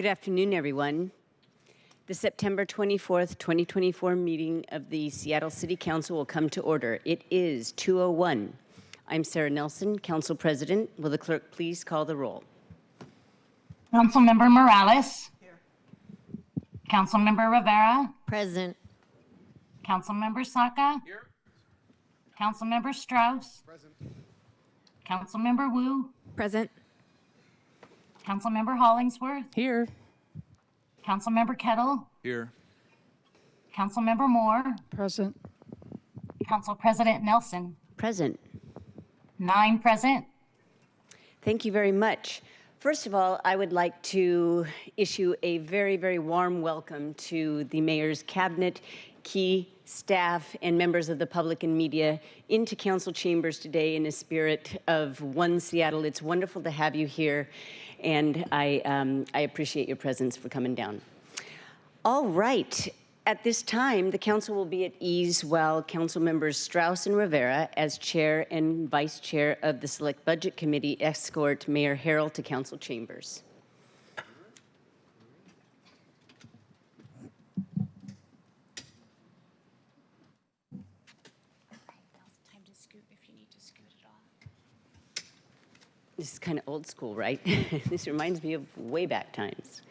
Good afternoon, everyone. The September 24th, 2024 meeting of the Seattle City Council will come to order. It is 2:01. I'm Sarah Nelson, Council President. Will the clerk please call the roll? Councilmember Morales. Here. Councilmember Rivera. Present. Councilmember Saka. Here. Councilmember Strauss. Present. Councilmember Wu. Present. Councilmember Hollingsworth. Here. Councilmember Kettle. Here. Councilmember Moore. Present. Council President Nelson. Present. 9 present. Thank you very much. First of all, I would like to issue a very, very warm welcome to the mayor's cabinet, key staff, and members of the public and media into council chambers today in a spirit of One Seattle. It's wonderful to have you here, and I appreciate your presence for coming down. All right. At this time, the council will be at ease while council members Strauss and Rivera, as chair and vice chair of the Select Budget Committee, escort Mayor Harrell to council chambers. Time to scoot if you need to scoot it off. This is kind of old school, right? This reminds me of way back times.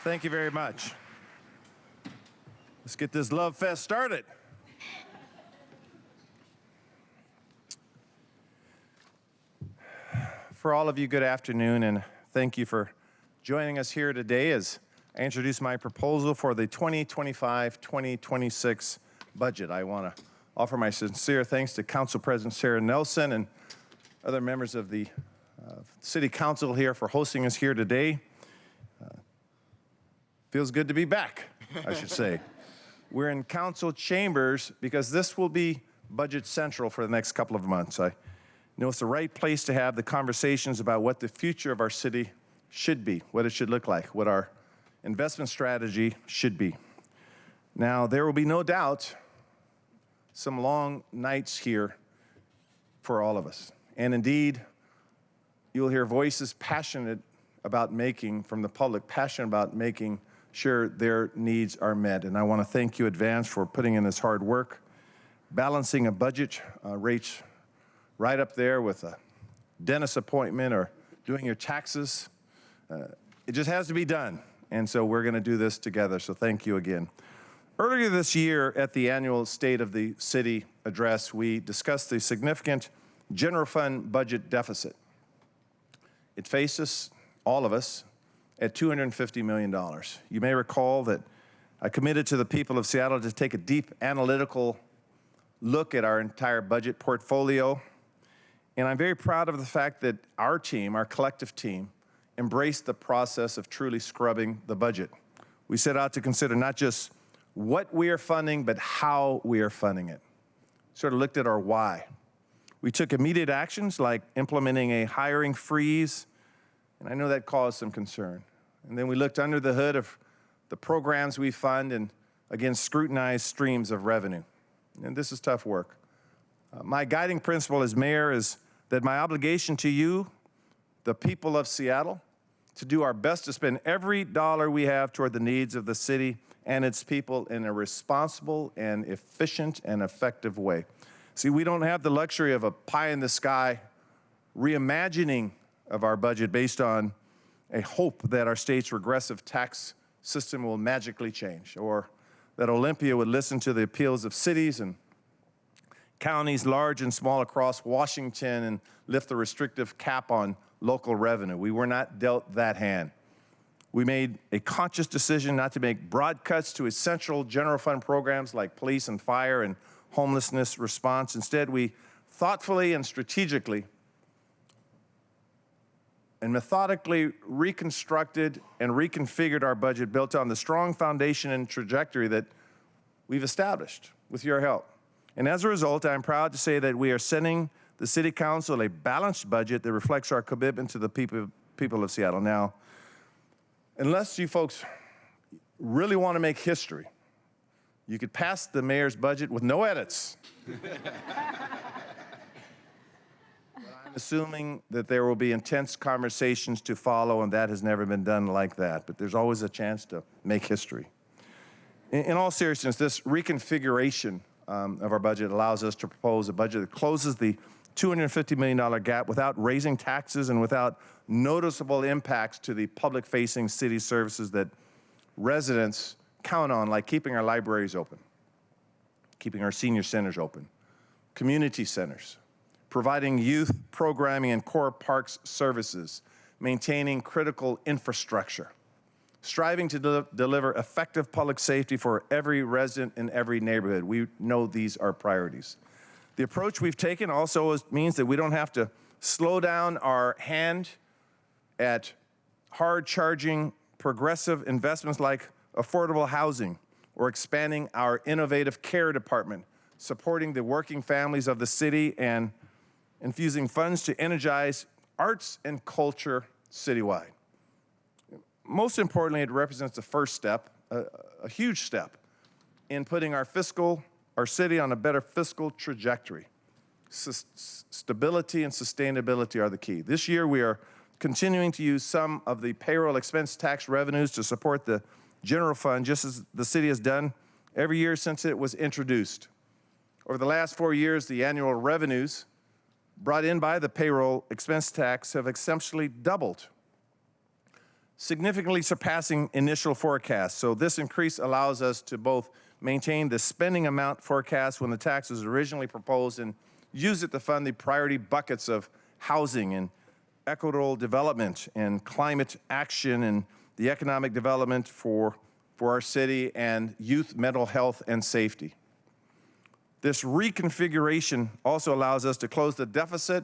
Thank you very much. Let's get this love fest started. For all of you, good afternoon, and thank you for joining us here today as I introduce my proposal for the 2025-2026 budget. I want to offer my sincere thanks to Council President Sarah Nelson and other members of the City Council here for hosting us here today. Feels good to be back, I should say. We're in council chambers because this will be budget central for the next couple of months. I know it's the right place to have the conversations about what the future of our city should be, what it should look like, what our investment strategy should be. Now, there will be no doubt some long nights here for all of us. And indeed, you'll hear voices passionate about making, from the public, passionate about making sure their needs are met. And I want to thank you in advance for putting in this hard work. Balancing a budget rates right up there with a dentist appointment or doing your taxes. It just has to be done. And so we're going to do this together. So thank you again. Earlier this year at the annual State of the City address, we discussed the significant general fund budget deficit. It faces all of us at $250 million. You may recall that I committed to the people of Seattle to take a deep analytical look at our entire budget portfolio. And I'm very proud of the fact that our team, our collective team, embraced the process of truly scrubbing the budget. We set out to consider not just what we are funding, but how we are funding it. Sort of looked at our why. We took immediate actions like implementing a hiring freeze, and I know that caused some concern. And then we looked under the hood of the programs we fund and, again, scrutinized streams of revenue. And this is tough work. My guiding principle as mayor is that my obligation to you, the people of Seattle, to do our best to spend every dollar we have toward the needs of the city and its people in a responsible and efficient and effective way. See, we don't have the luxury of a pie-in-the-sky reimagining of our budget based on a hope that our state's regressive tax system will magically change, or that Olympia would listen to the appeals of cities and counties large and small across Washington and lift the restrictive cap on local revenue. We were not dealt that hand. We made a conscious decision not to make broad cuts to essential general fund programs like police and fire and homelessness response. Instead, we thoughtfully and strategically and methodically reconstructed and reconfigured our budget built on the strong foundation and trajectory that we've established with your help. And as a result, I'm proud to say that we are sending the City Council a balanced budget that reflects our commitment to the people of Seattle. Now, unless you folks really want to make history, you could pass the mayor's budget with no edits. I'm assuming that there will be intense conversations to follow, and that has never been done like that. But there's always a chance to make history. In all seriousness, this reconfiguration of our budget allows us to propose a budget that closes the $250 million gap without raising taxes and without noticeable impacts to the public-facing city services that residents count on, like keeping our libraries open, keeping our senior centers open, community centers, providing youth programming and core parks services, maintaining critical infrastructure, striving to deliver effective public safety for every resident in every neighborhood. We know these are priorities. The approach we've taken also means that we don't have to slow down our hand at hard-charging progressive investments like affordable housing or expanding our innovative care department, supporting the working families of the city and infusing funds to energize arts and culture citywide. Most importantly, it represents the first step, a huge step, in putting our city on a better fiscal trajectory. Stability and sustainability are the key. This year, we are continuing to use some of the payroll expense tax revenues to support the general fund, just as the city has done every year since it was introduced. Over the last 4 years, the annual revenues brought in by the payroll expense tax have essentially doubled, significantly surpassing initial forecasts. So this increase allows us to both maintain the spending amount forecast when the tax was originally proposed and use it to fund the priority buckets of housing and equitable development and climate action and the economic development for our city and youth mental health and safety. This reconfiguration also allows us to close the deficit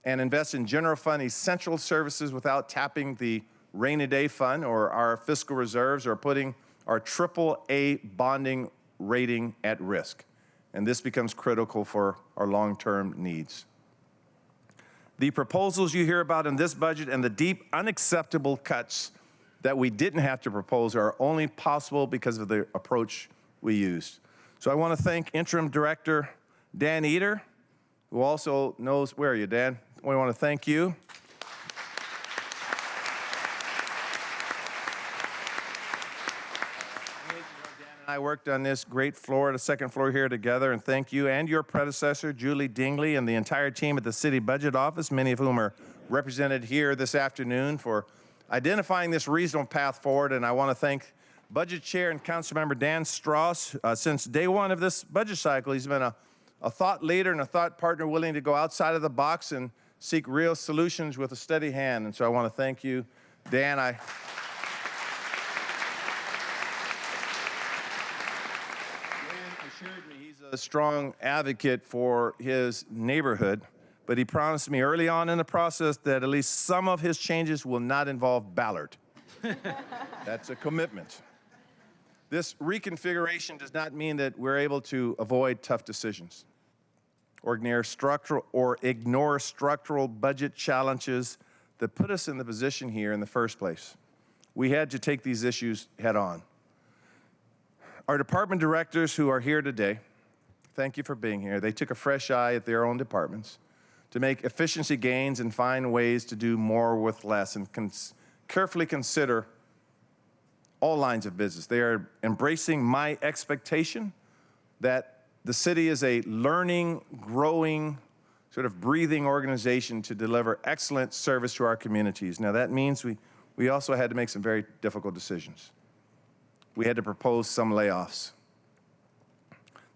and invest in general fund essential services without tapping the rainy day fund or our fiscal reserves or putting our AAA bonding rating at risk. And this becomes critical for our long-term needs. The proposals you hear about in this budget and the deep, unacceptable cuts that we didn't have to propose are only possible because of the approach we used. So I want to thank Interim Director Dan Eder, who also knows, where are you, Dan? We want to thank you. I worked on this great floor, the second floor here together, and thank you and your predecessor, Julie Dingley, and the entire team at the City Budget Office, many of whom are represented here this afternoon, for identifying this reasonable path forward. And I want to thank Budget Chair and Councilmember Dan Strauss. Since day one of this budget cycle, he's been a thought leader and a thought partner willing to go outside of the box and seek real solutions with a steady hand. And so I want to thank you, Dan. Assured me he's a strong advocate for his neighborhood, but he promised me early on in the process that at least some of his changes will not involve Ballard. That's a commitment. This reconfiguration does not mean that we're able to avoid tough decisions or ignore structural budget challenges that put us in the position here in the first place. We had to take these issues head on. Our department directors who are here today, thank you for being here. They took a fresh eye at their own departments to make efficiency gains and find ways to do more with less and carefully consider all lines of business. They are embracing my expectation that the city is a learning, growing, sort of breathing organization to deliver excellent service to our communities. Now that means we also had to make some very difficult decisions. We had to propose some layoffs.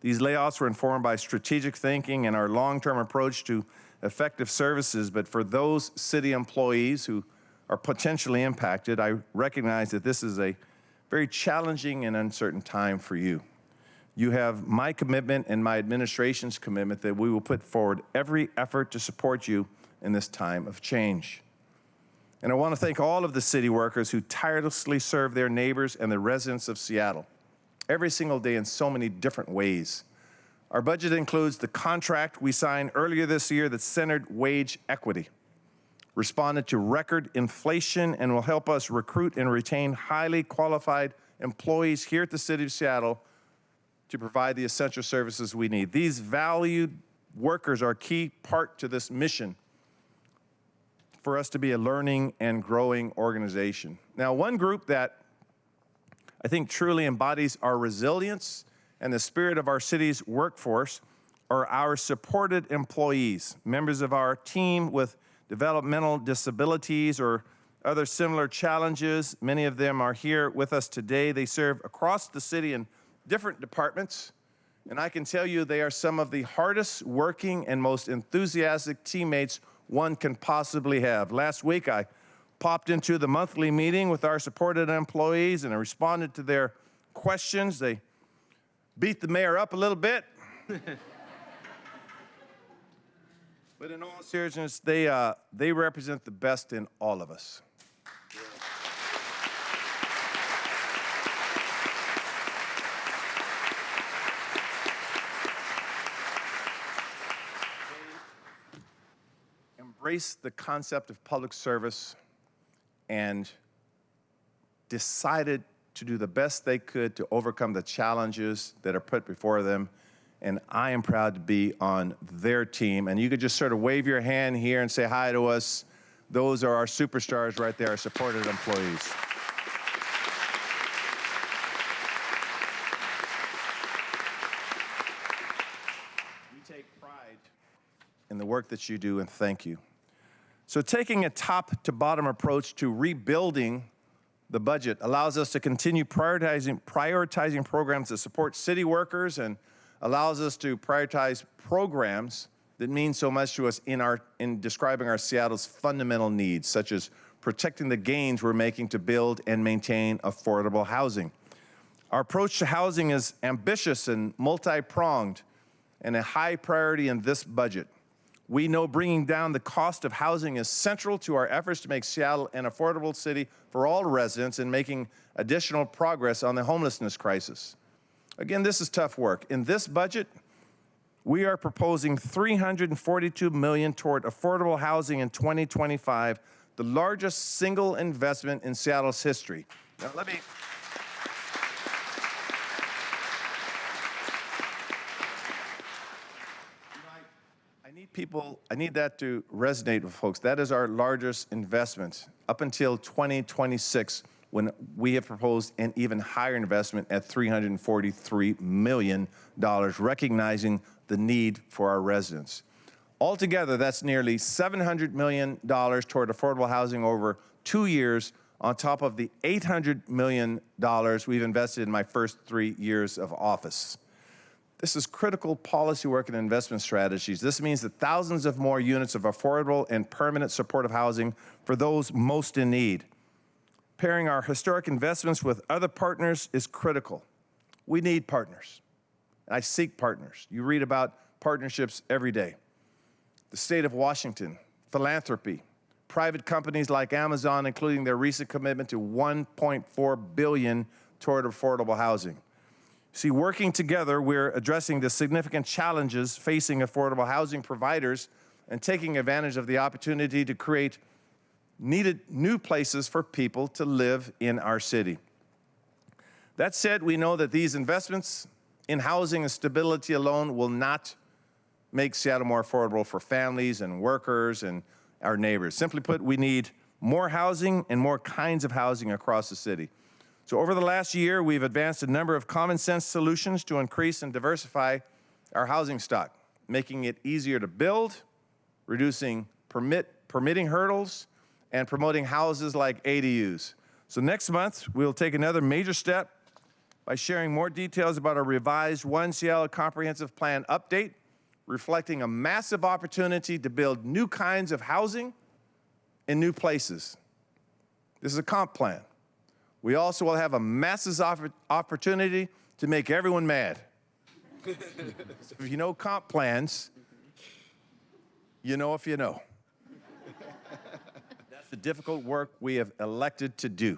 These layoffs were informed by strategic thinking and our long-term approach to effective services, but for those city employees who are potentially impacted, I recognize that this is a very challenging and uncertain time for you. You have my commitment and my administration's commitment that we will put forward every effort to support you in this time of change. And I want to thank all of the city workers who tirelessly serve their neighbors and the residents of Seattle every single day in so many different ways. Our budget includes the contract we signed earlier this year that centered wage equity, responded to record inflation, and will help us recruit and retain highly qualified employees here at the City of Seattle to provide the essential services we need. These valued workers are a key part to this mission for us to be a learning and growing organization. Now, one group that I think truly embodies our resilience and the spirit of our city's workforce are our supported employees, members of our team with developmental disabilities or other similar challenges. Many of them are here with us today. They serve across the city in different departments, and I can tell you they are some of the hardest working and most enthusiastic teammates one can possibly have. Last week, I popped into the monthly meeting with our supported employees and I responded to their questions. They beat the mayor up a little bit. But in all seriousness, they represent the best in all of us. Embrace the concept of public service and decided to do the best they could to overcome the challenges that are put before them. And I am proud to be on their team. And you could just sort of wave your hand here and say hi to us. Those are our superstars right there, our supported employees. We take pride in the work that you do, and thank you. So taking a top-to-bottom approach to rebuilding the budget allows us to continue prioritizing programs that support city workers and allows us to prioritize programs that mean so much to us in describing our Seattle's fundamental needs, such as protecting the gains we're making to build and maintain affordable housing. Our approach to housing is ambitious and multi-pronged and a high priority in this budget. We know bringing down the cost of housing is central to our efforts to make Seattle an affordable city for all residents and making additional progress on the homelessness crisis. Again, this is tough work. In this budget, we are proposing $342 million toward affordable housing in 2025, the largest single investment in Seattle's history. Now, I need that to resonate with folks. That is our largest investment up until 2026, when we have proposed an even higher investment at $343 million, recognizing the need for our residents. Altogether, that's nearly $700 million toward affordable housing over 2 years, on top of the $800 million we've invested in my first 3 years of office. This is critical policy work and investment strategies. This means that thousands of more units of affordable and permanent supportive housing for those most in need. Pairing our historic investments with other partners is critical. We need partners. I seek partners. You read about partnerships every day. The state of Washington, philanthropy, private companies like Amazon, including their recent commitment to $1.4 billion toward affordable housing. See, working together, we're addressing the significant challenges facing affordable housing providers and taking advantage of the opportunity to create needed new places for people to live in our city. That said, we know that these investments in housing and stability alone will not make Seattle more affordable for families and workers and our neighbors. Simply put, we need more housing and more kinds of housing across the city. So over the last year, we've advanced a number of common sense solutions to increase and diversify our housing stock, making it easier to build, reducing permitting hurdles, and promoting houses like ADUs. So next month, we'll take another major step by sharing more details about our revised One Seattle Comprehensive Plan update, reflecting a massive opportunity to build new kinds of housing in new places. This is a comp plan. We also will have a massive opportunity to make everyone mad. So if you know comp plans, you know if you know. That's the difficult work we have elected to do.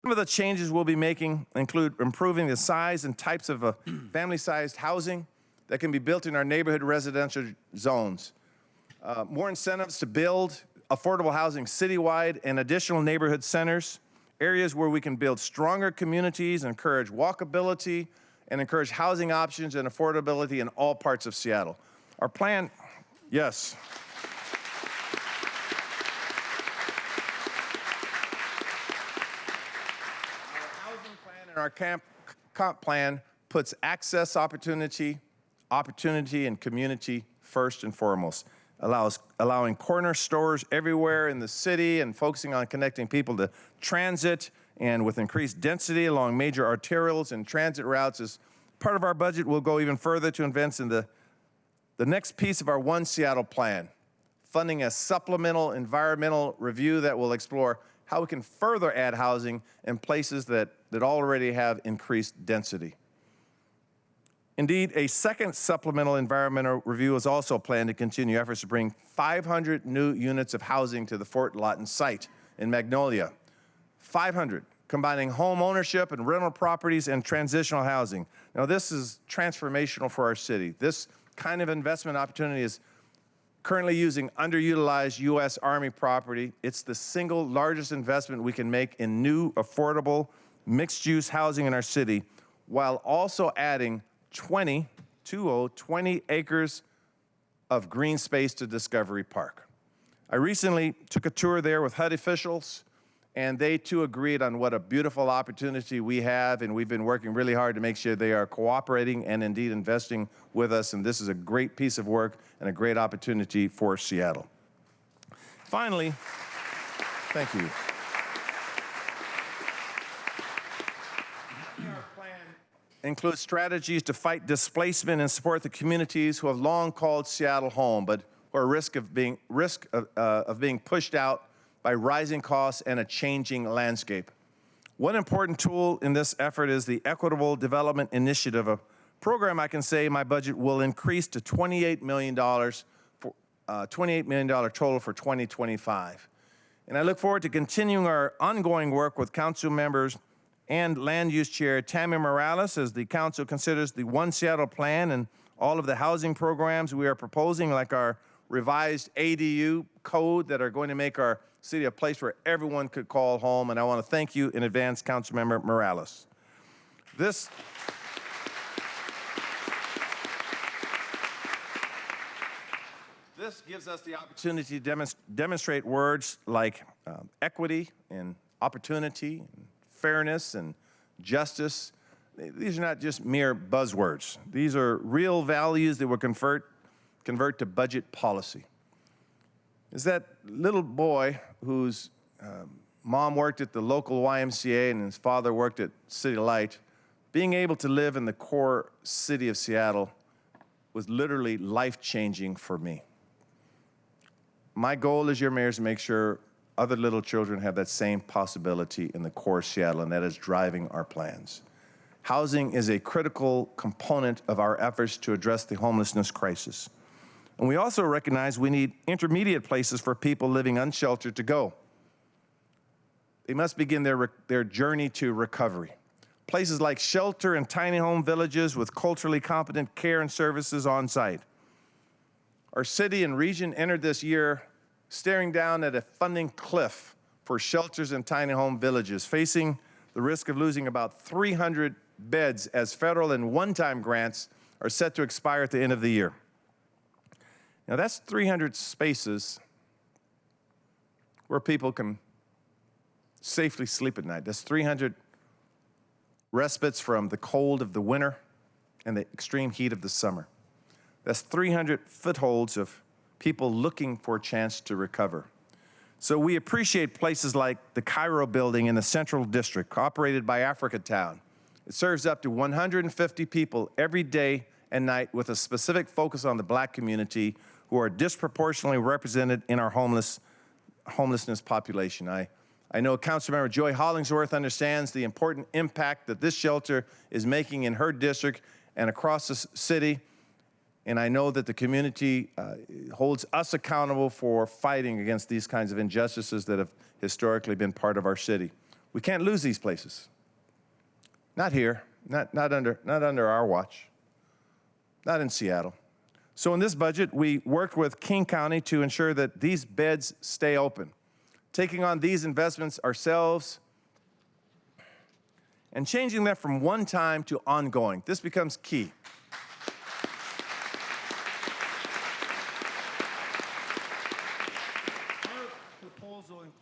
Some of the changes we'll be making include improving the size and types of family-sized housing that can be built in our neighborhood residential zones. More incentives to build affordable housing citywide and additional neighborhood centers, areas where we can build stronger communities, encourage walkability, and encourage housing options and affordability in all parts of Seattle. Our plan, yes. Our housing plan and our comp plan puts access opportunity, and community first and foremost. Allowing corner stores everywhere in the city and focusing on connecting people to transit and with increased density along major arterials and transit routes. As part of our budget, we'll go even further to invest in the next piece of our One Seattle plan, funding a supplemental environmental review that will explore how we can further add housing in places that already have increased density. Indeed, a second supplemental environmental review is also planned to continue efforts to bring 500 new units of housing to the Fort Lawton site in Magnolia. 500, combining home ownership and rental properties and transitional housing. Now, this is transformational for our city. This kind of investment opportunity is currently using underutilized U.S. Army property. It's the single largest investment we can make in new, affordable, mixed-use housing in our city, while also adding 20 acres of green space to Discovery Park. I recently took a tour there with HUD officials, and they too agreed on what a beautiful opportunity we have, and we've been working really hard to make sure they are cooperating and indeed investing with us, and this is a great piece of work and a great opportunity for Seattle. Finally, thank you. Includes strategies to fight displacement and support the communities who have long called Seattle home, but who are at being pushed out by rising costs and a changing landscape. One important tool in this effort is the Equitable Development Initiative, a program I can say my budget will increase to $28 million total for 2025. And I look forward to continuing our ongoing work with council members and Land Use Chair Tammy Morales as the council considers the One Seattle plan and all of the housing programs we are proposing, like our revised ADU code that are going to make our city a place where everyone could call home. And I want to thank you in advance, Councilmember Morales. This gives us the opportunity to demonstrate words like equity and opportunity, and fairness and justice. These are not just mere buzzwords. These are real values that will convert to budget policy. Is that little boy whose mom worked at the local YMCA and his father worked at City Light, being able to live in the core city of Seattle was literally life-changing for me. My goal as your mayor is to make sure other little children have that same possibility in the core of Seattle, and that is driving our plans. Housing is a critical component of our efforts to address the homelessness crisis. And we also recognize we need intermediate places for people living unsheltered to go. They must begin their journey to recovery. places like shelter and tiny home villages with culturally competent care and services on site. Our city and region entered this year staring down at a funding cliff for shelters and tiny home villages, facing the risk of losing about 300 beds as federal and one-time grants are set to expire at the end of the year. Now that's 300 spaces where people can safely sleep at night. That's 300 respites from the cold of the winter and the extreme heat of the summer. That's 300 footholds of people looking for a chance to recover. So we appreciate places like the Cairo building in the Central District, operated by Africa Town. It serves up to 150 people every day and night with a specific focus on the Black community who are disproportionately represented in our homelessness population. I know Councilmember Joy Hollingsworth understands the important impact that this shelter is making in her district and across the city. And I know that the community holds us accountable for fighting against these kinds of injustices that have historically been part of our city. We can't lose these places. Not here, not under our watch, not in Seattle. So in this budget, we worked with King County to ensure that these beds stay open, taking on these investments ourselves and changing them from one time to ongoing. This becomes key.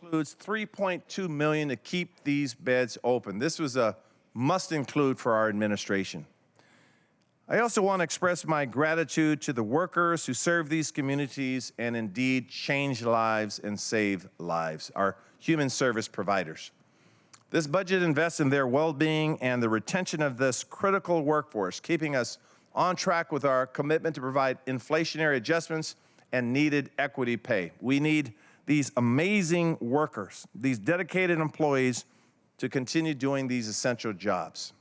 Includes $3.2 million to keep these beds open. This was a must include for our administration. I also want to express my gratitude to the workers who serve these communities and indeed change lives and save lives, our human service providers. This budget invests in their well-being and the retention of this critical workforce, keeping us on track with our commitment to provide inflationary adjustments and needed equity pay. We need these amazing workers, these dedicated employees, to continue doing these essential jobs.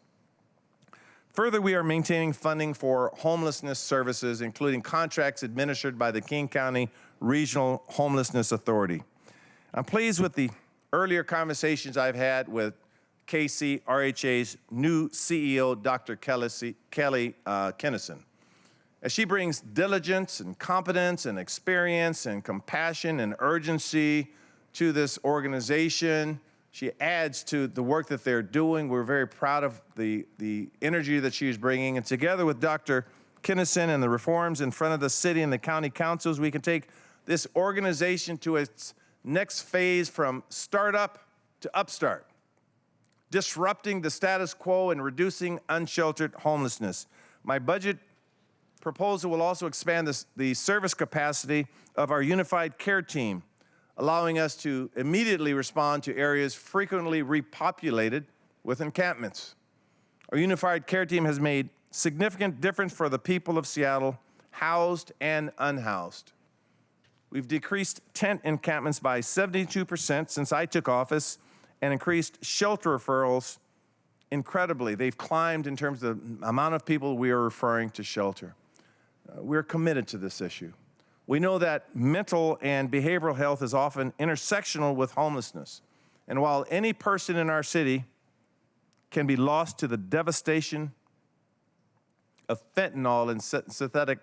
Further, we are maintaining funding for homelessness services, including contracts administered by the King County Regional Homelessness Authority. I'm pleased with the earlier conversations I've had with KCRHA's new CEO, Dr. Kelly Kinnison. As she brings diligence and competence and experience and compassion and urgency to this organization, she adds to the work that they're doing. We're very proud of the energy that she's bringing. And together with Dr. Kinnison and the reforms in front of the city and the county councils, we can take this organization to its next phase from startup to upstart, disrupting the status quo and reducing unsheltered homelessness. My budget proposal will also expand the service capacity of our unified care team, allowing us to immediately respond to areas frequently repopulated with encampments. Our unified care team has made significant difference for the people of Seattle, housed and unhoused. We've decreased tent encampments by 72% since I took office and increased shelter referrals incredibly. They've climbed in terms of the amount of people we are referring to shelter. We're committed to this issue. We know that mental and behavioral health is often intersectional with homelessness. And while any person in our city can be lost to the devastation of fentanyl and synthetic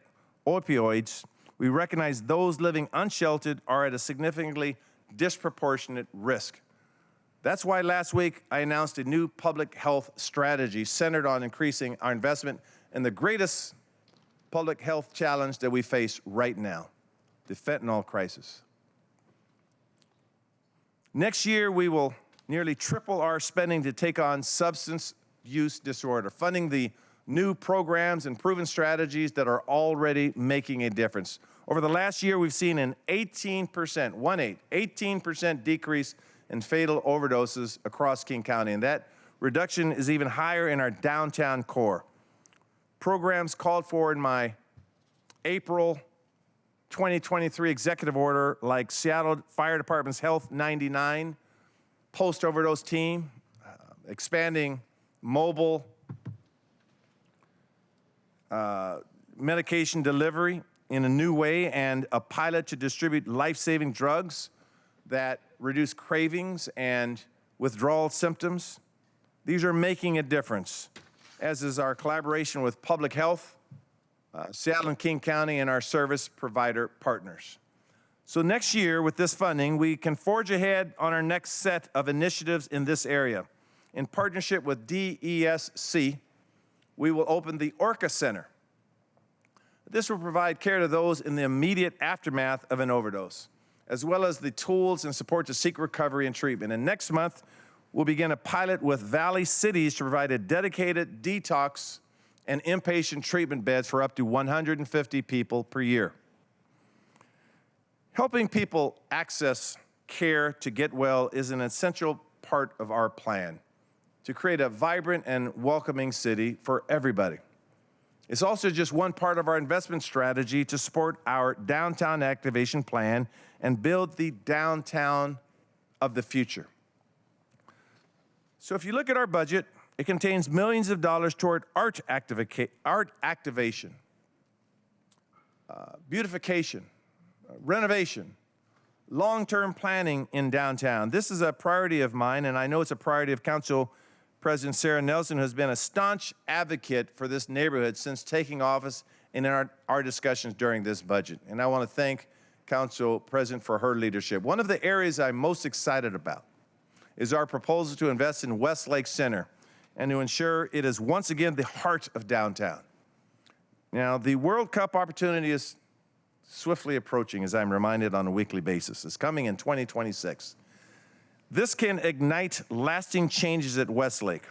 opioids, we recognize those living unsheltered are at a significantly disproportionate risk. That's why last week I announced a new public health strategy centered on increasing our investment in the greatest public health challenge that we face right now, the fentanyl crisis. Next year, we will nearly triple our spending to take on substance use disorder, funding the new programs and proven strategies that are already making a difference. Over the last year, we've seen an 18% decrease in fatal overdoses across King County, and that reduction is even higher in our downtown core. Programs called for in my April 2023 executive order, like Seattle Fire Department's Health 99 post-overdose team, expanding mobile medication delivery in a new way, and a pilot to distribute life-saving drugs that reduce cravings and withdrawal symptoms. these are making a difference, as is our collaboration with public health, Seattle and King County, and our service provider partners. So next year, with this funding, we can forge ahead on our next set of initiatives in this area. In partnership with DESC, we will open the Orca Center. This will provide care to those in the immediate aftermath of an overdose, as well as the tools and support to seek recovery and treatment. And next month, we'll begin a pilot with Valley Cities to provide a dedicated detox and inpatient treatment beds for up to 150 people per year. Helping people access care to get well is an essential part of our plan to create a vibrant and welcoming city for everybody. It's also just one part of our investment strategy to support our downtown activation plan and build the downtown of the future. So if you look at our budget, it contains millions of dollars toward art activation, beautification, renovation, long-term planning in downtown. This is a priority of mine, and I know it's a priority of Council President Sarah Nelson, who has been a staunch advocate for this neighborhood since taking office and in our discussions during this budget. And I want to thank Council President for her leadership. One of the areas I'm most excited about is our proposal to invest in Westlake Center and to ensure it is once again the heart of downtown. Now, the World Cup opportunity is swiftly approaching, as I'm reminded on a weekly basis. It's coming in 2026. This can ignite lasting changes at Westlake.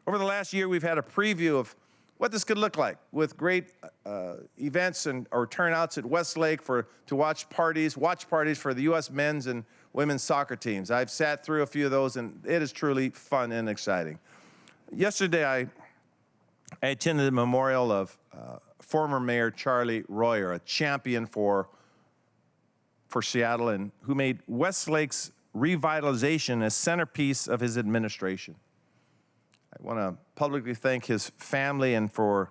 Over the last year, we've had a preview of what this could look like with great events or turnouts at Westlake to watch parties for the U.S. men's and women's soccer teams. I've sat through a few of those, and it is truly fun and exciting. Yesterday, I attended the memorial of former Mayor Charlie Royer, a champion for Seattle, and who made Westlake's revitalization a centerpiece of his administration. I want to publicly thank his family and for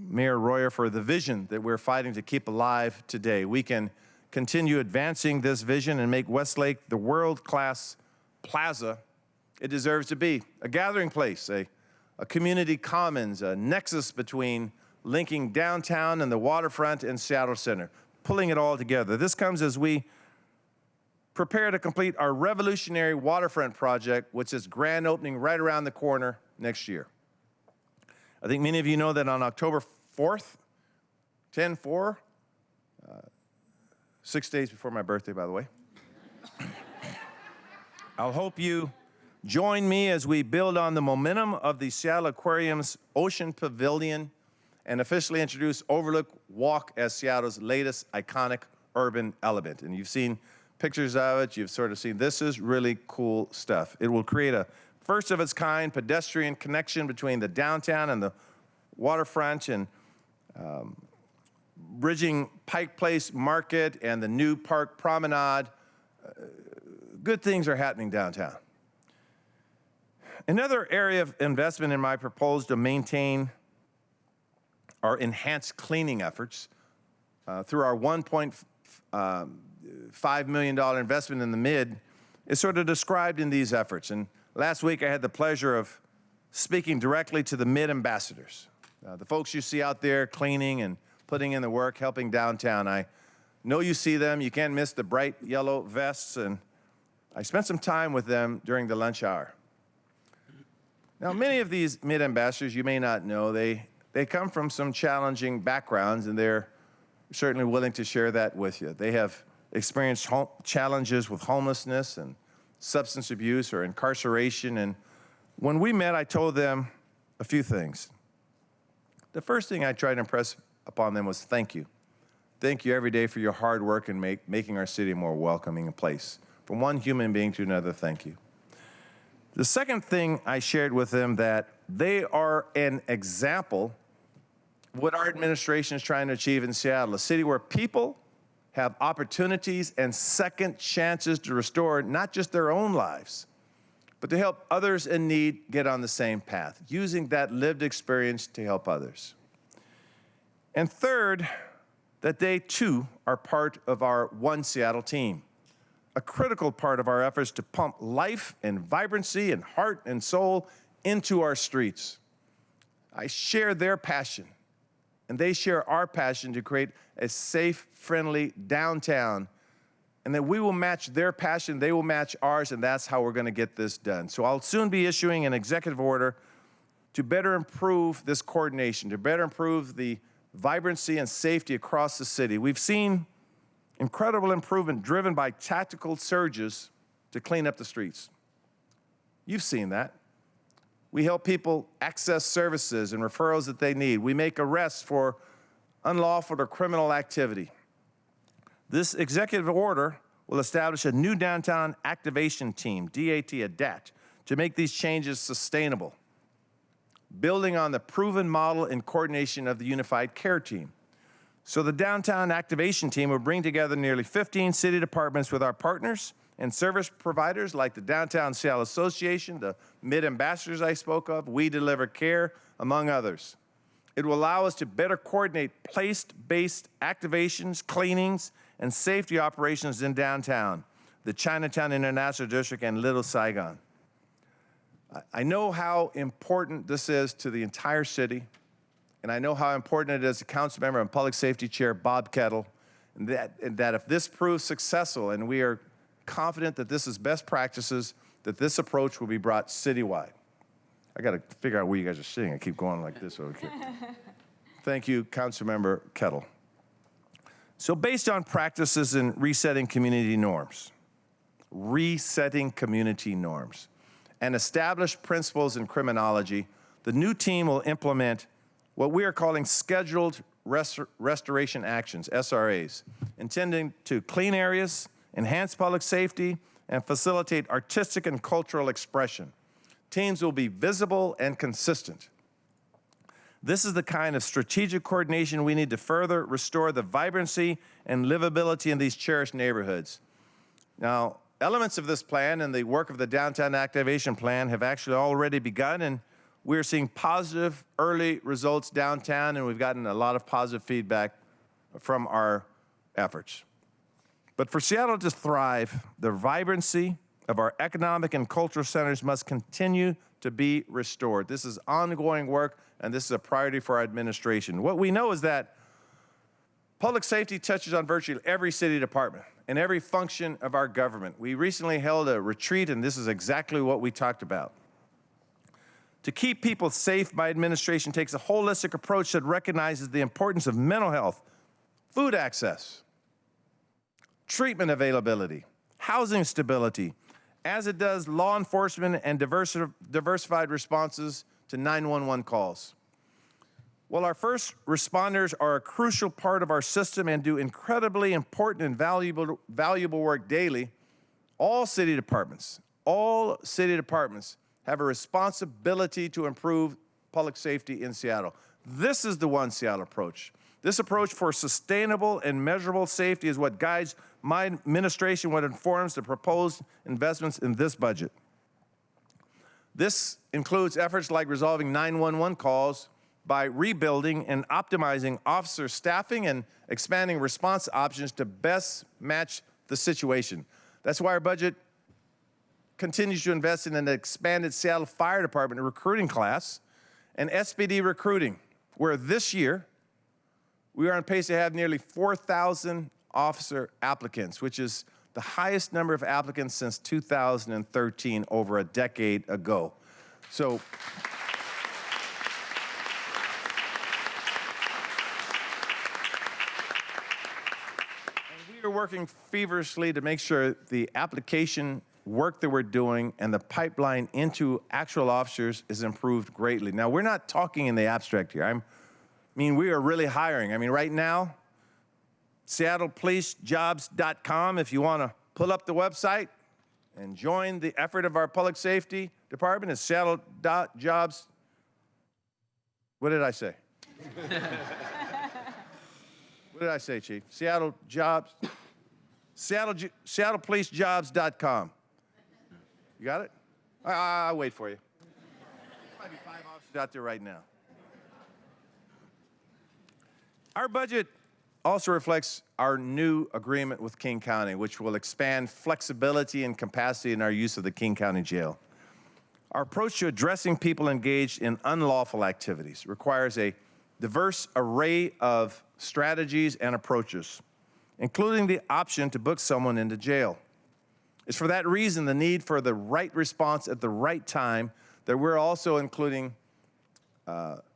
Mayor Royer for the vision that we're fighting to keep alive today. We can continue advancing this vision and make Westlake the world-class plaza it deserves to be, a gathering place, a community commons, a nexus between linking downtown and the waterfront and Seattle Center, pulling it all together. This comes as we prepare to complete our revolutionary waterfront project, which is grand opening right around the corner next year. I think many of you know that on October 4th, 10/4, 6 days before my birthday, by the way, I'll hope you join me as we build on the momentum of the Seattle Aquarium's Ocean Pavilion and officially introduce Overlook Walk as Seattle's latest iconic urban element. And you've seen pictures of it, you've sort of seen, this is really cool stuff. It will create a first of its kind pedestrian connection between the downtown and the waterfront, and bridging Pike Place Market and the new Park Promenade. Good things are happening downtown. Another area of investment in my proposal to maintain our enhanced cleaning efforts through our $1.5 million investment in the mid is sort of described in these efforts. And last week I had the pleasure of speaking directly to the mid ambassadors, the folks you see out there cleaning and putting in the work, helping downtown. I know you see them. You can't miss the bright yellow vests. And I spent some time with them during the lunch hour. Now, many of these mid ambassadors, you may not know, they come from some challenging backgrounds, and they're certainly willing to share that with you. They have experienced challenges with homelessness and substance abuse or incarceration. And when we met, I told them a few things. The first thing I tried to impress upon them was thank you. Thank you every day for your hard work in making our city a more welcoming place. From one human being to another, thank you. The second thing I shared with them, that they are an example of what our administration is trying to achieve in Seattle, a city where people have opportunities and second chances to restore not just their own lives, but to help others in need get on the same path, using that lived experience to help others. And third, that they too are part of our One Seattle team, a critical part of our efforts to pump life and vibrancy and heart and soul into our streets. I share their passion, and they share our passion to create a safe, friendly downtown, and that we will match their passion, they will match ours, and that's how we're going to get this done. So I'll soon be issuing an executive order to better improve this coordination, to better improve the vibrancy and safety across the city. We've seen incredible improvement driven by tactical surges to clean up the streets. You've seen that. We help people access services and referrals that they need. We make arrests for unlawful or criminal activity. This executive order will establish a new downtown activation team, DAT, to make these changes sustainable, building on the proven model and coordination of the Unified Care Team. So the Downtown Activation Team will bring together nearly 15 city departments with our partners and service providers like the Downtown Seattle Association, the MID ambassadors I spoke of, We Deliver Care, among others. It will allow us to better coordinate place-based activations, cleanings, and safety operations in downtown, the Chinatown International District, and Little Saigon. I know how important this is to the entire city, and I know how important it is to Council Member and Public Safety Chair Bob Kettle, and that if this proves successful, and we are confident that this is best practices, that this approach will be brought citywide. I got to figure out where you guys are sitting. I keep going like this over here. Thank you, Council Member Kettle. So based on practices in resetting community norms, and established principles in criminology, the new team will implement what we are calling scheduled restoration actions, SRAs, intending to clean areas, enhance public safety, and facilitate artistic and cultural expression. Teams will be visible and consistent. This is the kind of strategic coordination we need to further restore the vibrancy and livability in these cherished neighborhoods. Now, elements of this plan and the work of the Downtown Activation Plan have actually already begun, and we're seeing positive early results downtown, and we've gotten a lot of positive feedback from our efforts. But for Seattle to thrive, the vibrancy of our economic and cultural centers must continue to be restored. This is ongoing work, and this is a priority for our administration. What we know is that public safety touches on virtually every city department and every function of our government. We recently held a retreat, and this is exactly what we talked about. To keep people safe, my administration takes a holistic approach that recognizes the importance of mental health, food access, treatment availability, housing stability, as it does law enforcement and diversified responses to 911 calls. While our first responders are a crucial part of our system and do incredibly important and valuable work daily, all city departments have a responsibility to improve public safety in Seattle. This is the One Seattle approach. This approach for sustainable and measurable safety is what guides my administration when it informs the proposed investments in this budget. This includes efforts like resolving 911 calls by rebuilding and optimizing officer staffing and expanding response options to best match the situation. That's why our budget continues to invest in an expanded Seattle Fire Department recruiting class and SPD recruiting, where this year we are on pace to have nearly 4,000 officer applicants, which is the highest number of applicants since 2013, over a decade ago. So, we are working feverishly to make sure the application work that we're doing and the pipeline into actual officers is improved greatly. Now, we're not talking in the abstract here. We are really hiring. Right now, seattle.gov, if you want to pull up the website and join the effort of our public safety department, is seattle.jobs. What did I say? What did I say, Chief? seattlepolicejobs.com. You got it? I'll wait for you. There might be 5 officers out there right now. Our budget also reflects our new agreement with King County, which will expand flexibility and capacity in our use of the King County Jail. Our approach to addressing people engaged in unlawful activities requires a diverse array of strategies and approaches, including the option to book someone into jail. It's for that reason the need for the right response at the right time that we're also including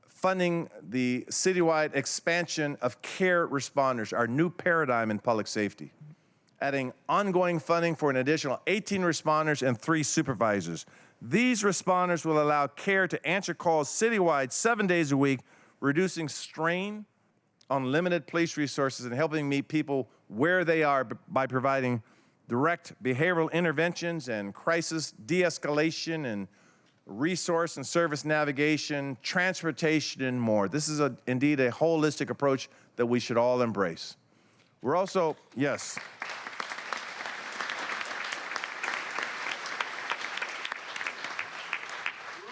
funding the citywide expansion of care responders, our new paradigm in public safety, adding ongoing funding for an additional 18 responders and 3 supervisors. These responders will allow care to answer calls citywide 7 days a week, reducing strain on limited police resources and helping meet people where they are by providing direct behavioral interventions and crisis de-escalation and resource and service navigation, transportation, and more. This is indeed a holistic approach that we should all embrace. We're also, yes.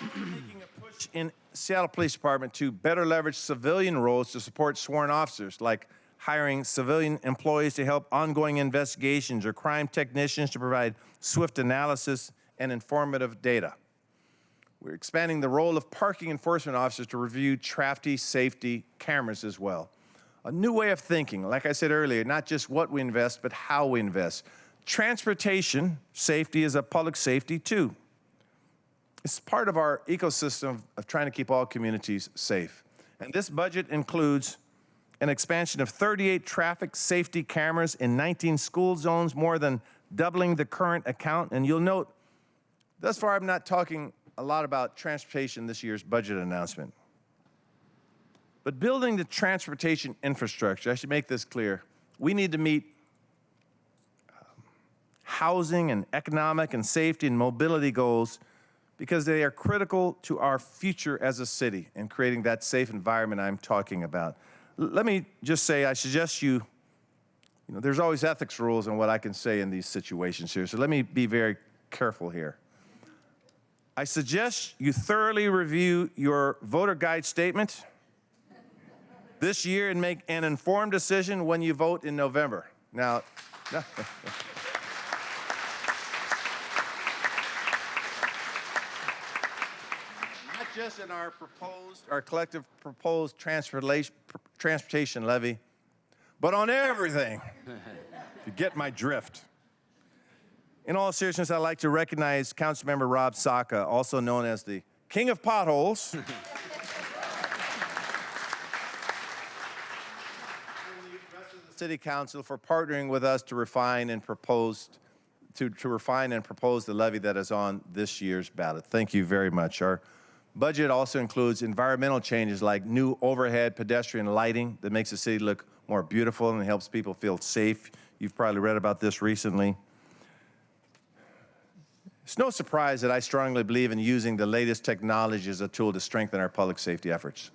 We're making a push in Seattle Police Department to better leverage civilian roles to support sworn officers, like hiring civilian employees to help ongoing investigations or crime technicians to provide swift analysis and informative data. We're expanding the role of parking enforcement officers to review traffic safety cameras as well. A new way of thinking, like I said earlier, not just what we invest, but how we invest. Transportation safety is a public safety too. It's part of our ecosystem of trying to keep all communities safe. And this budget includes an expansion of 38 traffic safety cameras in 19 school zones, more than doubling the current account. And you'll note, thus far I'm not talking a lot about transportation this year's budget announcement. But building the transportation infrastructure, I should make this clear, we need to meet housing and economic and safety and mobility goals because they are critical to our future as a city and creating that safe environment I'm talking about. Let me just say, I suggest you know, there's always ethics rules on what I can say in these situations here, so let me be very careful here. I suggest you thoroughly review your voter guide statement this year and make an informed decision when you vote in November. Now, not just in our collective proposed transportation levy, but on everything, if you get my drift. In all seriousness, I'd like to recognize Councilmember Rob Saka, also known as the King of Potholes. And the rest of the City Council for partnering with us to refine and propose the levy that is on this year's ballot. Thank you very much. Our budget also includes environmental changes like new overhead pedestrian lighting that makes the city look more beautiful and helps people feel safe. You've probably read about this recently. It's no surprise that I strongly believe in using the latest technology as a tool to strengthen our public safety efforts.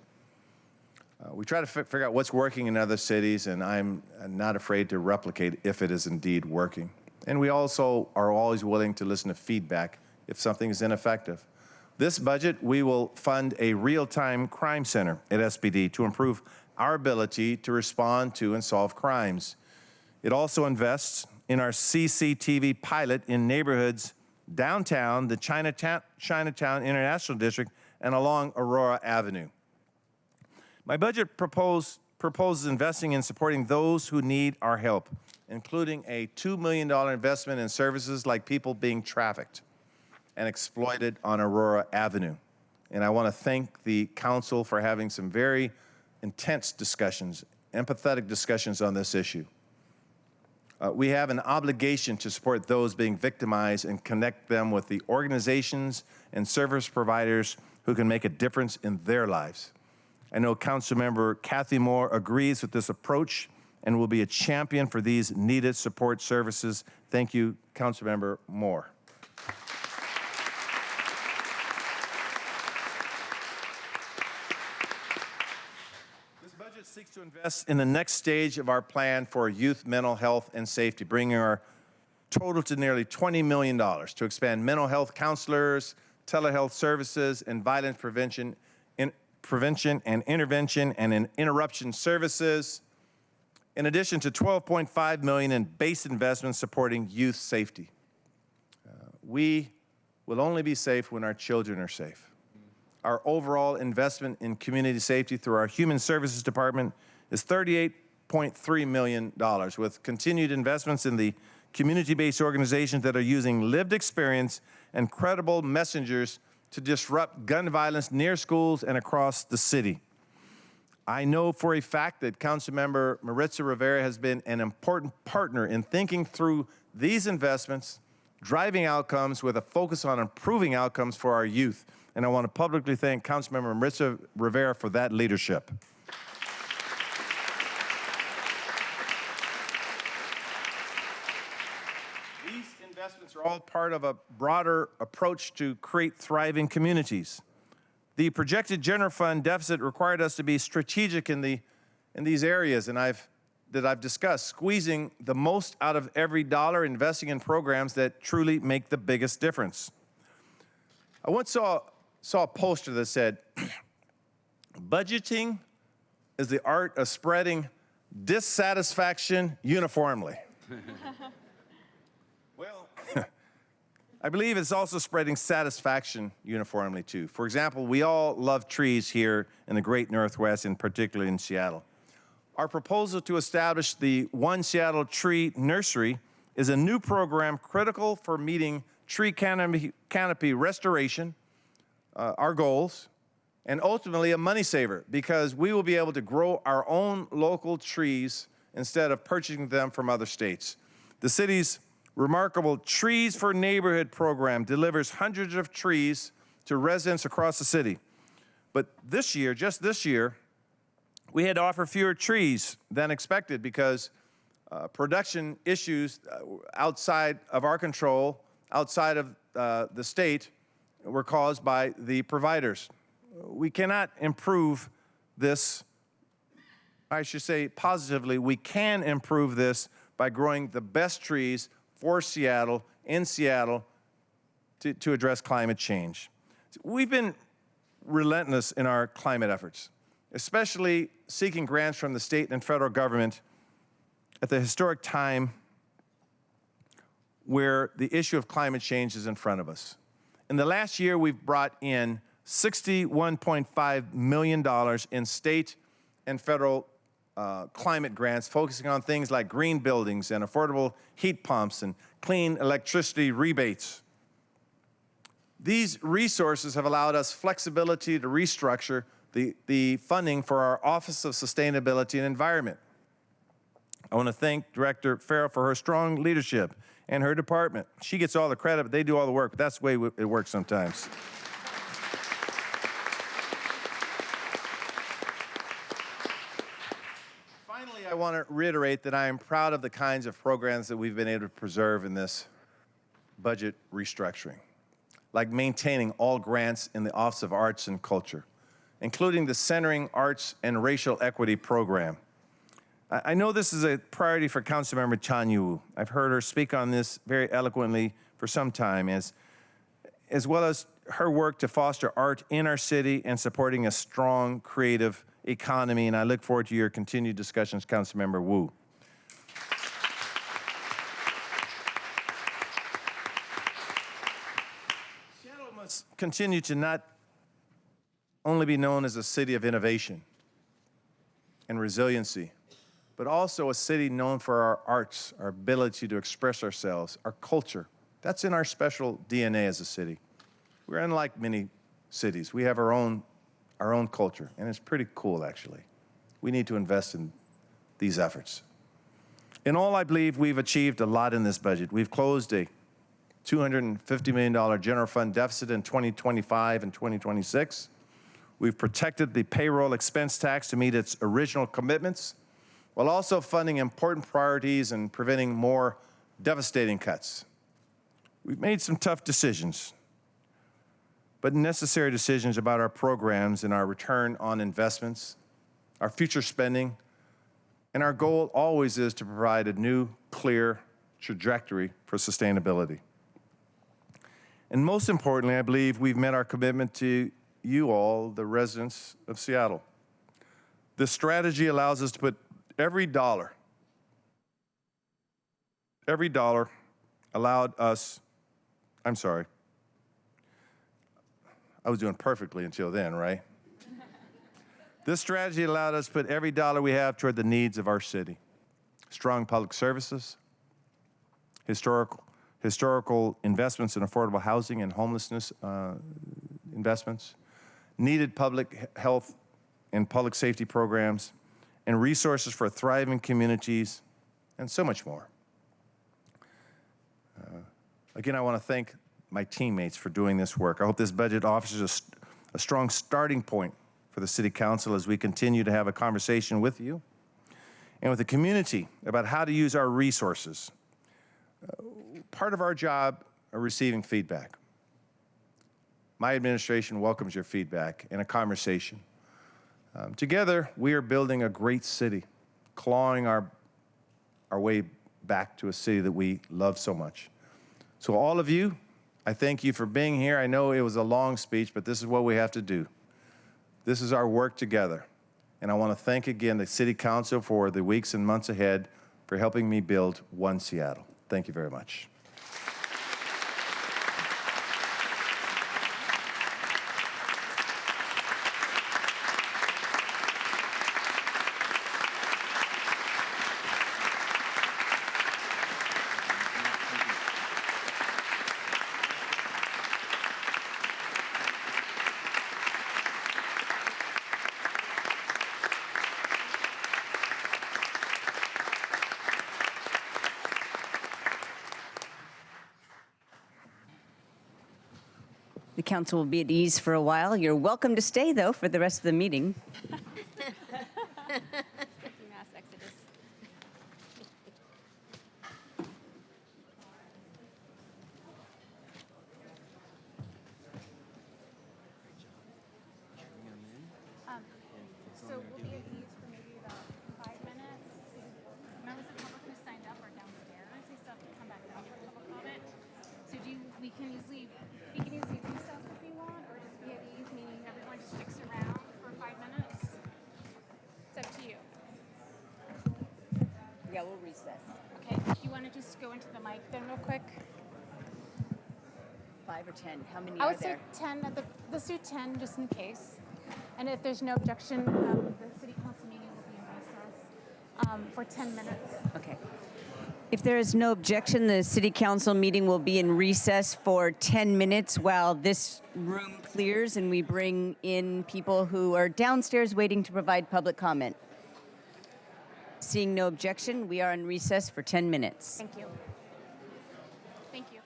We try to figure out what's working in other cities, and I'm not afraid to replicate if it is indeed working. And we also are always willing to listen to feedback if something is ineffective. This budget, we will fund a real-time crime center at SPD to improve our ability to respond to and solve crimes. It also invests in our CCTV pilot in neighborhoods downtown, the Chinatown International District, and along Aurora Avenue. My budget proposes investing in supporting those who need our help, including a $2 million investment in services like people being trafficked and exploited on Aurora Avenue. And I want to thank the council for having some very intense discussions, empathetic discussions on this issue. We have an obligation to support those being victimized and connect them with the organizations and service providers who can make a difference in their lives. I know Councilmember Kathy Moore agrees with this approach and will be a champion for these needed support services. Thank you, Councilmember Moore. Seeks to invest in the next stage of our plan for youth mental health and safety, bringing our total to nearly $20 million to expand mental health counselors, telehealth services, and violence prevention and intervention and interruption services, in addition to $12.5 million in base investments supporting youth safety. We will only be safe when our children are safe. Our overall investment in community safety through our Human Services Department is $38.3 million, with continued investments in the community-based organizations that are using lived experience and credible messengers to disrupt gun violence near schools and across the city. I know for a fact that Councilmember Maritza Rivera has been an important partner in thinking through these investments, driving outcomes with a focus on improving outcomes for our youth. And I want to publicly thank Councilmember Maritza Rivera for that leadership. These investments are all part of a broader approach to create thriving communities. The projected general fund deficit required us to be strategic in these areas, and I've discussed, squeezing the most out of every dollar, investing in programs that truly make the biggest difference. I once saw a poster that said, budgeting is the art of spreading dissatisfaction uniformly. Well, I believe it's also spreading satisfaction uniformly too. For example, we all love trees here in the Great Northwest, and particularly in Seattle. Our proposal to establish the One Seattle Tree Nursery is a new program critical for meeting tree canopy restoration, our goals, and ultimately a money saver, because we will be able to grow our own local trees instead of purchasing them from other states. The city's remarkable Trees for Neighborhood program delivers hundreds of trees to residents across the city. But this year, just this year, we had to offer fewer trees than expected because production issues outside of our control, outside of the state, were caused by the providers. We cannot improve this, I should say positively, we can improve this by growing the best trees for Seattle, in Seattle, to address climate change. We've been relentless in our climate efforts, especially seeking grants from the state and federal government at the historic time where the issue of climate change is in front of us. In the last year, we've brought in $61.5 million in state and federal climate grants, focusing on things like green buildings and affordable heat pumps and clean electricity rebates. These resources have allowed us flexibility to restructure the funding for our Office of Sustainability and Environment. I want to thank Director Farrell for her strong leadership and her department. She gets all the credit, but they do all the work, but that's the way it works sometimes. Finally, I want to reiterate that I am proud of the kinds of programs that we've been able to preserve in this budget restructuring, like maintaining all grants in the Office of Arts and Culture, including the Centering Arts and Racial Equity program. I know this is a priority for Councilmember Chan Yu. I've heard her speak on this very eloquently for some time, as well as her work to foster art in our city and supporting a strong creative economy, and I look forward to your continued discussions, Councilmember Wu. Seattle must continue to not only be known as a city of innovation and resiliency, but also a city known for our arts, our ability to express ourselves, our culture. That's in our special DNA as a city. We're unlike many cities. We have our own culture, and it's pretty cool, actually. We need to invest in these efforts. In all, I believe we've achieved a lot in this budget. We've closed a $250 million general fund deficit in 2025 and 2026. We've protected the payroll expense tax to meet its original commitments, while also funding important priorities and preventing more devastating cuts. We've made some tough decisions, but necessary decisions about our programs and our return on investments, our future spending, and our goal always is to provide a new, clear trajectory for sustainability. And most importantly, I believe we've met our commitment to you all, the residents of Seattle. This strategy allows us to put every dollar every dollar allowed us, I'm sorry, I was doing perfectly until then, right? This strategy allowed us to put every dollar we have toward the needs of our city. Strong public services, historical investments in affordable housing and homelessness investments, needed public health and public safety programs, and resources for thriving communities, and so much more. Again, I want to thank my teammates for doing this work. I hope this budget offers a strong starting point for the City Council as we continue to have a conversation with you and with the community about how to use our resources. Part of our job are receiving feedback. My administration welcomes your feedback in a conversation. Together, we are building a great city, clawing our way back to a city that we love so much. So all of you, I thank you for being here. I know it was a long speech, but this is what we have to do. This is our work together. And I want to thank again the City Council for the weeks and months ahead for helping me build One Seattle. Thank you very much. The council will be at ease for a while. You're welcome to stay, though, for the rest of the meeting. Mass exodus. So we'll be at ease for maybe about 5 minutes. Members of the public who signed up are downstairs. They still have to come back down for public comment. So we can easily recess if we want, or just be at ease, meaning everyone just sticks around for 5 minutes. It's up to you. Yeah, we'll recess. Okay, do you want to just go into the mic then real quick? 5 or 10, how many I are would say there? 10, let's do 10 just in case. And if there's no objection, the city council meeting will be in recess for 10 minutes. Okay. If there is no objection, the city council meeting will be in recess for 10 minutes while this room clears and we bring in people who are downstairs waiting to provide public comment. Seeing no objection, we are in recess for 10 minutes. Thank you. Thank you.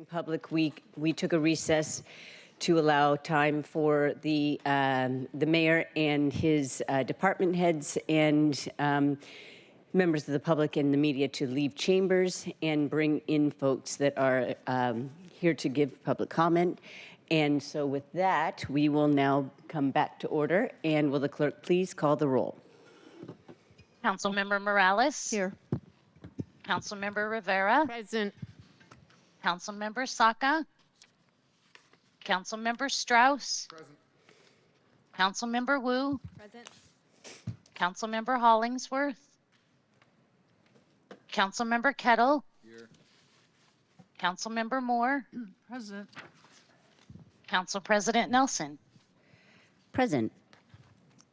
Public week, we took a recess to allow time for the mayor and his department heads and members of the public and the media to leave chambers and bring in folks that are here to give public comment. And so with that, we will now come back to order. And will the clerk please call the roll? Councilmember Morales. Here. Councilmember Rivera. Present. Councilmember Saka. Councilmember Strauss. Present. Councilmember Wu. Present. Councilmember Hollingsworth. Councilmember Kettle. Here. Councilmember Moore. Present. Council President Nelson. Present.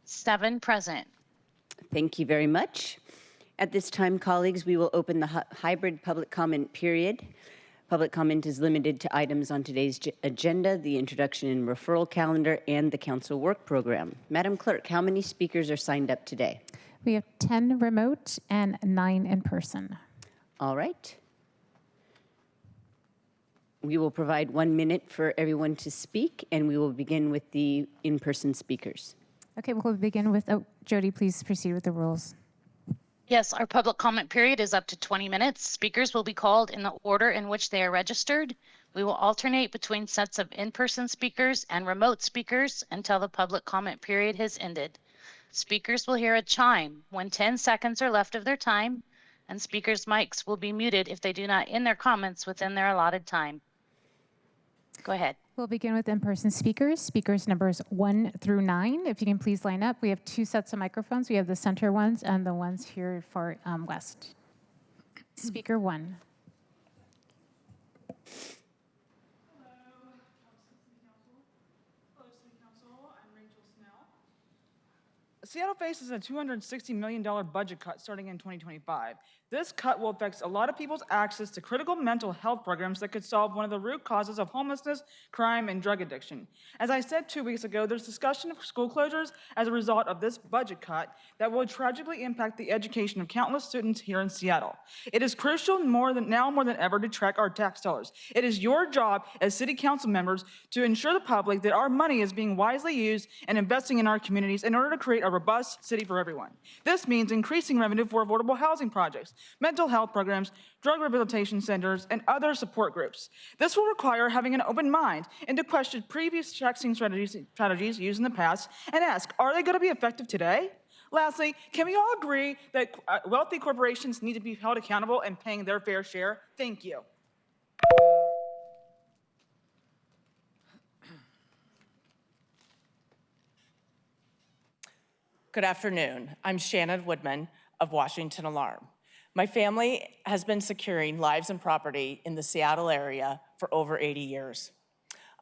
7 present. Thank you very much. At this time, colleagues, we will open the hybrid public comment period. Public comment is limited to items on today's agenda, the introduction and referral calendar, and the council work program. Madam Clerk, how many speakers are signed up today? We have 10 remote and 9 in person. All right. We will provide 1 minute for everyone to speak, and we will begin with the in-person speakers. Okay, we'll begin with, Jody, please proceed with the rules. Yes, our public comment period is up to 20 minutes. Speakers will be called in the order in which they are registered. We will alternate between sets of in-person speakers and remote speakers until the public comment period has ended. Speakers will hear a chime when 10 seconds are left of their time, and speakers' mics will be muted if they do not end their comments within their allotted time. Go ahead. We'll begin with in-person speakers, speakers numbers 1 through 9. If you can please line up. We have 2 sets of microphones. We have the center ones and the ones here far west. Speaker 1. Seattle faces a $260 million budget cut starting in 2025. This cut will affect a lot of people's access to critical mental health programs that could solve one of the root causes of homelessness, crime, and drug addiction. As I said 2 weeks ago, there's discussion of school closures as a result of this budget cut that will tragically impact the education of countless students here in Seattle. It is crucial more than ever to track our tax dollars. It is your job as city council members to ensure the public that our money is being wisely used and investing in our communities in order to create a robust city for everyone. This means increasing revenue for affordable housing projects, mental health programs, drug rehabilitation centers, and other support groups. This will require having an open mind and to question previous taxing strategies used in the past and ask, are they going to be effective today? Lastly, can we all agree that wealthy corporations need to be held accountable and paying their fair share? Thank you. Good afternoon. I'm Shannon Woodman of Washington Alarm. My family has been securing lives and property in the Seattle area for over 80 years.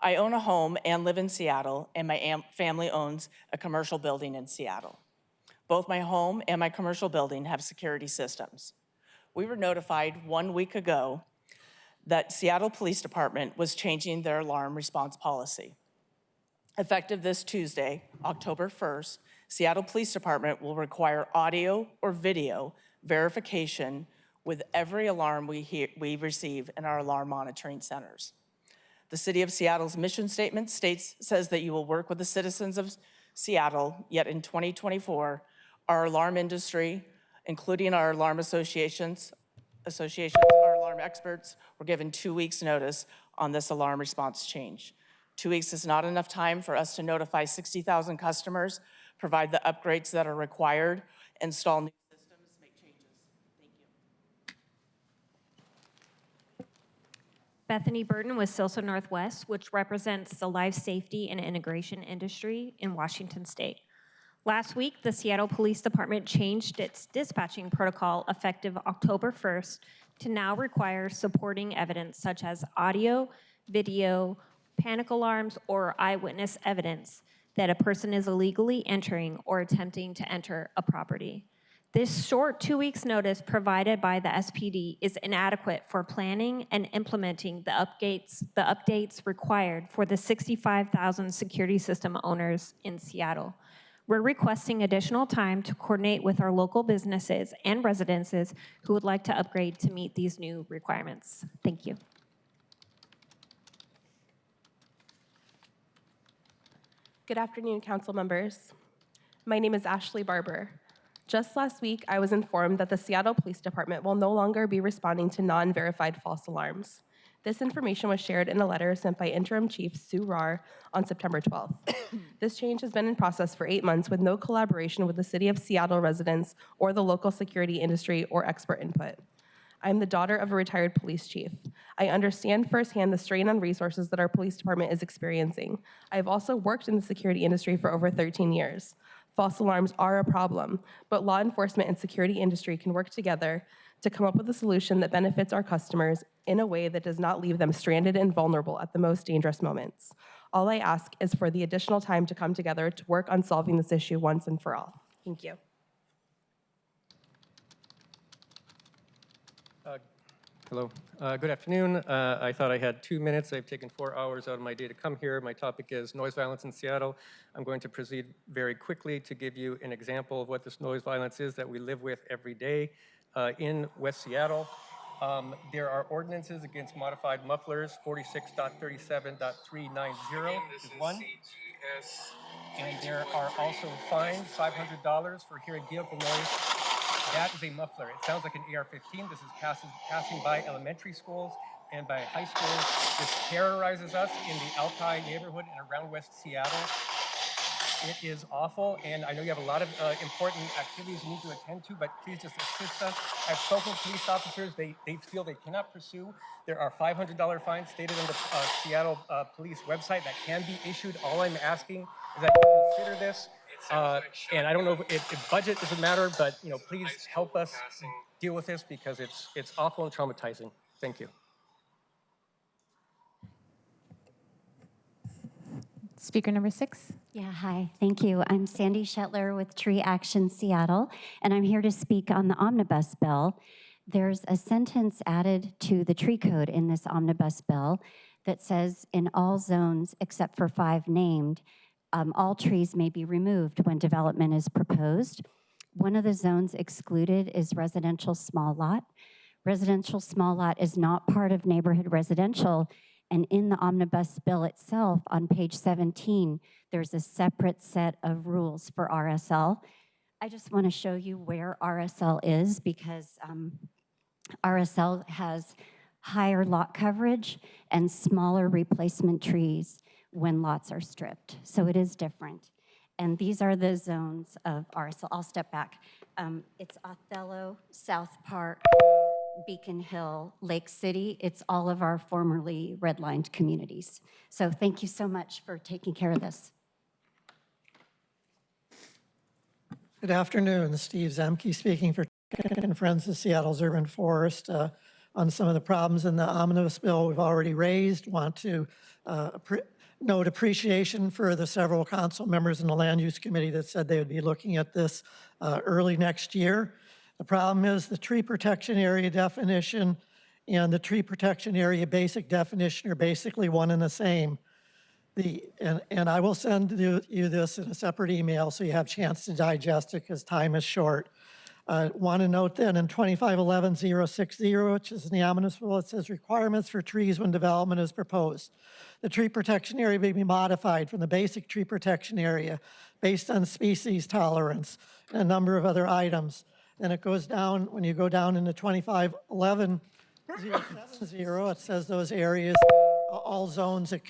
I own a home and live in Seattle, and my family owns a commercial building in Seattle. Both my home and my commercial building have security systems. We were notified 1 week ago that Seattle Police Department was changing their alarm response policy. Effective this Tuesday, October 1st, Seattle Police Department will require audio or video verification with every alarm we receive in our alarm monitoring centers. The City of Seattle's mission statement says that you will work with the citizens of Seattle, yet in 2024, our alarm industry, including our alarm associations, our alarm experts, were given 2 weeks' notice on this alarm response change. 2 weeks is not enough time for us to notify 60,000 customers, provide the upgrades that are required, install new systems, make changes. Thank you. Bethany Burton with Silso Northwest, which represents the life safety and integration industry in Washington State. Last week, the Seattle Police Department changed its dispatching protocol effective October 1st to now require supporting evidence such as audio, video, panic alarms, or eyewitness evidence that a person is illegally entering or attempting to enter a property. This short 2 weeks notice provided by the SPD is inadequate for planning and implementing the updates required for the 65,000 security system owners in Seattle. We're requesting additional time to coordinate with our local businesses and residences who would like to upgrade to meet these new requirements. Thank you. Good afternoon, council members. My name is Ashley Barber. Just last week, I was informed that the Seattle Police Department will no longer be responding to non-verified false alarms. This information was shared in a letter sent by Interim Chief Sue Rahr on September 12th. This change has been in process for 8 months with no collaboration with the City of Seattle residents or the local security industry or expert input. I'm the daughter of a retired police chief. I understand firsthand the strain on resources that our police department is experiencing. I have also worked in the security industry for over 13 years. False alarms are a problem, but law enforcement and security industry can work together to come up with a solution that benefits our customers in a way that does not leave them stranded and vulnerable at the most dangerous moments. All I ask is for the additional time to come together to work on solving this issue once and for all. Thank you. Hello. Good afternoon. I thought I had 2 minutes. I've taken 4 hours out of my day to come here. My topic is noise violence in Seattle. I'm going to proceed very quickly to give you an example of what this noise violence is that we live with every day in West Seattle. There are ordinances against modified mufflers. 46.37.390 is one. And there are also fines, $500 for hearing vehicle noise. That is a muffler. It sounds like an AR-15. This is passing by elementary schools and by high schools. This terrorizes us in the Alki neighborhood and around West Seattle. It is awful, and I know you have a lot of important activities you need to attend to, but please just assist us. I've spoken to police officers. They feel they cannot pursue. There are $500 fines stated on the Seattle police website that can be issued. All I'm asking is that you consider this. And I don't know if budget is a matter, but please help us deal with this because it's awful and traumatizing. Thank you. Speaker number 6. Yeah, hi, thank you. I'm Sandy Shetler with Tree Action Seattle, and I'm here to speak on the omnibus bill. There's a sentence added to the tree code in this omnibus bill that says in all zones except for 5 named, all trees may be removed when development is proposed. One of the zones excluded is residential small lot. Residential small lot is not part of neighborhood residential, And in the omnibus bill itself, on page 17, there's a separate set of rules for RSL. I just want to show you where RSL is because RSL has higher lot coverage and smaller replacement trees when lots are stripped. So it is different. And these are the zones of RSL. I'll step back. It's Othello, South Park, Beacon Hill, Lake City. It's all of our formerly redlined communities. So thank you so much for taking care of this. Good afternoon. Steve Zemke speaking for and Friends of Seattle's Urban Forest on some of the problems in the omnibus bill we've already raised. Want to note appreciation for the several council members in the Land Use Committee that said they would be looking at this early next year. The problem is the tree protection area definition and the tree protection area basic definition are basically one and the same. And I will send you this in a separate email so you have a chance to digest it because time is short. Want to note then in 2511-060, which is in the omnibus bill, it says requirements for trees when development is proposed. The tree protection area may be modified from the basic tree protection area based on species tolerance and a number of other items. Then it goes down, when you go down into 2511-070, it says those areas, all zones that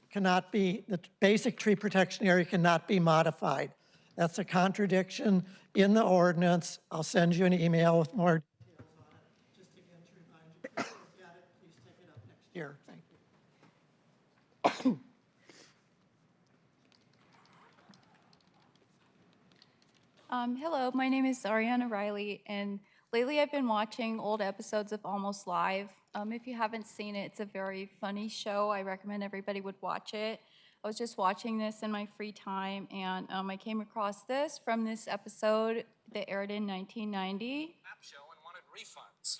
cannot be, the basic tree protection area cannot be modified. That's a contradiction in the ordinance. I'll send you an email with more details on it. Just again to remind you, if you look at it, please take it up next year. Thank you. Hello, my name is Ariana Riley, and lately I've been watching old episodes of Almost Live. If you haven't seen it, it's a very funny show. I recommend everybody would watch it. I was just watching this in my free time, and I came across this from this episode that aired in 1990. Show and wanted refunds.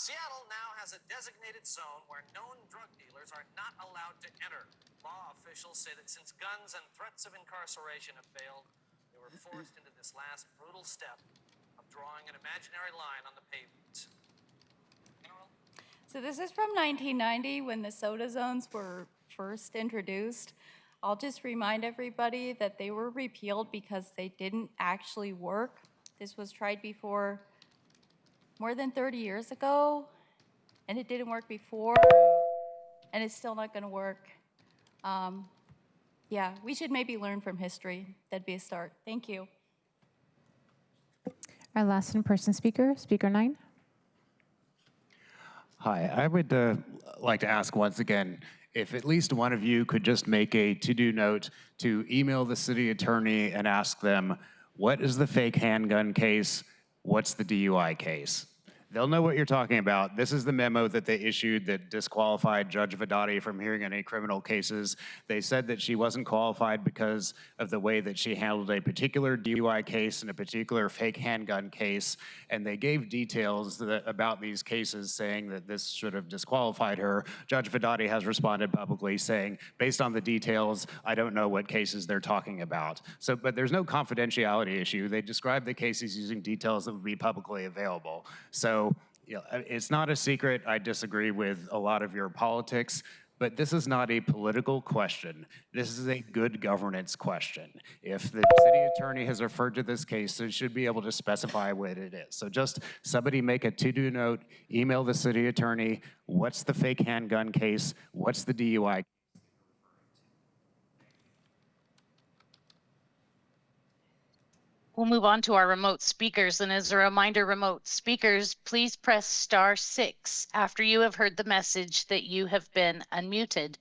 Seattle now has a designated zone where known drug dealers are not allowed to enter. Law officials say that since guns and threats of incarceration have failed, they were forced into this last brutal step of drawing an imaginary line on the pavement. So this is from 1990 when the soda zones were first introduced. I'll just remind everybody that they were repealed because they didn't actually work. This was tried before more than 30 years ago, and it didn't work before, and it's still not going to work. Yeah, we should maybe learn from history. That'd be a start. Thank you. Our last in-person speaker, speaker 9. Hi, I would like to ask once again, if at least one of you could just make a to-do note to email the city attorney and ask them, what is the fake handgun case? What's the DUI case? They'll know what you're talking about. This is the memo that they issued that disqualified Judge Vedati from hearing any criminal cases. They said that she wasn't qualified because of the way that she handled a particular DUI case and a particular fake handgun case, and they gave details about these cases saying that this should have disqualified her. Judge Vedati has responded publicly saying, based on the details, I don't know what cases they're talking about. So, but there's no confidentiality issue. They described the cases using details that would be publicly available. So, you know, it's not a secret. I disagree with a lot of your politics, but this is not a political question. This is a good governance question. If the city attorney has referred to this case, they should be able to specify what it is. So just somebody make a to-do note, email the city attorney, what's the fake handgun case, what's the DUI? We'll move on to our remote speakers, and as a reminder, remote speakers, please press *6 after you have heard the message that you have been unmuted.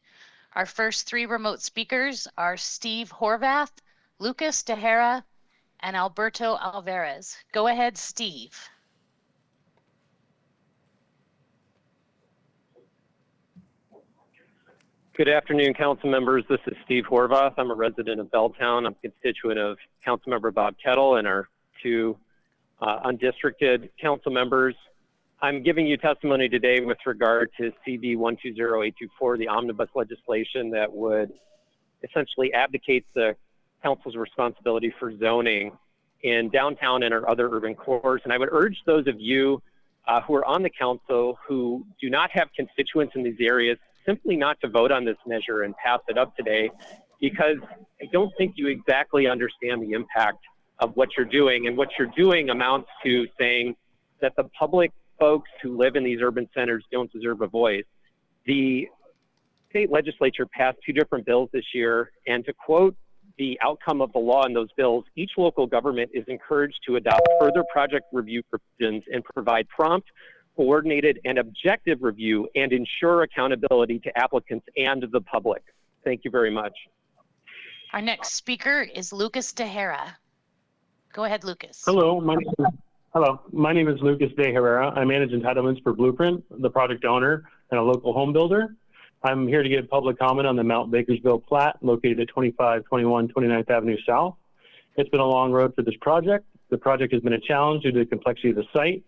Our first 3 remote speakers are Steve Horvath, Lucas Tejera, and Alberto Alvarez. Go ahead, Steve. Good afternoon, council members. This is Steve Horvath. I'm a resident of Belltown. I'm a constituent of Councilmember Bob Kettle and our 2 undistricted council members. I'm giving you testimony today with regard to CB 120824, the omnibus legislation that would essentially abdicate the council's responsibility for zoning in downtown and our other urban cores. And I would urge those of you who are on the council who do not have constituents in these areas simply not to vote on this measure and pass it up today, because I don't think you exactly understand the impact of what you're doing. And what you're doing amounts to saying that the public folks who live in these urban centers don't deserve a voice. The state legislature passed 2 different bills this year, and to quote the outcome of the law in those bills, each local government is encouraged to adopt further project review provisions and provide prompt, coordinated, and objective review and ensure accountability to applicants and the public. Thank you very much. Our next speaker is Lucas Tejera. Go ahead, Lucas. Hello, my name is Lucas De Herrera. I manage entitlements for Blueprint, the project owner and a local home builder. I'm here to give public comment on the Mount Bakersville plat located at 2521 29th Avenue South. It's been a long road for this project. The project has been a challenge due to the complexity of the site,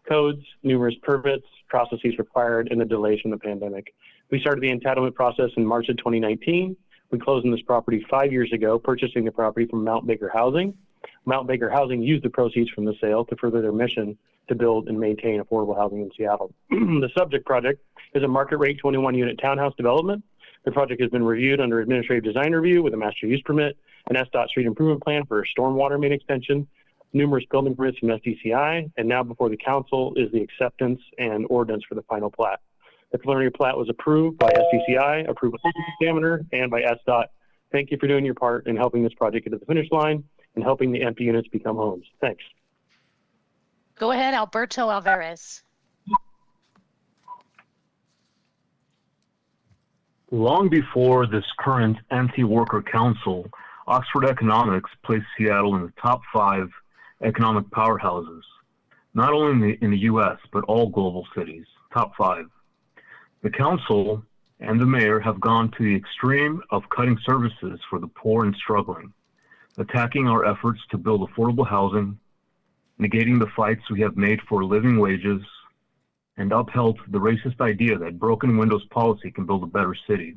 codes, numerous permits, processes required, and the delays from the pandemic. We started the entitlement process in March of 2019. We closed on this property 5 years ago, purchasing the property from Mount Baker Housing. Mount Baker Housing used the proceeds from the sale to further their mission to build and maintain affordable housing in Seattle. The subject project is a market rate 21-unit townhouse development. The project has been reviewed under administrative design review with a master use permit, an SDOT street improvement plan for a stormwater main extension, numerous building permits from SDCI, and now before the council is the acceptance and ordinance for the final plat. The preliminary plat was approved by SDCI, approved by the examiner, and by SDOT. Thank you for doing your part in helping this project get to the finish line and helping the empty units become homes. Thanks. Go ahead, Alberto Alvarez. Long before this current anti-worker council, Oxford Economics placed Seattle in the top 5 economic powerhouses, not only in the U.S., but all global cities, top 5. The council and the mayor have gone to the extreme of cutting services for the poor and struggling, attacking our efforts to build affordable housing, negating the fights we have made for living wages, and upheld the racist idea that broken windows policy can build a better city.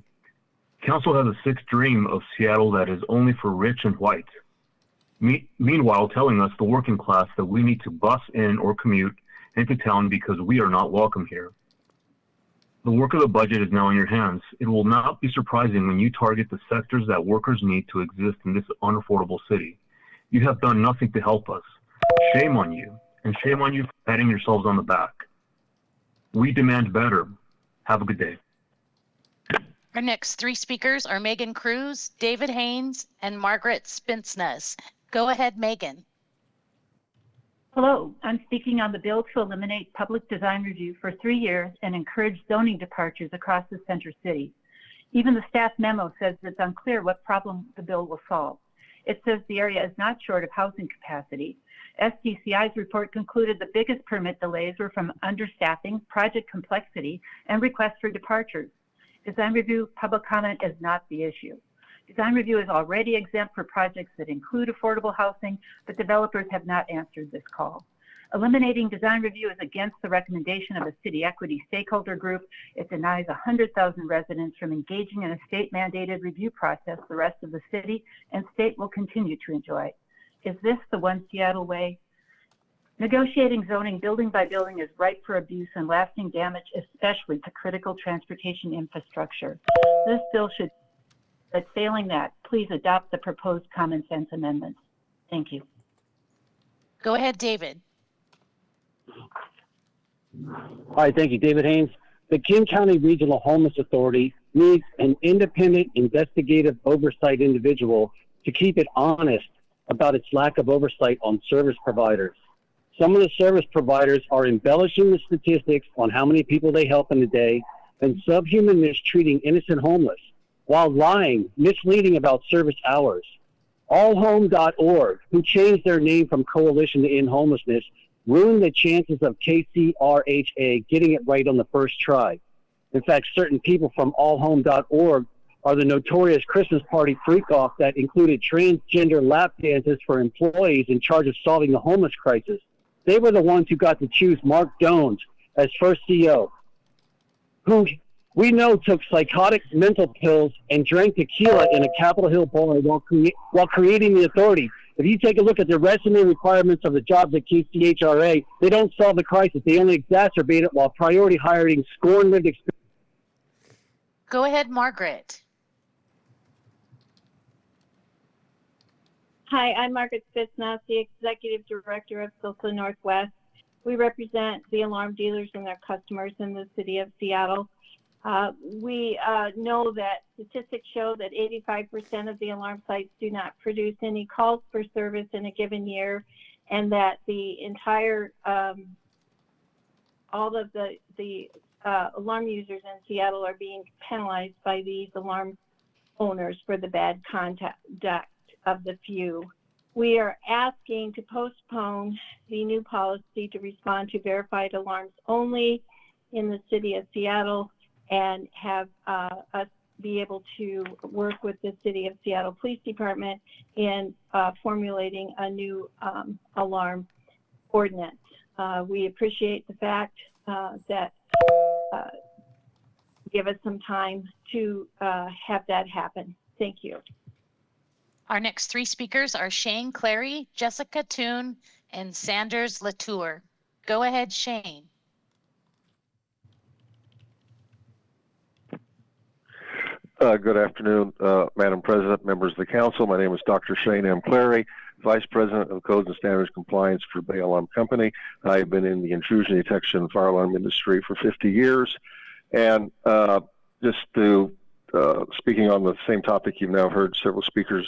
Council has a sick dream of Seattle that is only for rich and white. Meanwhile, telling us, the working class, that we need to bus in or commute into town because we are not welcome here. The work of the budget is now in your hands. It will not be surprising when you target the sectors that workers need to exist in this unaffordable city. You have done nothing to help us. Shame on you, and shame on you for patting yourselves on the back. We demand better. Have a good day. Our next 3 speakers are Megan Cruz, David Haynes, and Margaret Spinsness. Go ahead, Megan. Hello, I'm speaking on the bill to eliminate public design review for 3 years and encourage zoning departures across the center city. Even the staff memo says it's unclear what problem the bill will solve. It says the area is not short of housing capacity. SDCI's report concluded the biggest permit delays were from understaffing, project complexity, and requests for departures. Design review public comment is not the issue. Design review is already exempt for projects that include affordable housing, but developers have not answered this call. Eliminating design review is against the recommendation of a city equity stakeholder group. It denies 100,000 residents from engaging in a state-mandated review process the rest of the city and state will continue to enjoy. Is this the One Seattle way? Negotiating zoning building by building is ripe for abuse and lasting damage, especially to critical transportation infrastructure. This bill should, but failing that, please adopt the proposed common sense amendments. Thank you. Go ahead, David. Hi, thank you, David Haynes. The King County Regional Homeless Authority needs an independent investigative oversight individual to keep it honest about its lack of oversight on service providers. Some of the service providers are embellishing the statistics on how many people they help in a day and subhuman mistreating innocent homeless while lying, misleading about service hours. Allhome.org, who changed their name from Coalition to End Homelessness, ruined the chances of KCRHA getting it right on the first try. In fact, certain people from allhome.org are the notorious Christmas party freak-off that included transgender lap dances for employees in charge of solving the homeless crisis. They were the ones who got to choose Mark Jones as first CEO, who we know took psychotic mental pills and drank tequila in a Capitol Hill bar while creating the authority. If you take a look at the resume requirements of the jobs at KCHRA, they don't solve the crisis. They only exacerbate it while priority hiring scorn-lived experience. Go ahead, Margaret. Hi, I'm Margaret Spitznath, the Executive Director of SILSA Northwest. We represent the alarm dealers and their customers in the city of Seattle. We know that statistics show that 85% of the alarm sites do not produce any calls for service in a given year, and that the entire, all of the alarm users in Seattle are being penalized by these alarm owners for the bad conduct of the few. We are asking to postpone the new policy to respond to verified alarms only in the city of Seattle, and have us be able to work with the City of Seattle Police Department in formulating a new alarm ordinance. We appreciate the fact that give us some time to have that happen. Thank you. Our next three speakers are Shane Clary, Jessica Toon, and Sanders Latour. Go ahead, Shane. Good afternoon, Madam President, members of the council. My name is Dr. Shane M. Clary, Vice President of Codes and Standards Compliance for Bay Alarm Company. I've been in the intrusion detection and fire alarm industry for 50 years. And just to, speaking on the same topic you've now heard several speakers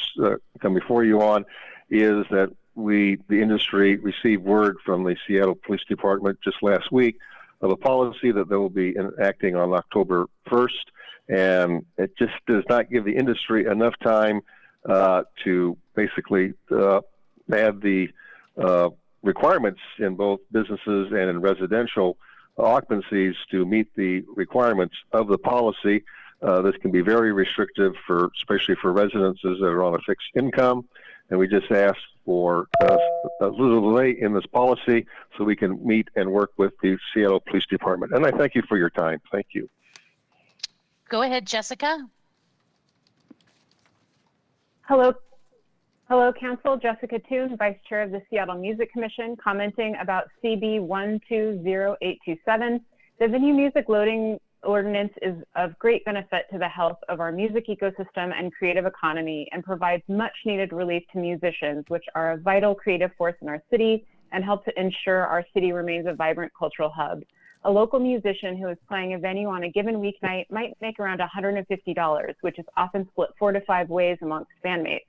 come before you on, is that the industry received word from the Seattle Police Department just last week of a policy that they will be enacting on October 1st. And it just does not give the industry enough time to basically add the requirements in both businesses and in residential occupancies to meet the requirements of the policy. This can be very restrictive, especially for residences that are on a fixed income. And we just ask for a little delay in this policy so we can meet and work with the Seattle Police Department. And I thank you for your time. Thank you. Go ahead, Jessica. Hello, Council. Jessica Toon, Vice Chair of the Seattle Music Commission, commenting about CB 120827. The venue music loading ordinance is of great benefit to the health of our music ecosystem and creative economy, and provides much needed relief to musicians, which are a vital creative force in our city and help to ensure our city remains a vibrant cultural hub. A local musician who is playing a venue on a given weeknight might make around $150, which is often split 4 to 5 ways amongst bandmates.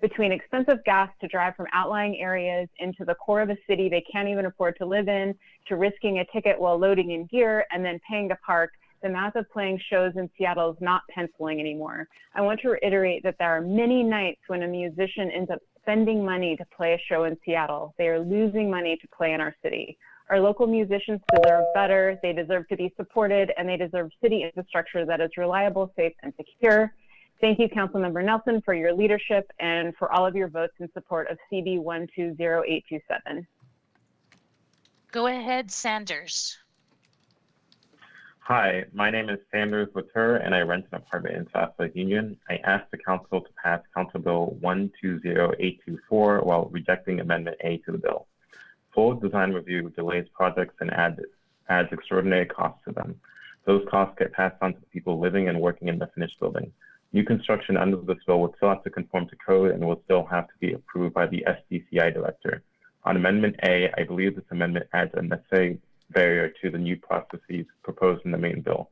Between expensive gas to drive from outlying areas into the core of a city they can't even afford to live in, to risking a ticket while loading in gear and then paying to park, the math of playing shows in Seattle is not penciling anymore. I want to reiterate that there are many nights when a musician ends up spending money to play a show in Seattle. They are losing money to play in our city. Our local musicians deserve better, they deserve to be supported, and they deserve city infrastructure that is reliable, safe, and secure. Thank you, Councilmember Nelson, for your leadership and for all of your votes in support of CB 120827. Go ahead, Sanders. Hi, my name is Sanders Latour, and I rent an apartment in South Lake Union. I asked the council to pass Council Bill 120824 while rejecting Amendment A to the bill. Full design review delays projects and adds extraordinary costs to them. Those costs get passed on to the people living and working in the finished building. New construction under this bill would still have to conform to code and will still have to be approved by the SDCI director. On Amendment A, I believe this amendment adds a necessary barrier to the new processes proposed in the main bill.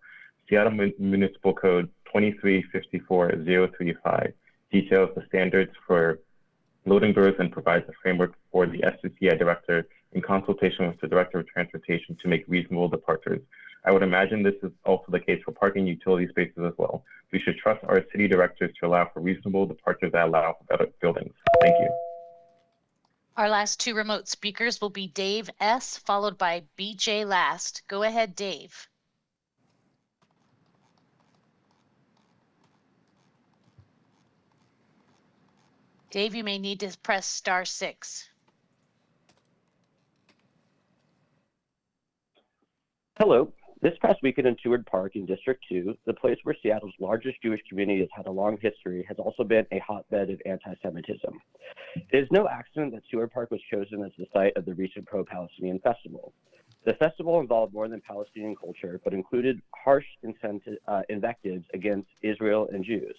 Seattle Municipal Code 2354035 details the standards for loading doors and provides a framework for the SDCI director in consultation with the director of transportation to make reasonable departures. I would imagine this is also the case for parking utility spaces as well. We should trust our city directors to allow for reasonable departures that allow for better buildings. Thank you. Our last two remote speakers will be Dave S., followed by BJ Last. Go ahead, Dave. Dave, you may need to press *6. Hello. This past weekend in Seward Park in District 2, the place where Seattle's largest Jewish community has had a long history, has also been a hotbed of anti-Semitism. It is no accident that Seward Park was chosen as the site of the recent pro-Palestinian festival. The festival involved more than Palestinian culture, but included harsh invectives against Israel and Jews.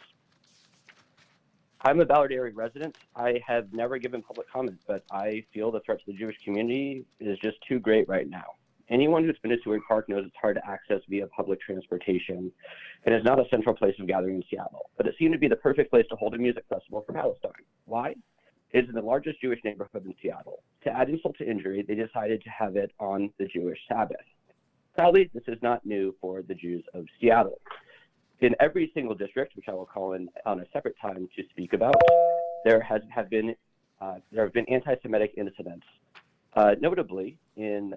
I'm a Ballard area resident. I have never given public comment, but I feel the threat to the Jewish community is just too great right now. Anyone who's been to Seward Park knows it's hard to access via public transportation and is not a central place of gathering in Seattle, but it seemed to be the perfect place to hold a music festival for Palestine. Why? It's in the largest Jewish neighborhood in Seattle. To add insult to injury, they decided to have it on the Jewish Sabbath. Sadly, this is not new for the Jews of Seattle. In every single district, which I will call in on a separate time to speak about, there have been anti-Semitic incidents. Notably, in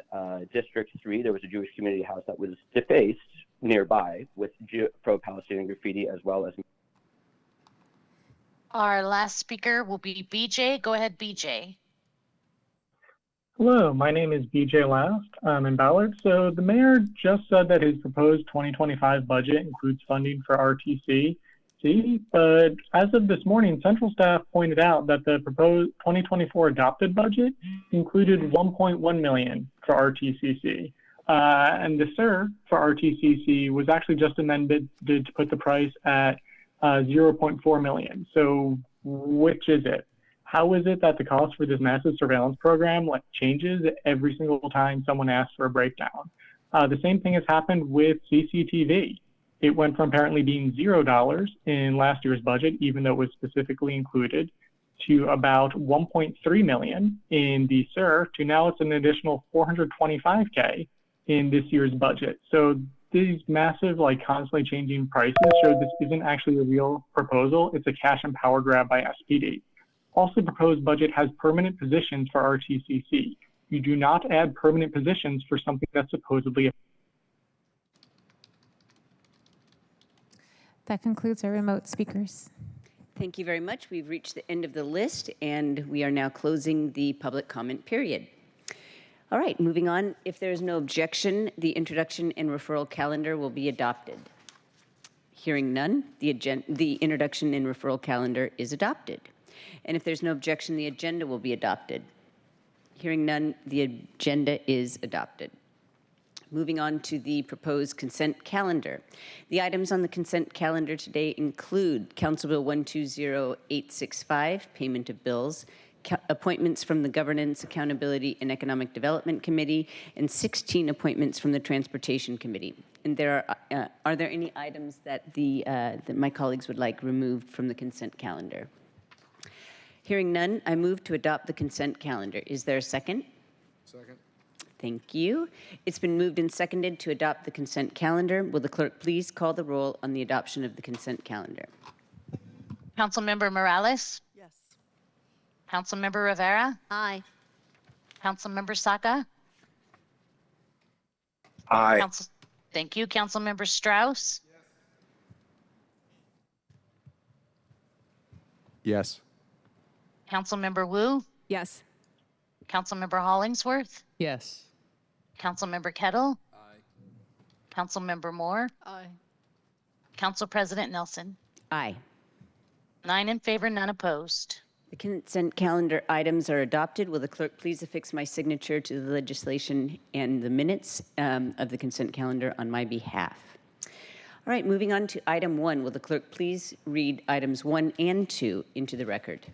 District 3, there was a Jewish community house that was defaced nearby with pro-Palestinian graffiti as well as. Our last speaker will be BJ. Go ahead, BJ. Hello, my name is BJ Last. I'm in Ballard. So the mayor just said that his proposed 2025 budget includes funding for RTC. But as of this morning, central staff pointed out that the proposed 2024 adopted budget included $1.1 million for RTCC. And the SIR for RTCC was actually just amended to put the price at $0.4 million. So which is it? How is it that the cost for this massive surveillance program changes every single time someone asks for a breakdown? The same thing has happened with CCTV. It went from apparently being $0 in last year's budget, even though it was specifically included, to about $1.3 million in the SIR, to now it's an additional $425K in this year's budget. So these massive, constantly changing prices show this isn't actually a real proposal. It's a cash and power grab by SPD. Also, proposed budget has permanent positions for RTCC. You do not add permanent positions for something that's supposedly a. That concludes our remote speakers. Thank you very much. We've reached the end of the list, and we are now closing the public comment period. All right, moving on. If there is no objection, the introduction and referral calendar will be adopted. Hearing none, the introduction and referral calendar is adopted. And if there's no objection, the agenda will be adopted. Hearing none, the agenda is adopted. Moving on to the proposed consent calendar. The items on the consent calendar today include Council Bill 120865, payment of bills, appointments from the Governance, Accountability, and Economic Development Committee, and 16 appointments from the Transportation Committee. And are there any items that that my colleagues would like removed from the consent calendar? Hearing none, I move to adopt the consent calendar. Is there a second? Second. Thank you. It's been moved and seconded to adopt the consent calendar. Will the clerk please call the roll on the adoption of the consent calendar? Councilmember Morales? Yes. Councilmember Rivera? Aye. Councilmember Saka? Aye. Thank you. Councilmember Strauss? Yes. Councilmember Wu? Yes. Councilmember Hollingsworth? Yes. Councilmember Kettle? Aye. Councilmember Moore? Aye. Council President Nelson? Aye. 9 in favor, none opposed. The consent calendar items are adopted. Will the clerk please affix my signature to the legislation and the minutes of the consent calendar on my behalf? All right, moving on to item 1. Will the clerk please read items 1 and 2 into the record?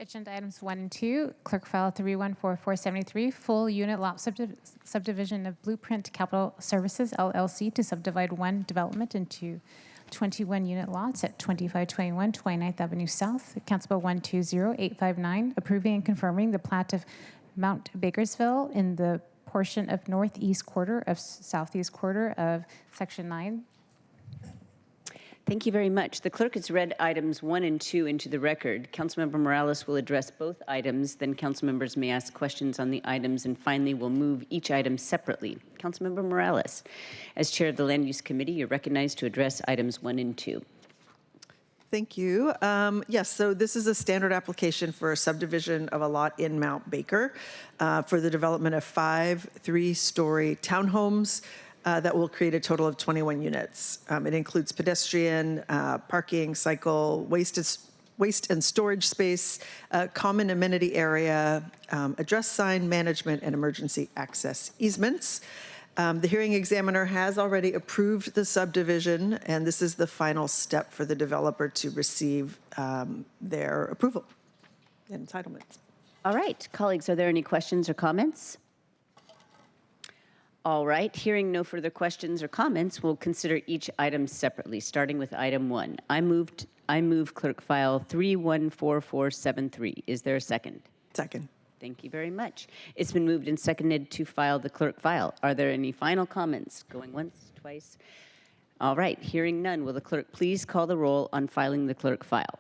Agenda items 1 and 2, clerk file 314473, full unit lot subdivision of Blueprint Capital Services LLC to subdivide one development into 21 unit lots at 2521 29th Avenue South. Council Bill 120859, approving and confirming the plat of Mount Bakersville in the portion of northeast quarter of southeast quarter of Section 9. Thank you very much. The clerk has read items 1 and 2 into the record. Councilmember Morales will address both items, then council members may ask questions on the items, and finally we'll move each item separately. Councilmember Morales, as chair of the Land Use Committee, you're recognized to address items 1 and 2. Thank you. Yes, so this is a standard application for a subdivision of a lot in Mount Baker for the development of 5 3-story townhomes that will create a total of waste waste and storage space, common amenity area, address sign management, and emergency access easements. The hearing examiner has already approved the subdivision, and this is the final step for the developer to receive their approval and entitlements. All right, colleagues, are there any questions or comments? All right, hearing no further questions or comments, we'll consider each item separately, starting with item 1. I move clerk file 314473. Is there a second? Second. Thank you very much. It's been moved and seconded to file the clerk file. Are there any final comments? Going once, twice? All right, hearing none, will the clerk please call the roll on filing the clerk file?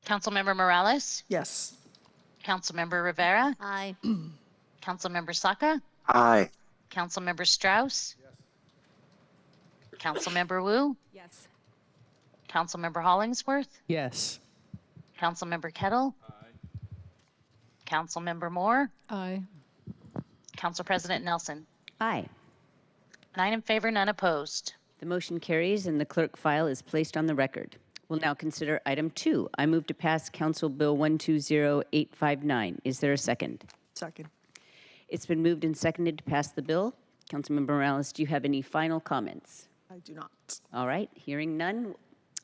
Councilmember Morales? Yes. Councilmember Rivera? Aye. Councilmember Saka? Aye. Councilmember Strauss? Yes. Councilmember Wu? Yes. Councilmember Hollingsworth? Yes. Councilmember Kettle? Aye. Councilmember Moore? Aye. Council President Nelson? Aye. 9 in favor, none opposed. The motion carries and the clerk file is placed on the record. We'll now consider item 2. I move to pass Council Bill 120859. Is there a second? Second. It's been moved and seconded to pass the bill. Councilmember Morales, do you have any final comments? I do not. All right, hearing none,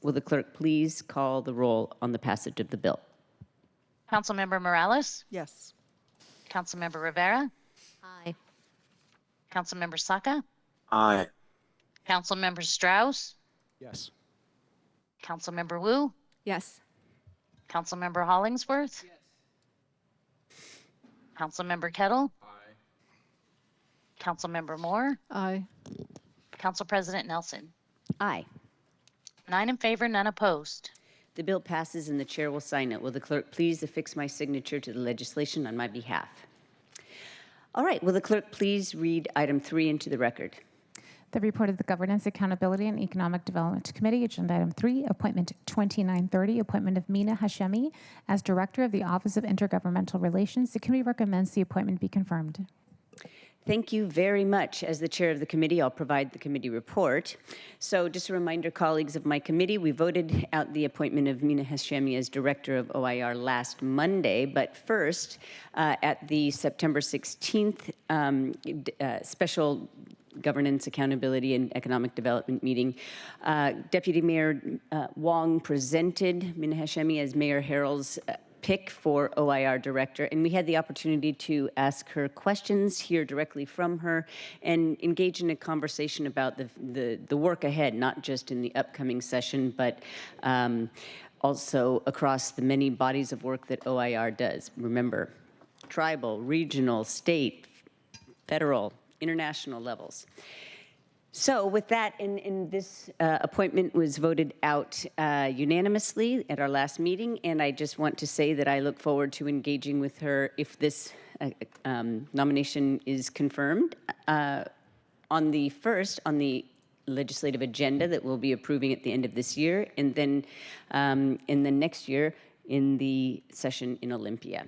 will the clerk please call the roll on the passage of the bill? Councilmember Morales? Yes. Councilmember Rivera? Aye. Councilmember Saka? Aye. Councilmember Strauss? Yes. Councilmember Wu? Yes. Councilmember Hollingsworth? Yes. Councilmember Kettle? Aye. Councilmember Moore? Aye. Council President Nelson? Aye. 9 in favor, none opposed. The bill passes and the chair will sign it. Will the clerk please affix my signature to the legislation on my behalf? All right, will the clerk please read item 3 into the record? The report of the Governance, Accountability, and Economic Development Committee, agenda item 3, appointment 2930, appointment of Mina Hashemi as Director of the Office of Intergovernmental Relations. The committee recommends the appointment be confirmed. Thank you very much. As the chair of the committee, I'll provide the committee report. So just a reminder, colleagues of my committee, we voted out the appointment of Mina Hashemi as Director of OIR last Monday, but first, at the September 16th special Governance, Accountability, and Economic Development meeting, Deputy Mayor Wong presented Mina Hashemi as Mayor Harrell's pick for OIR director, and we had the opportunity to ask her questions, hear directly from her, and engage in a conversation about the work ahead, not just in the upcoming session, but also across the many bodies of work that OIR does. Remember, tribal, regional, state, federal, international levels. So with that, and this appointment was voted out unanimously at our last meeting, and I just want to say that I look forward to engaging with her if this nomination is confirmed on the legislative agenda that we'll be approving at the end of this year, and then in the next year in the session in Olympia.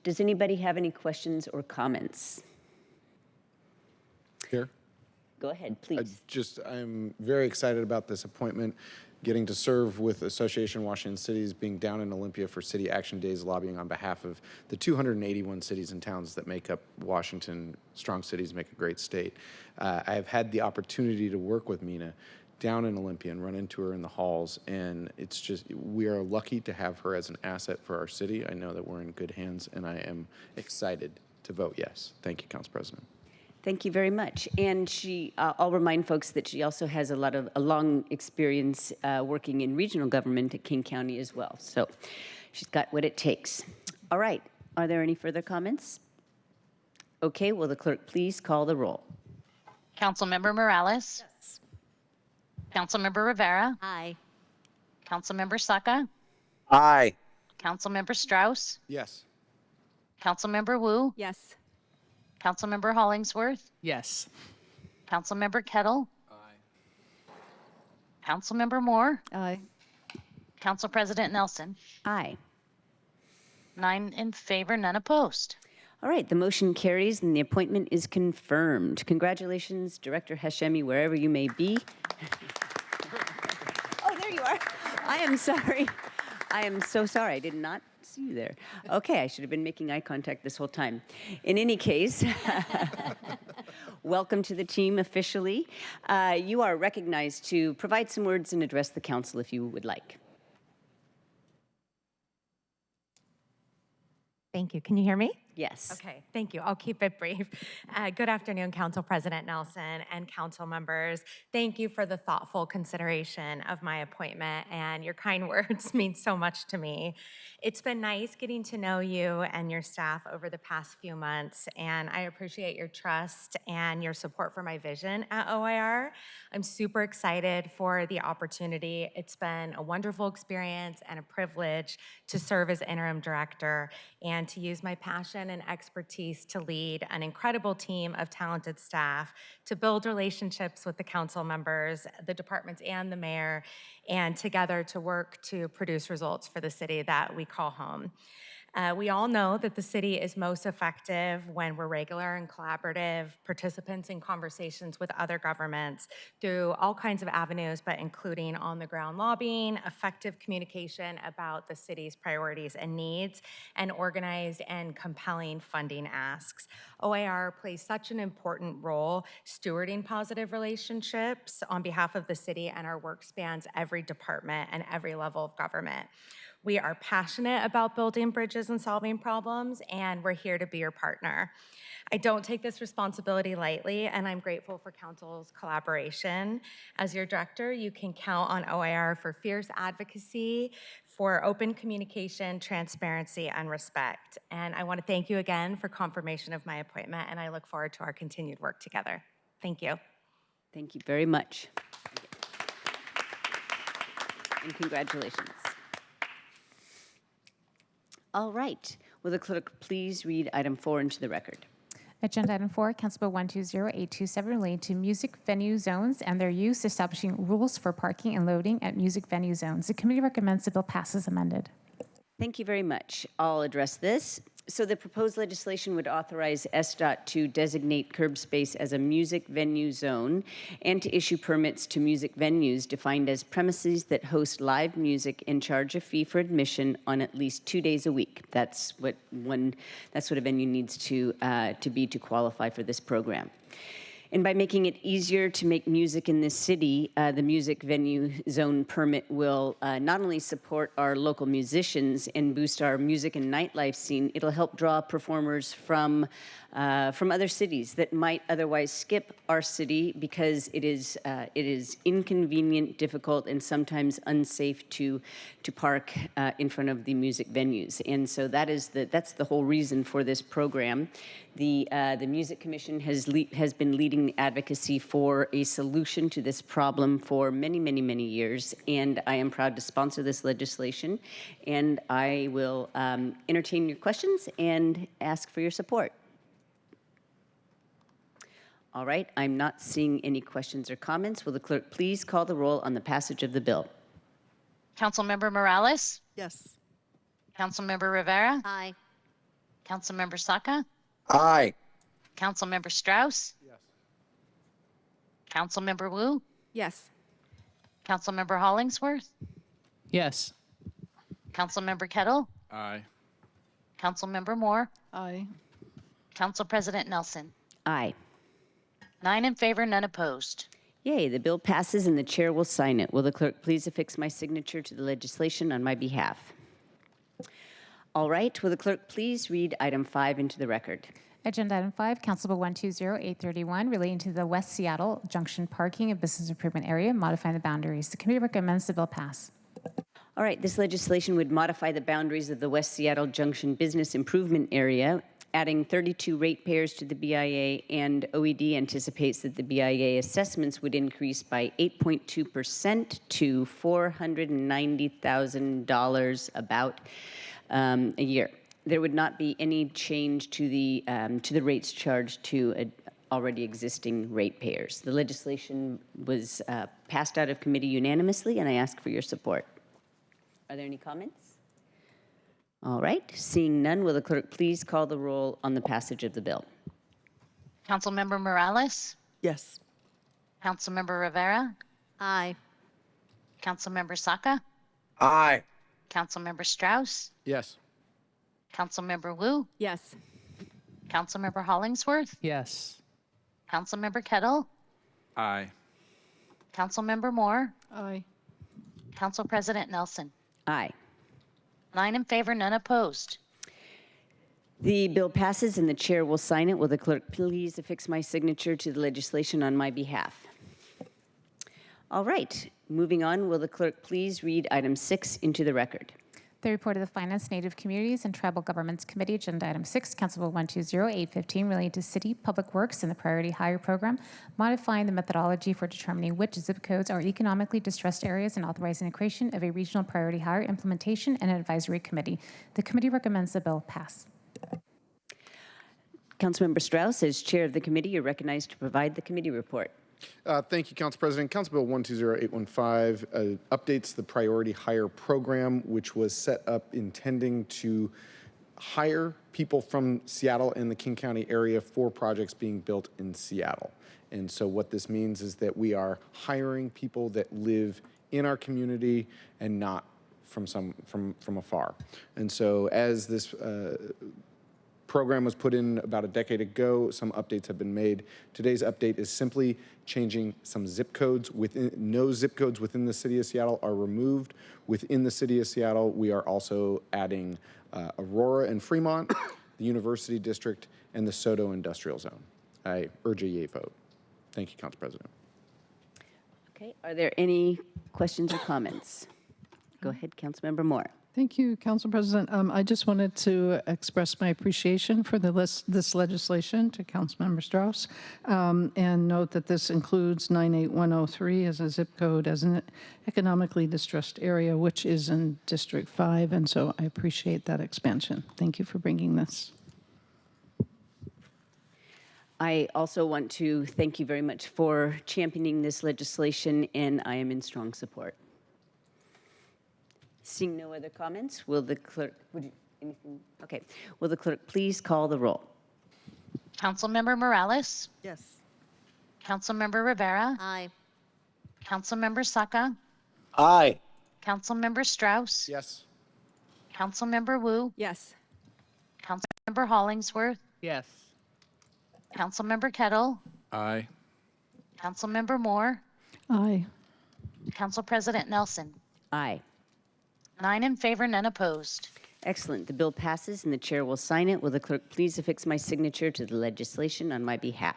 Does anybody have any questions or comments? Here. Go ahead, please. I'm very excited about this appointment, getting to serve with Association Washington Cities, being down in Olympia for City Action Days, lobbying on behalf of the 281 cities and towns that make up Washington. Strong cities make a great state. I have had the opportunity to work with Mina down in Olympia and run into her in the halls, and it's just, we are lucky to have her as an asset for our city. I know that we're in good hands, and I am excited to vote yes. Thank you, Council President. Thank you very much. And I'll remind folks that she also has a long experience working in regional government at King County as well. So she's got what it takes. All right, are there any further comments? Okay, will the clerk please call the roll? Councilmember Morales? Yes. Councilmember Rivera? Aye. Councilmember Saka? Aye. Councilmember Strauss? Yes. Councilmember Wu? Yes. Councilmember Hollingsworth? Yes. Councilmember Kettle? Aye. Councilmember Moore? Aye. Council President Nelson? Aye. 9 in favor, none opposed. All right, the motion carries and the appointment is confirmed. Congratulations, Director Hashemi, wherever you may be. Oh, there you are. I am sorry. I am so sorry. I did not see you there. Okay, I should have been making eye contact this whole time. In any case, welcome to the team officially. You are recognized to provide some words and address the council if you would like. Thank you. Can you hear me? Yes. Okay, thank you. I'll keep it brief. Good afternoon, Council President Nelson and council members. Thank you for the thoughtful consideration of my appointment, and your kind words mean so much to me. It's been nice getting to know you and your staff over the past few months, and I appreciate your trust and your support for my vision at OIR. I'm super excited for the opportunity. It's been a wonderful experience and a privilege to serve as interim director and to use my passion and expertise to lead an incredible team of talented staff, to build relationships with the council members, the departments, and the mayor, and together to work to produce results for the city that we call home. We all know that the city is most effective when we're regular and collaborative participants in conversations with other governments through all kinds of avenues, but including on-the-ground lobbying, effective communication about the city's priorities and needs, and organized and compelling funding asks. OIR plays such an important role stewarding positive relationships on behalf of the city, and our work spans every department and every level of government. We are passionate about building bridges and solving problems, and we're here to be your partner. I don't take this responsibility lightly, and I'm grateful for council's collaboration. As your director, you can count on OIR for fierce advocacy, for open communication, transparency, and respect. And I want to thank you again for confirmation of my appointment, and I look forward to our continued work together. Thank you. Thank you very much. And congratulations. All right. Will the clerk please read item 4 into the record? Agenda item 4, Council Bill 120827, relating to music venue zones and their use, establishing rules for parking and loading at music venue zones. The committee recommends the bill pass as amended. Thank you very much. I'll address this. So the proposed legislation would authorize SDOT to designate curb space as a music venue zone and to issue permits to music venues defined as premises that host live music and charge a fee for admission on at least 2 days a week. That's what a venue needs to be to qualify for this program. And by making it easier to make music in this city, the music venue zone permit will not only support our local musicians and boost our music and nightlife scene, it'll help draw performers from other cities that might otherwise skip our city because it is inconvenient, difficult, and sometimes unsafe to park in front of the music venues. And so that's the whole reason for this program. The Music Commission has been leading the advocacy for a solution to this problem for many, many, many years, and I am proud to sponsor this legislation, and I will entertain your questions and ask for your support. All right, I'm not seeing any questions or comments. Will the clerk please call the roll on the passage of the bill? Councilmember Morales? Yes. Councilmember Rivera? Aye. Councilmember Saka? Aye. Councilmember Strauss? Yes. Councilmember Wu? Yes. Councilmember Hollingsworth? Yes. Councilmember Kettle? Aye. Councilmember Moore? Aye. Council President Nelson? Aye. 9 in favor, none opposed. Yay, the bill passes and the chair will sign it. Will the clerk please affix my signature to the legislation on my behalf? All right, will the clerk please read item 5 into the record? Agenda item 5, Council Bill 120831, relating to the West Seattle Junction Parking and Business Improvement Area, modifying the boundaries. The committee recommends the bill pass. All right, this legislation would modify the boundaries of the West Seattle Junction Business Improvement Area, adding 32 ratepayers to the BIA, and OED anticipates that the BIA assessments would increase by 8.2% to $490,000 about a year. There would not be any change to the rates charged to already existing ratepayers. The legislation was passed out of committee unanimously, and I ask for your support. Are there any comments? All right, seeing none, will the clerk please call the roll on the passage of the bill? Councilmember Morales? Yes. Councilmember Rivera? Aye. Councilmember Saka? Aye. Councilmember Strauss, Yes. Councilmember Wu, Yes. Councilmember Hollingsworth, Yes. Councilmember Kettle, Aye. Councilmember Moore, Aye. Council President Nelson. Aye. 9 in favor, none opposed. The bill passes and the chair will sign it. Will the clerk please affix my signature to the legislation on my behalf? All right, moving on, will the clerk please read item 6 into the record? The report of the Finance, Native Communities, and Tribal Governments Committee, Agenda Item 6, Council Bill 120815, relating to City Public Works and the Priority Hire Program, modifying the methodology for determining which zip codes are economically distressed areas and authorizing the creation of a Regional Priority Hire Implementation and Advisory Committee. The committee recommends the bill pass. Councilmember Strauss, as chair of the committee, you're recognized to provide the committee report. Thank you, Council President. Council Bill 120815 updates the Priority Hire Program, which was set up intending to hire people from Seattle and the King County area for projects being built in Seattle. And so what this means is that we are hiring people that live in our community and not from afar. And so as this program was put in about a decade ago, some updates have been made. Today's update is simply changing some zip codes. No zip codes within the city of Seattle are removed. Within the city of Seattle, we are also adding Aurora and Fremont, the University District, and the Soto Industrial Zone. I urge a yea vote. Thank you, Council President. Okay, are there any questions or comments? Go ahead, Councilmember Moore. Thank you, Council President. I just wanted to express my appreciation for this legislation to Councilmember Strauss, and note that this includes 98103 as a zip code as an economically distressed area, which is in District 5, and so I appreciate that expansion. Thank you for bringing this. I also want to thank you very much for championing this legislation, and I am in strong support. Seeing no other comments, will the clerk, okay, will the clerk please call the roll? Councilmember Morales, Yes. Councilmember Rivera, Aye. Councilmember Saka, Aye. Councilmember Strauss, Yes. Councilmember Wu, Yes. Councilmember Hollingsworth, Yes. Councilmember Kettle, Aye. Councilmember Moore, Aye. Council President Nelson. Aye. 9 in favor, none opposed. Excellent. The bill passes and the chair will sign it. Will the clerk please affix my signature to the legislation on my behalf?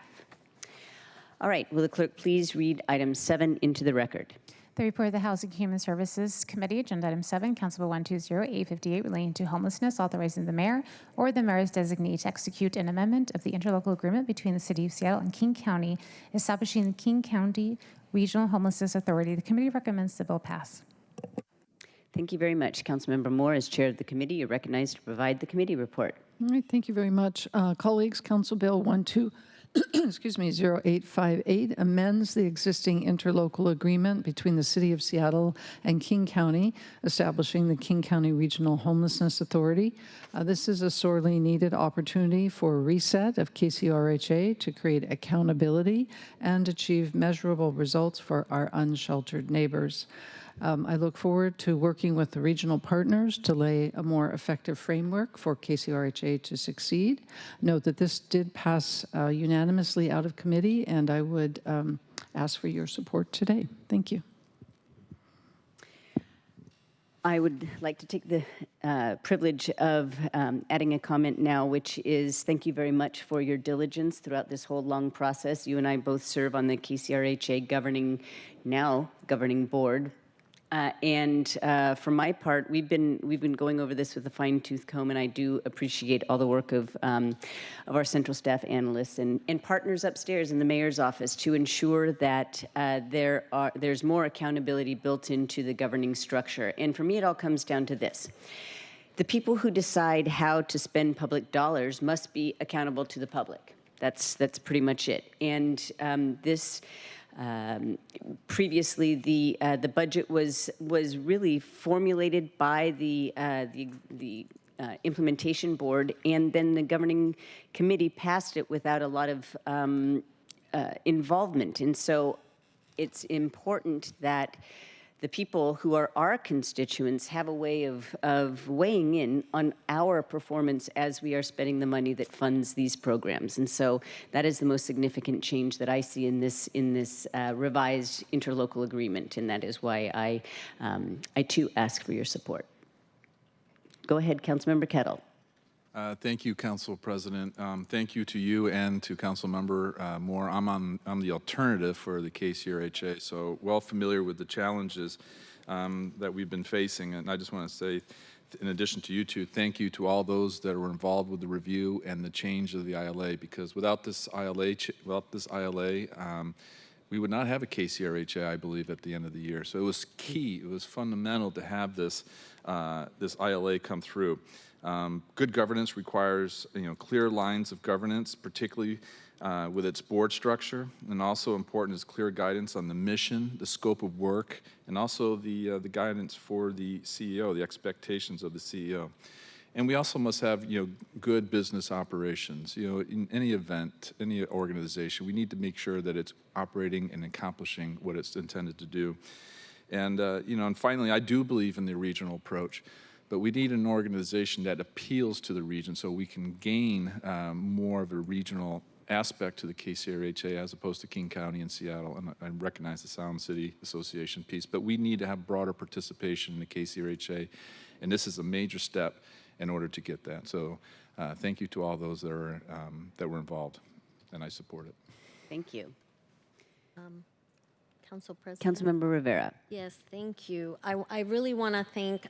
All right. Will the clerk please read item 7 into the record? The report of the Housing and Human Services Committee, Agenda Item 7, Council Bill 120858, relating to homelessness, authorizing the mayor or the mayor's designee to execute an amendment of the interlocal agreement between the City of Seattle and King County, establishing the King County Regional Homelessness Authority. The committee recommends the bill pass. Thank you very much. Councilmember Moore, as chair of the committee, you're recognized to provide the committee report. All right, thank you very much. Colleagues, Council Bill 0858 amends the existing interlocal agreement between the City of Seattle and King County, establishing the King County Regional Homelessness Authority. This is a sorely needed opportunity for a reset of KCRHA to create accountability and achieve measurable results for our unsheltered neighbors. I look forward to working with the regional partners to lay a more effective framework for KCRHA to succeed. Note that this did pass unanimously out of committee, and I would ask for your support today. Thank you. I would like to take the privilege of adding a comment now, which is thank you very much for your diligence throughout this whole long process. You and I both serve on the KCRHA governing board. For my part, we've been going over this with a fine-tooth comb, and I do appreciate all the work of our central staff analysts and partners upstairs in the mayor's office to ensure that there's more accountability built into the governing structure. And for me, it all comes down to this. The people who decide how to spend public dollars must be accountable to the public. That's pretty much it. And previously, the budget was really formulated by the implementation board, and then the governing committee passed it without a lot of involvement. And so, it's important that the people who are our constituents have a way of weighing in on our performance as we are spending the money that funds these programs. And so that is the most significant change that I see in this revised interlocal agreement, and that is why I too ask for your support. Go ahead, Councilmember Kettle. Thank you, Council President. Thank you to you and to Councilmember Moore. I'm the alternative for the KCRHA, so well familiar with the challenges that we've been facing. And I just want to say, in addition to you two, thank you to all those that were involved with the review and the change of the ILA, because without this ILA, we would not have a KCRHA, I believe, at the end of the year. So it was key, it was fundamental to have this ILA come through. Good governance requires, clear lines of governance, particularly with its board structure, and also important is clear guidance on the mission, the scope of work, and also the guidance for the CEO, the expectations of the CEO. And we also must have, good business operations. In any event, any organization, we need to make sure that it's operating and accomplishing what it's intended to do. And, and finally, I do believe in the regional approach, but we need an organization that appeals to the region so we can gain more of a regional aspect to the KCRHA as opposed to King County and Seattle. And I recognize the Sound City Association piece, but we need to have broader participation in the KCRHA, and this is a major step in order to get that. So thank you to all those that were involved, and I support it. Thank you. Council President. Councilmember Rivera. Yes, thank you. I really want to thank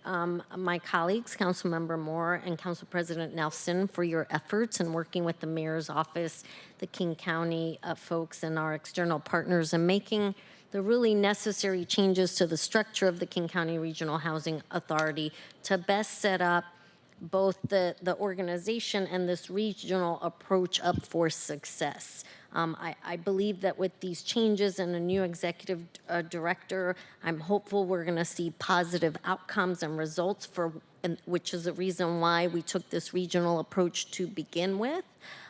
my colleagues, Councilmember Moore and Council President Nelson, for your efforts in working with the Mayor's Office, the King County folks, and our external partners in making the really necessary changes to the structure of the King County Regional Housing Authority to best set up both the organization and this regional approach up for success. I believe that with these changes and a new executive director, I'm hopeful we're going to see positive outcomes and results which is the reason why we took this regional approach to begin with.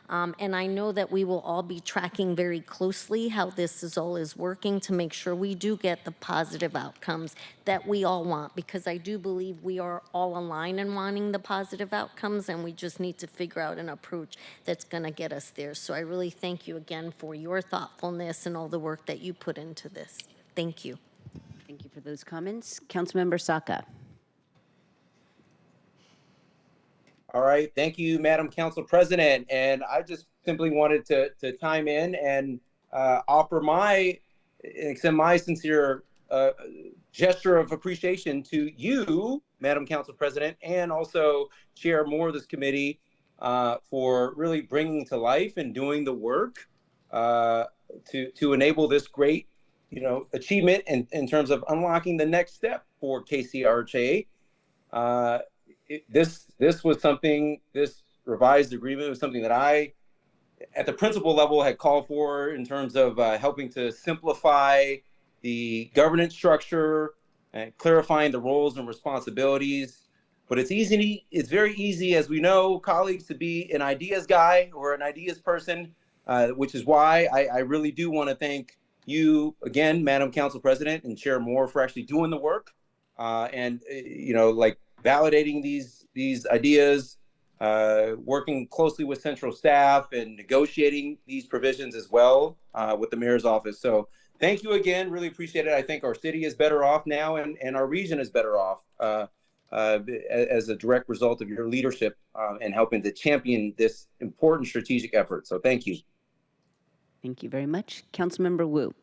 And I know that we will all be tracking very closely how this all is working to make sure we do get the positive outcomes that we all want, because I do believe we are all aligned in wanting the positive outcomes, and we just need to figure out an approach that's going to get us there. So I really thank you again for your thoughtfulness and all the work that you put into this. Thank you. Thank you for those comments. Councilmember Saka. All right, thank you, Madam Council President. And I just simply wanted to chime in and extend my sincere gesture of appreciation to you, Madam Council President, and also Chair Moore of this committee for really bringing to life and doing the work to enable this great, achievement in terms of unlocking the next step for KCRHA. This revised agreement was something that I, at the principal level, had called for in terms of helping to simplify the governance structure and clarifying the roles and responsibilities. But it's very easy, as we know, colleagues, to be an ideas guy or an ideas person, which is why I really do want to thank you again, Madam Council President and Chair Moore, for actually doing the work and validating these ideas, working closely with central staff and negotiating these provisions as well with the Mayor's Office. So thank you again, really appreciate it. I think our city is better off now and our region is better off as a direct result of your leadership and helping to champion this important strategic effort. So thank you. Thank you very much. Councilmember Wu.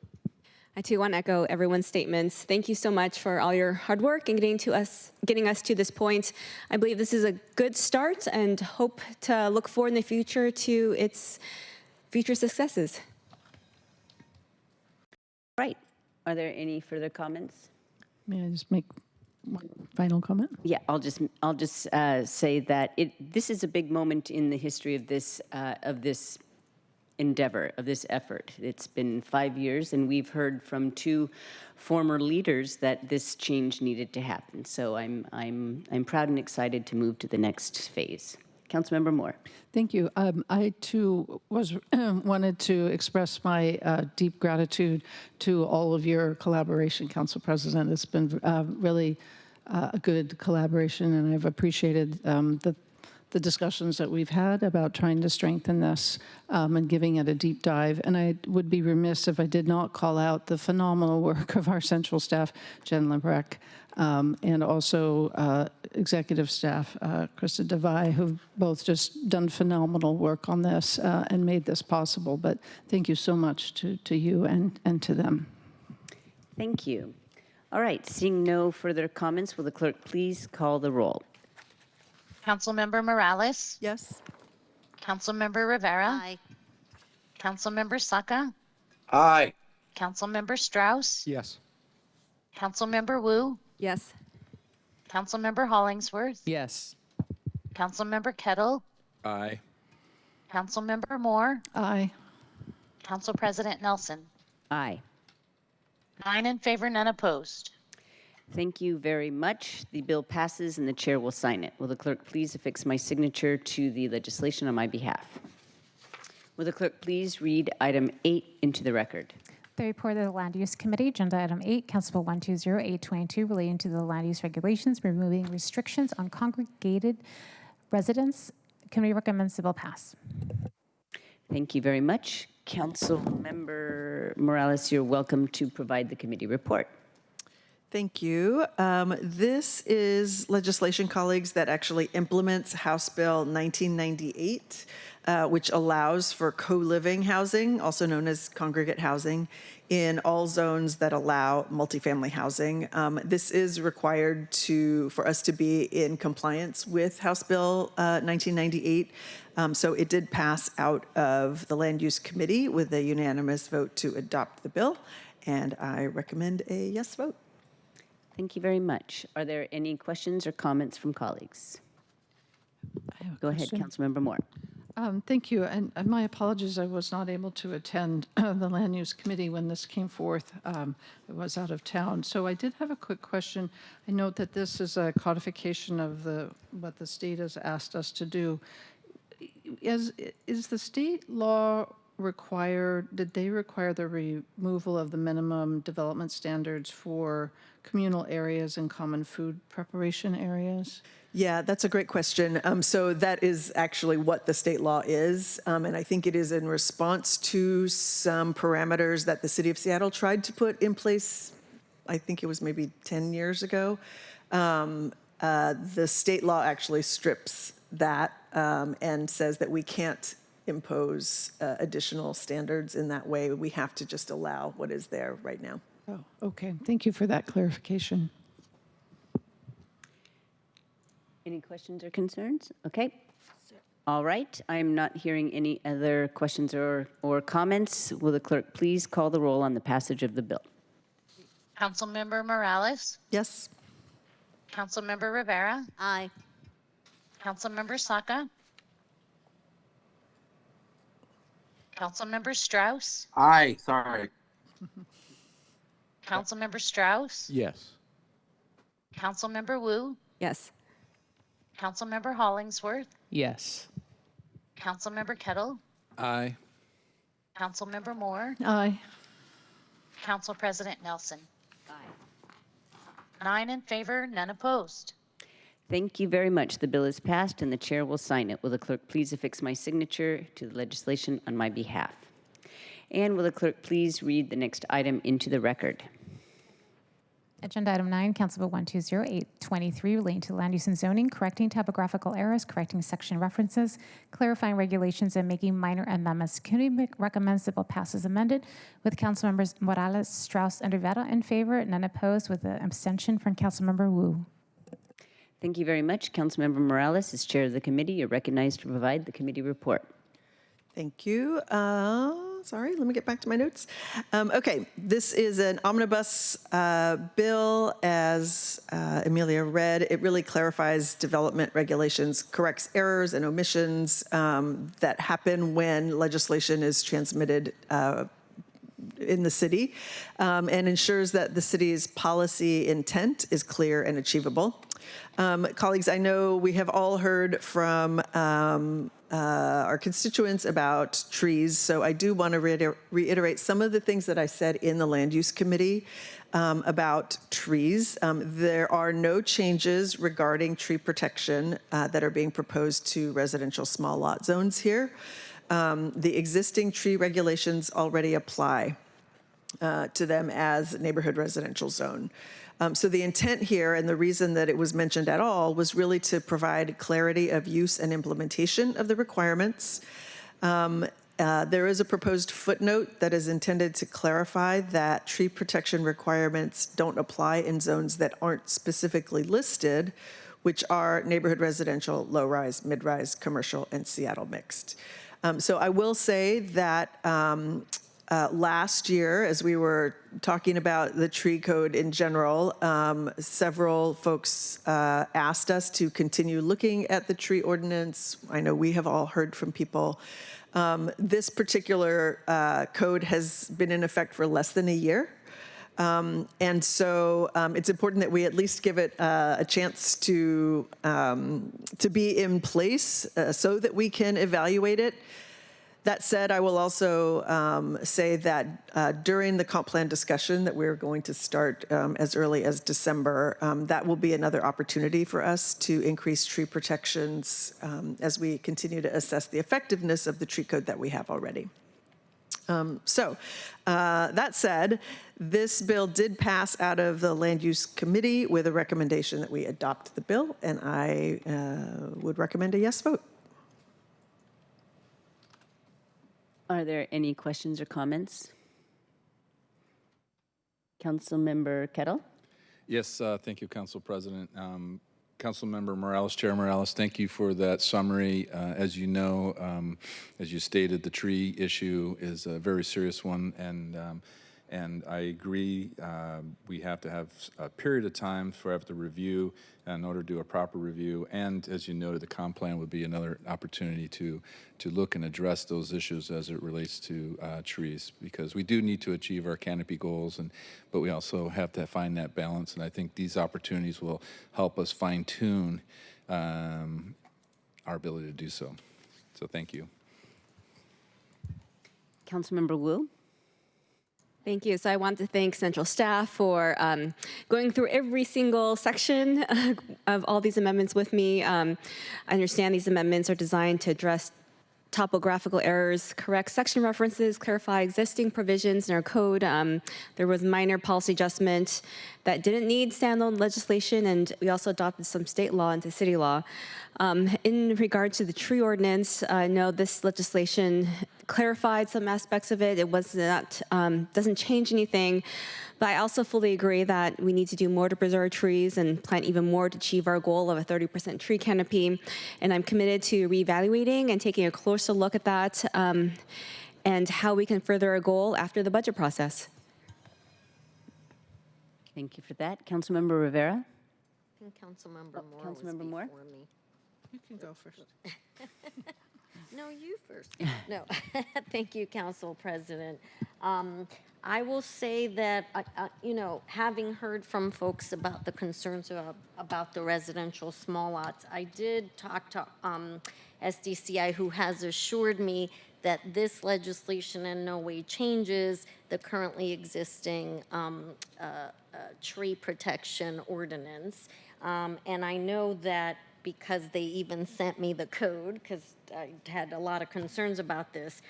I too want to echo everyone's statements. Thank you so much for all your hard work and getting us to this point. I believe this is a good start and hope to look forward in the future to its future successes. Right. Are there any further comments? May I just make one final comment? Yeah, I'll just say that this is a big moment in the history of this endeavor, of this effort. It's been 5 years, and we've heard from two former leaders that this change needed to happen. So I'm proud and excited to move to the next phase. Councilmember Moore. Thank you. I too wanted to express my deep gratitude to all of your collaboration, Council President. It's been really a good collaboration, and I've appreciated the discussions that we've had about trying to strengthen this and giving it a deep dive. And I would be remiss if I did not call out the phenomenal work of our central staff, Jen Lebrecht, and also executive staff, Krista Devine, who've both just done phenomenal work on this and made this possible. But thank you so much to you and to them. Thank you. All right, seeing no further comments, will the clerk please call the roll? Councilmember Morales? Yes. Councilmember Rivera? Aye. Councilmember Saka? Aye. Councilmember Strauss? Yes. Councilmember Wu? Yes. Councilmember Hollingsworth? Yes. Councilmember Kettle? Aye. Councilmember Moore? Aye. Council President Nelson? Aye. 9 in favor, none opposed. Thank you very much. The bill passes and the chair will sign it. Will the clerk please affix my signature to the legislation on my behalf? Will the clerk please read item 8 into the record? The report of the Land Use Committee, Agenda Item 8, Council Bill 120822, relating to the land use regulations, removing restrictions on congregated residents. Committee recommends the bill pass. Thank you very much. Councilmember Morales, you're welcome to provide the committee report. Thank you. This is legislation, colleagues, that actually implements House Bill 1998, which allows for co-living housing, also known as congregate housing, in all zones that allow multifamily housing. This is required for us to be in compliance with House Bill 1998. So it did pass out of the Land Use Committee with a unanimous vote to adopt the bill, and I recommend a yes vote. Thank you very much. Are there any questions or comments from colleagues? Go ahead, Councilmember Moore. Thank you, and my apologies, I was not able to attend the Land Use Committee when this came forth. I was out of town. So I did have a quick question. I note that this is a codification of what the state has asked us to do. Is the state law did they require the removal of the minimum development standards for communal areas and common food preparation areas? Yeah, that's a great question. So that is actually what the state law is. And I think it is in response to some parameters that the city of Seattle tried to put in place, I think it was maybe 10 years ago. The state law actually strips that and says that we can't impose additional standards in that way. We have to just allow what is there right now. Oh, okay. Thank you for that clarification. Any questions or concerns? Okay. All right. I'm not hearing any other questions or comments. Will the clerk please call the roll on the passage of the bill? Councilmember Morales? Yes. Councilmember Rivera? Aye. Councilmember Saka? Councilmember Strauss? Aye, sorry. Councilmember Strauss? Yes. Councilmember Wu? Yes. Councilmember Hollingsworth? Yes. Councilmember Kettle? Aye. Councilmember Moore? Aye. Council President Nelson? Aye. 9 in favor, none opposed. Thank you very much. The bill is passed and the chair will sign it. Will the clerk please affix my signature to the legislation on my behalf? And will the clerk please read the next item into the record? Agenda Item 9, Council Bill 120823, relating to land use and zoning, correcting typographical errors, correcting section references, clarifying regulations, and making minor amendments. Committee recommends the bill pass as amended, with Councilmembers Morales, Strauss, and Rivera in favor, none opposed, with an abstention from Councilmember Wu. Thank you very much. Councilmember Morales, as chair of the committee, you're recognized to provide the committee report. Thank you. Sorry, let me get back to my notes. Okay, this is an omnibus bill, as Amelia read. It really clarifies development regulations, corrects errors and omissions that happen when legislation is transmitted in the city, and ensures that the city's policy intent is clear and achievable. Colleagues, I know we have all heard from our constituents about trees, so I do want to reiterate some of the things that I said in the Land Use Committee about trees. There are no changes regarding tree protection that are being proposed to residential small lot zones here. The existing tree regulations already apply to them as neighborhood residential zone. So the intent here, and the reason that it was mentioned at all, was really to provide clarity of use and implementation of the requirements. There is a proposed footnote that is intended to clarify that tree protection requirements don't apply in zones that aren't specifically listed, which are neighborhood residential, low-rise, mid-rise, commercial, and Seattle mixed. So I will say that last year, as we were talking about the tree code in general, several folks asked us to continue looking at the tree ordinance. I know we have all heard from people. This particular code has been in effect for less than a year. And so it's important that we at least give it a chance to be in place so that we can evaluate it. That said, I will also say that during the comp plan discussion that we're going to start as early as December, that will be another opportunity for us to increase tree protections as we continue to assess the effectiveness of the tree code that we have already. That said, this bill did pass out of the Land Use Committee with a recommendation that we adopt the bill, and I would recommend a yes vote. Are there any questions or comments? Councilmember Kettle? Yes, thank you, Council President. Councilmember Morales, Chair Morales, thank you for that summary. As you know, as you stated, the tree issue is a very serious one, and I agree we have to have a period of time for the review in order to do a proper review. And as you noted, the comp plan would be another opportunity to look and address those issues as it relates to trees, because we do need to achieve our canopy goals, but we also have to find that balance. And I think these opportunities will help us fine tune our ability to do so. So thank you. Councilmember Wu? Thank you. So I want to thank Central staff for going through every single section of all these amendments with me. I understand these amendments are designed to address topographical errors, correct section references, clarify existing provisions in our code. There was minor policy adjustment that didn't need standalone legislation, and we also adopted some state law into city law. In regard to the tree ordinance, I know this legislation clarified some aspects of it. It was not, doesn't change anything, but I also fully agree that we need to do more to preserve trees and plant even more to achieve our goal of a 30% tree canopy. And I'm committed to reevaluating and taking a closer look at that and how we can further our goal after the budget process. Thank you for that. Councilmember Rivera? I think Councilmember Moore was Councilmember before me. You can go first. No, you first. No, thank you, Council President. I will say that, you know, having heard from folks about the concerns about the residential small lots, I did talk to SDCI, who has assured me that this legislation in no way changes the currently existing tree protection ordinance. And I know that because they even sent me the code, because I had a lot of concerns about this.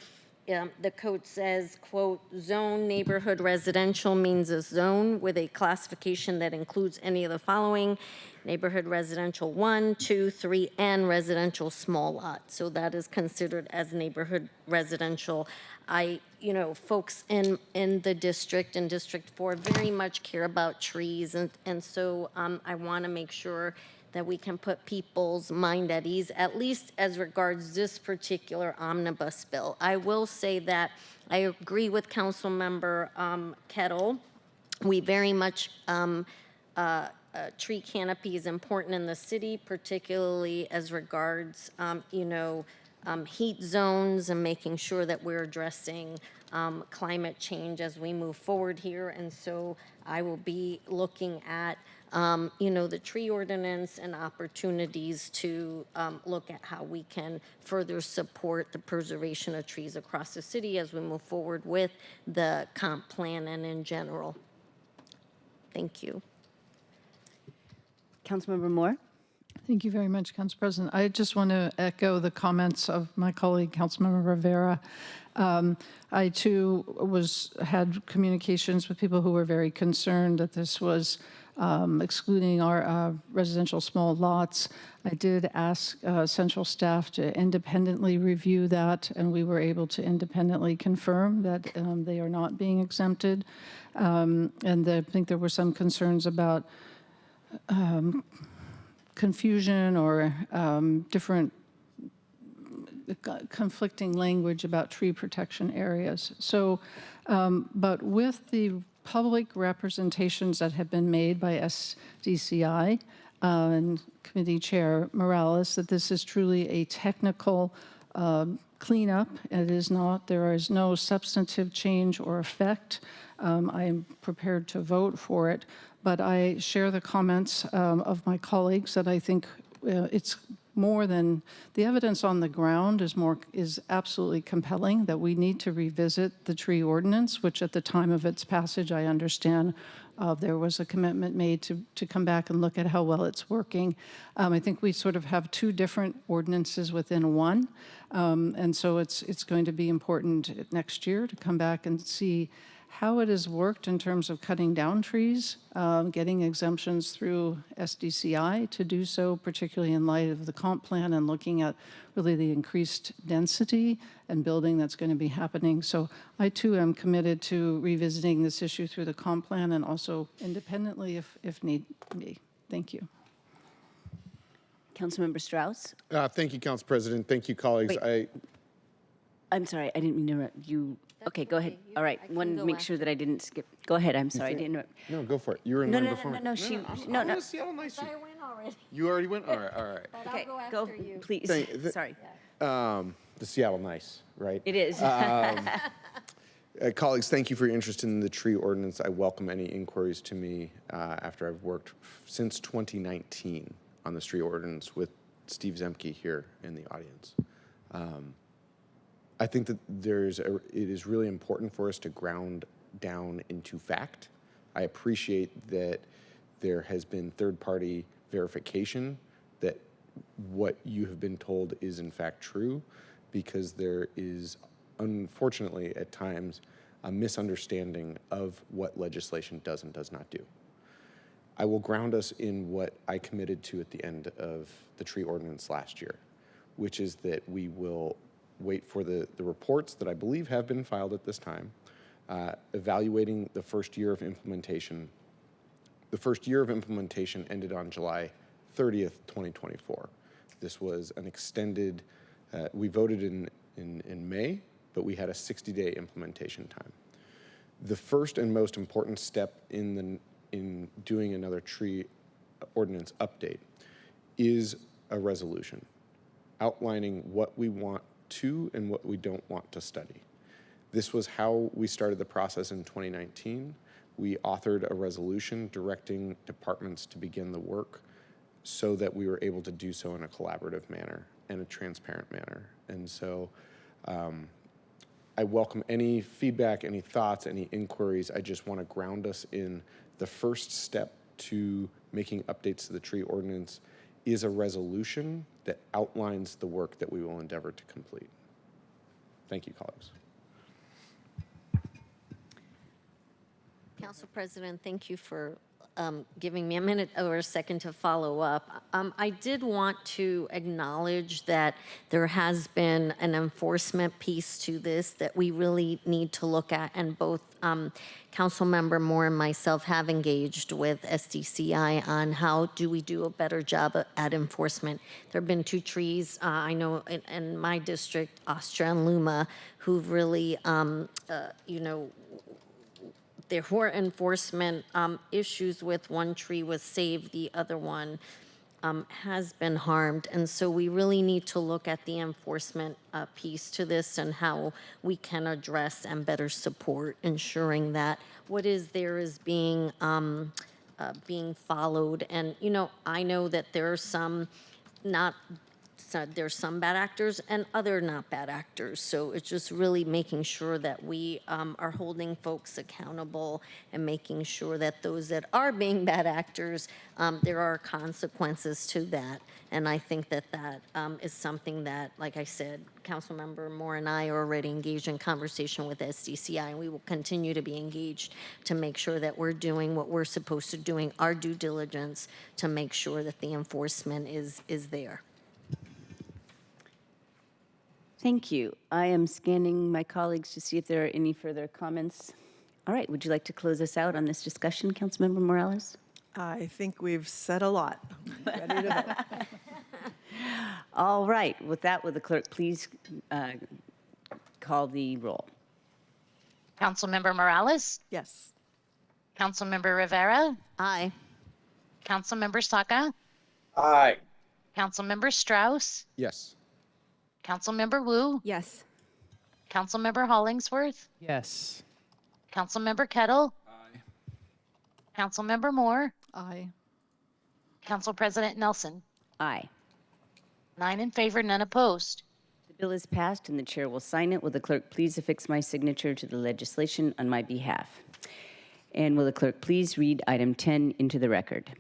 The code says, quote, zone neighborhood residential means a zone with a classification that includes any of the following: neighborhood residential 1, 2, 3, and residential small lot. So that is considered as neighborhood residential. You know, folks in the district, in District 4, very much care about trees, and so I want to make sure that we can put people's mind at ease, at least as regards this particular omnibus bill. I will say that I agree with Councilmember Kettle. We very much, tree canopy is important in the city, particularly as regards, you know, heat zones and making sure that we're addressing climate change as we move forward here. And so I will be looking at the tree ordinance and opportunities to look at how we can further support the preservation of trees across the city as we move forward with the comp plan and in general. Thank you. Councilmember Moore. Thank you very much, Council President. I just want to echo the comments of my colleague, Councilmember Rivera. I too had communications with people who were very concerned that this was excluding our residential small lots. I did ask central staff to independently review that, and we were able to independently confirm that they are not being exempted. And I think there were some concerns about confusion or different conflicting language about tree protection areas. So, but with the public representations that have been made by SDCI and Committee Chair Morales, that this is truly a technical cleanup. It is not, there is no substantive change or effect. I am prepared to vote for it, but I share the comments of my colleagues that I think it's more than the evidence on the ground is absolutely compelling that we need to revisit the tree ordinance, which at the time of its passage, I understand there was a commitment made to come back and look at how well it's working. I think we sort of have two different ordinances within one, and so it's going to be important next year to come back and see how it has worked in terms of cutting down trees, getting exemptions through SDCI to do so, particularly in light of the comp plan and looking at really the increased density and building that's going to be happening. So I too am committed to revisiting this issue through the comp plan and also independently if need be. Thank you. Councilmember Strauss. Thank you, Council President. Thank you, colleagues. Wait. I'm sorry, I didn't mean to interrupt you. Okay, go ahead. All right, wanted to make sure that I didn't skip. Go ahead, I'm sorry, I didn't interrupt. No, go for it. You were in line before me. No, I'm Seattle nice. I went already. You already went? All right, all right. But Okay, I'll go after you. please. Sorry. The Seattle nice, right? It is. Colleagues, thank you for your interest in the tree ordinance. I welcome any inquiries to me after I've worked since 2019 on this tree ordinance with Steve Zemke here in the audience. I think that it is really important for us to ground down into fact. I appreciate that there has been third-party verification that what you have been told is in fact true, because there is, unfortunately, at times, a misunderstanding of what legislation does and does not do. I will ground us in what I committed to at the end of the tree ordinance last year, which is that we will wait for the reports that I believe have been filed at this time, evaluating the first year of implementation. The first year of implementation ended on July 30th, 2024. This was an extended, we voted in May, but we had a 60-day implementation time. The first and most important step in doing another tree ordinance update is a resolution outlining what we want to and what we don't want to study. This was how we started the process in 2019. We authored a resolution directing departments to begin the work so that we were able to do so in a collaborative manner and a transparent manner. And so I welcome any feedback, any thoughts, any inquiries. I just want to ground us in the first step to making updates to the tree ordinance is a resolution that outlines the work that we will endeavor to complete. Thank you, colleagues. Council President, thank you for giving me a minute or a second to follow up. I did want to acknowledge that there has been an enforcement piece to this that we really need to look at, and both Councilmember Moore and myself have engaged with SDCI on how do we do a better job at enforcement. There have been two trees, I know in my district, Astra and Luma, who've really, there were enforcement issues with one tree was saved, the other one has been harmed. And so we really need to look at the enforcement piece to this and how we can address and better support ensuring that what is there is being being followed. And, you know, I know that there are some not, so there's some bad actors and other not bad actors. So it's just really making sure that we are holding folks accountable and making sure that those that are being bad actors, there are consequences to that. And I think that that is something that, like I said, Councilmember Moore and I are already engaged in conversation with SDCI, and we will continue to be engaged to make sure that we're doing what we're supposed to doing, our due diligence to make sure that the enforcement is there. Thank you. I am scanning my colleagues to see if there are any further comments. All right, would you like to close us out on this discussion, Councilmember Morales? I think we've said a lot. Ready to vote. All right, with that, will the clerk please call the roll? Councilmember Morales? Yes. Councilmember Rivera? Aye. Councilmember Saka? Aye. Councilmember Strauss? Yes. Councilmember Wu? Yes. Councilmember Hollingsworth? Yes. Councilmember Kettle? Aye. Councilmember Moore? Aye. Council President Nelson? Aye. 9 in favor, none opposed. The bill is passed and the chair will sign it. Will the clerk please affix my signature to the legislation on my behalf? And will the clerk please read item 10 into the record?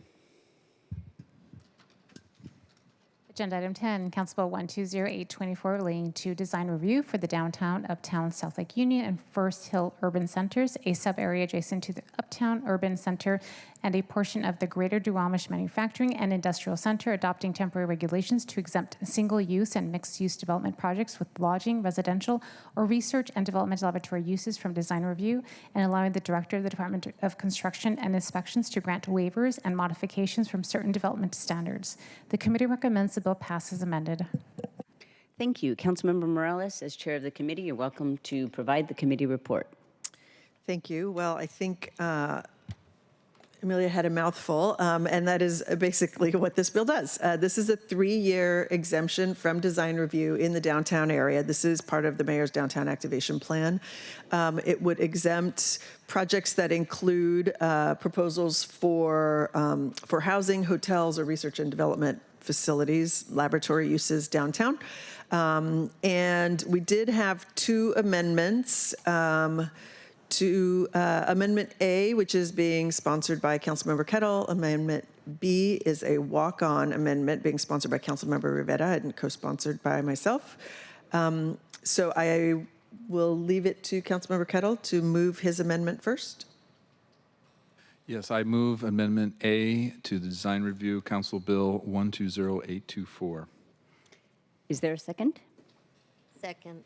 Agenda item 10, Council Bill 120824 relating to design review for the downtown, uptown, South Lake Union, and First Hill urban centers, a sub-area adjacent to the uptown urban center, and a portion of the Greater Duwamish Manufacturing and Industrial Center, adopting temporary regulations to exempt single-use and mixed-use development projects with lodging, residential, or research and development laboratory uses from design review, and allowing the Director of the Department of Construction and Inspections to grant waivers and modifications from certain development standards. The committee recommends the bill pass as amended. Thank you. Councilmember Morales, as chair of the committee, you're welcome to provide the committee report. Thank you. Well, I think Amelia had a mouthful, and that is basically what this bill does. This is a 3-year exemption from design review in the downtown area. This is part of the mayor's downtown activation plan. It would exempt projects that include proposals for housing, hotels, or research and development facilities, laboratory uses downtown. And we did have 2 amendments. To Amendment A, which is being sponsored by Councilmember Kettle. Amendment B is a walk-on amendment being sponsored by Councilmember Rivera and co-sponsored by myself. So I will leave it to Councilmember Kettle to move his amendment first. Yes, I move Amendment A to the Design Review Council Bill 120824. Is there a second? Second.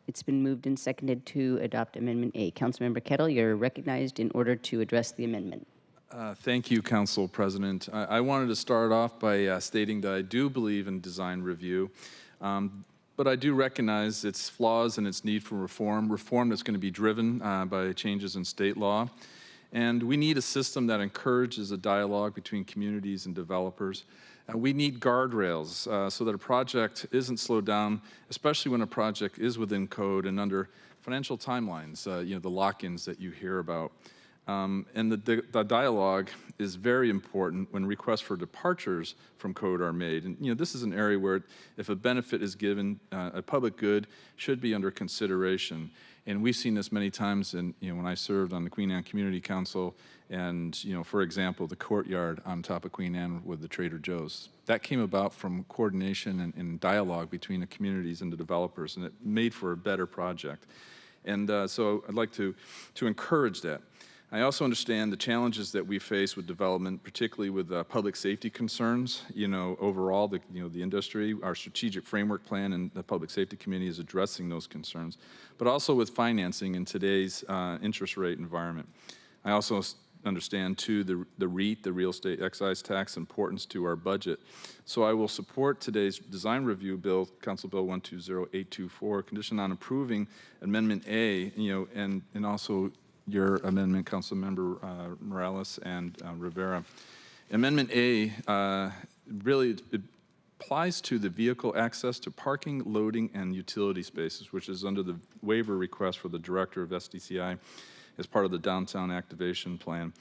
It's been moved and seconded to adopt Amendment A. Councilmember Kettle, you're recognized in order to address the amendment. Thank you, Council President. I wanted to start off by stating that I do believe in design review, but I do recognize its flaws and its need for reform that's going to be driven by changes in state law. And we need a system that encourages a dialogue between communities and developers. We need guardrails so that a project isn't slowed down, especially when a project is within code and under financial timelines, the lock-ins that you hear about. And the dialogue is very important when requests for departures from code are made. And this is an area where if a benefit is given, a public good should be under consideration. And we've seen this many times when I served on the Queen Anne Community Council and, for example, the courtyard on top of Queen Anne with the Trader Joe's. That came about from coordination and dialogue between the communities and the developers, and it made for a better project. And so I'd like to encourage that. I also understand the challenges that we face with development, particularly with public safety concerns. Overall, the industry, our strategic framework plan and the Public Safety Committee is addressing those concerns, but also with financing in today's interest rate environment. I also understand, too, the REIT, the real estate excise tax, importance to our budget. So I will support today's design review bill, Council Bill 120824, conditioned on approving Amendment A, and also your amendment, Councilmember Morales and Rivera. Amendment A really it applies to the vehicle access to parking, loading, and utility spaces, which is under the waiver request for the Director of SDCI as part of the Downtown Activation Plan.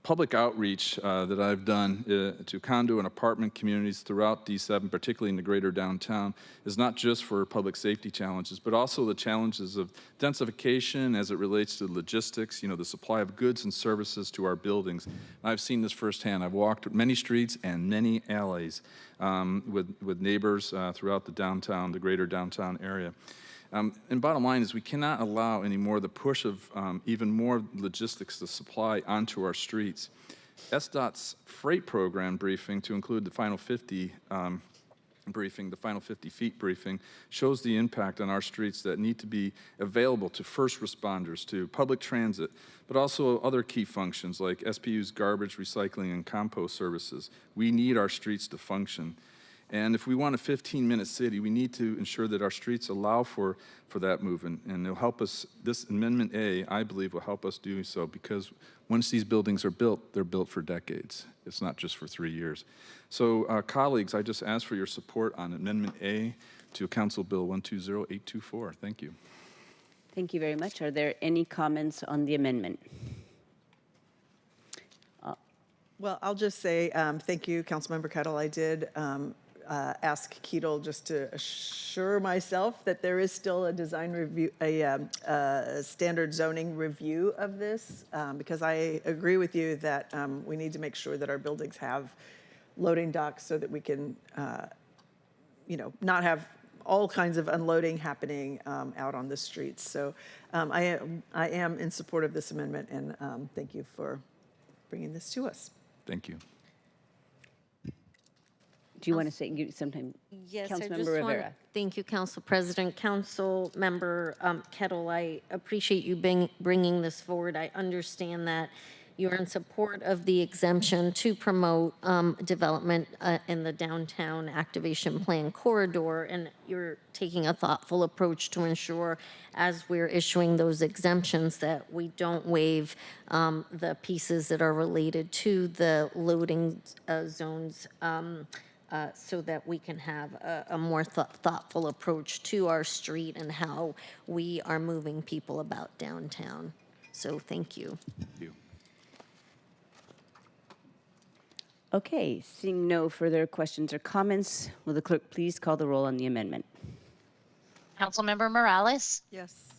Public outreach that I've done to condo and apartment communities throughout D7, particularly in the greater downtown, is not just for public safety challenges, but also the challenges of densification as it relates to logistics, the supply of goods and services to our buildings. I've seen this firsthand. I've walked many streets and many alleys with neighbors throughout the greater downtown area. And bottom line is we cannot allow any more the push of even more logistics to supply onto our streets. SDOT's freight program briefing, to include the final 50 briefing, the final 50 feet briefing, shows the impact on our streets that need to be available to first responders, to public transit, but also other key functions like SPU's garbage, recycling, and compost services. We need our streets to function. And if we want a 15-minute city, we need to ensure that our streets allow for that movement. And it'll help us, this Amendment A, I believe, will help us do so, because once these buildings are built, they're built for decades. It's not just for 3 years. So, colleagues, I just ask for your support on Amendment A to Council Bill 120824. Thank you. Thank you very much. Are there any comments on the amendment? Well, I'll just say thank you, Councilmember Kettle. I did ask Ketel just to assure myself that there is still a design review, a standard zoning review of this, because I agree with you that we need to make sure that our buildings have loading docks so that we can, not have all kinds of unloading happening out on the streets. So I am in support of this amendment, and thank you for bringing this to us. Thank you. Do you want to say sometime? Yes, Councilmember I just Rivera. want to thank you, Council President. Council Member Kettle, I appreciate you bringing this forward. I understand that you're in support of the exemption to promote development in the downtown activation plan corridor, and you're taking a thoughtful approach to ensure, as we're issuing those exemptions, that we don't waive the pieces that are related to the loading zones, so that we can have a more thoughtful approach to our street and how we are moving people about downtown. So thank you. Thank you. Okay, seeing no further questions or comments, will the clerk please call the roll on the amendment? Councilmember Morales? Yes.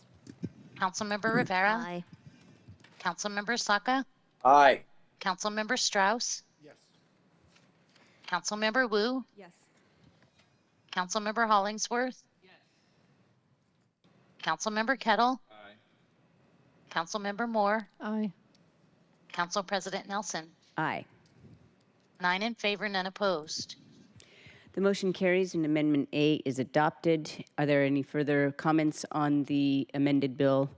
Councilmember Rivera? Aye. Councilmember Saka? Aye. Councilmember Strauss? Yes. Councilmember Wu? Yes. Councilmember Hollingsworth? Yes. Councilmember Kettle? Aye. Councilmember Moore? Aye. Council President Nelson? Aye. 9 in favor, none opposed. The motion carries and Amendment A is adopted. Are there any further comments on the amended bill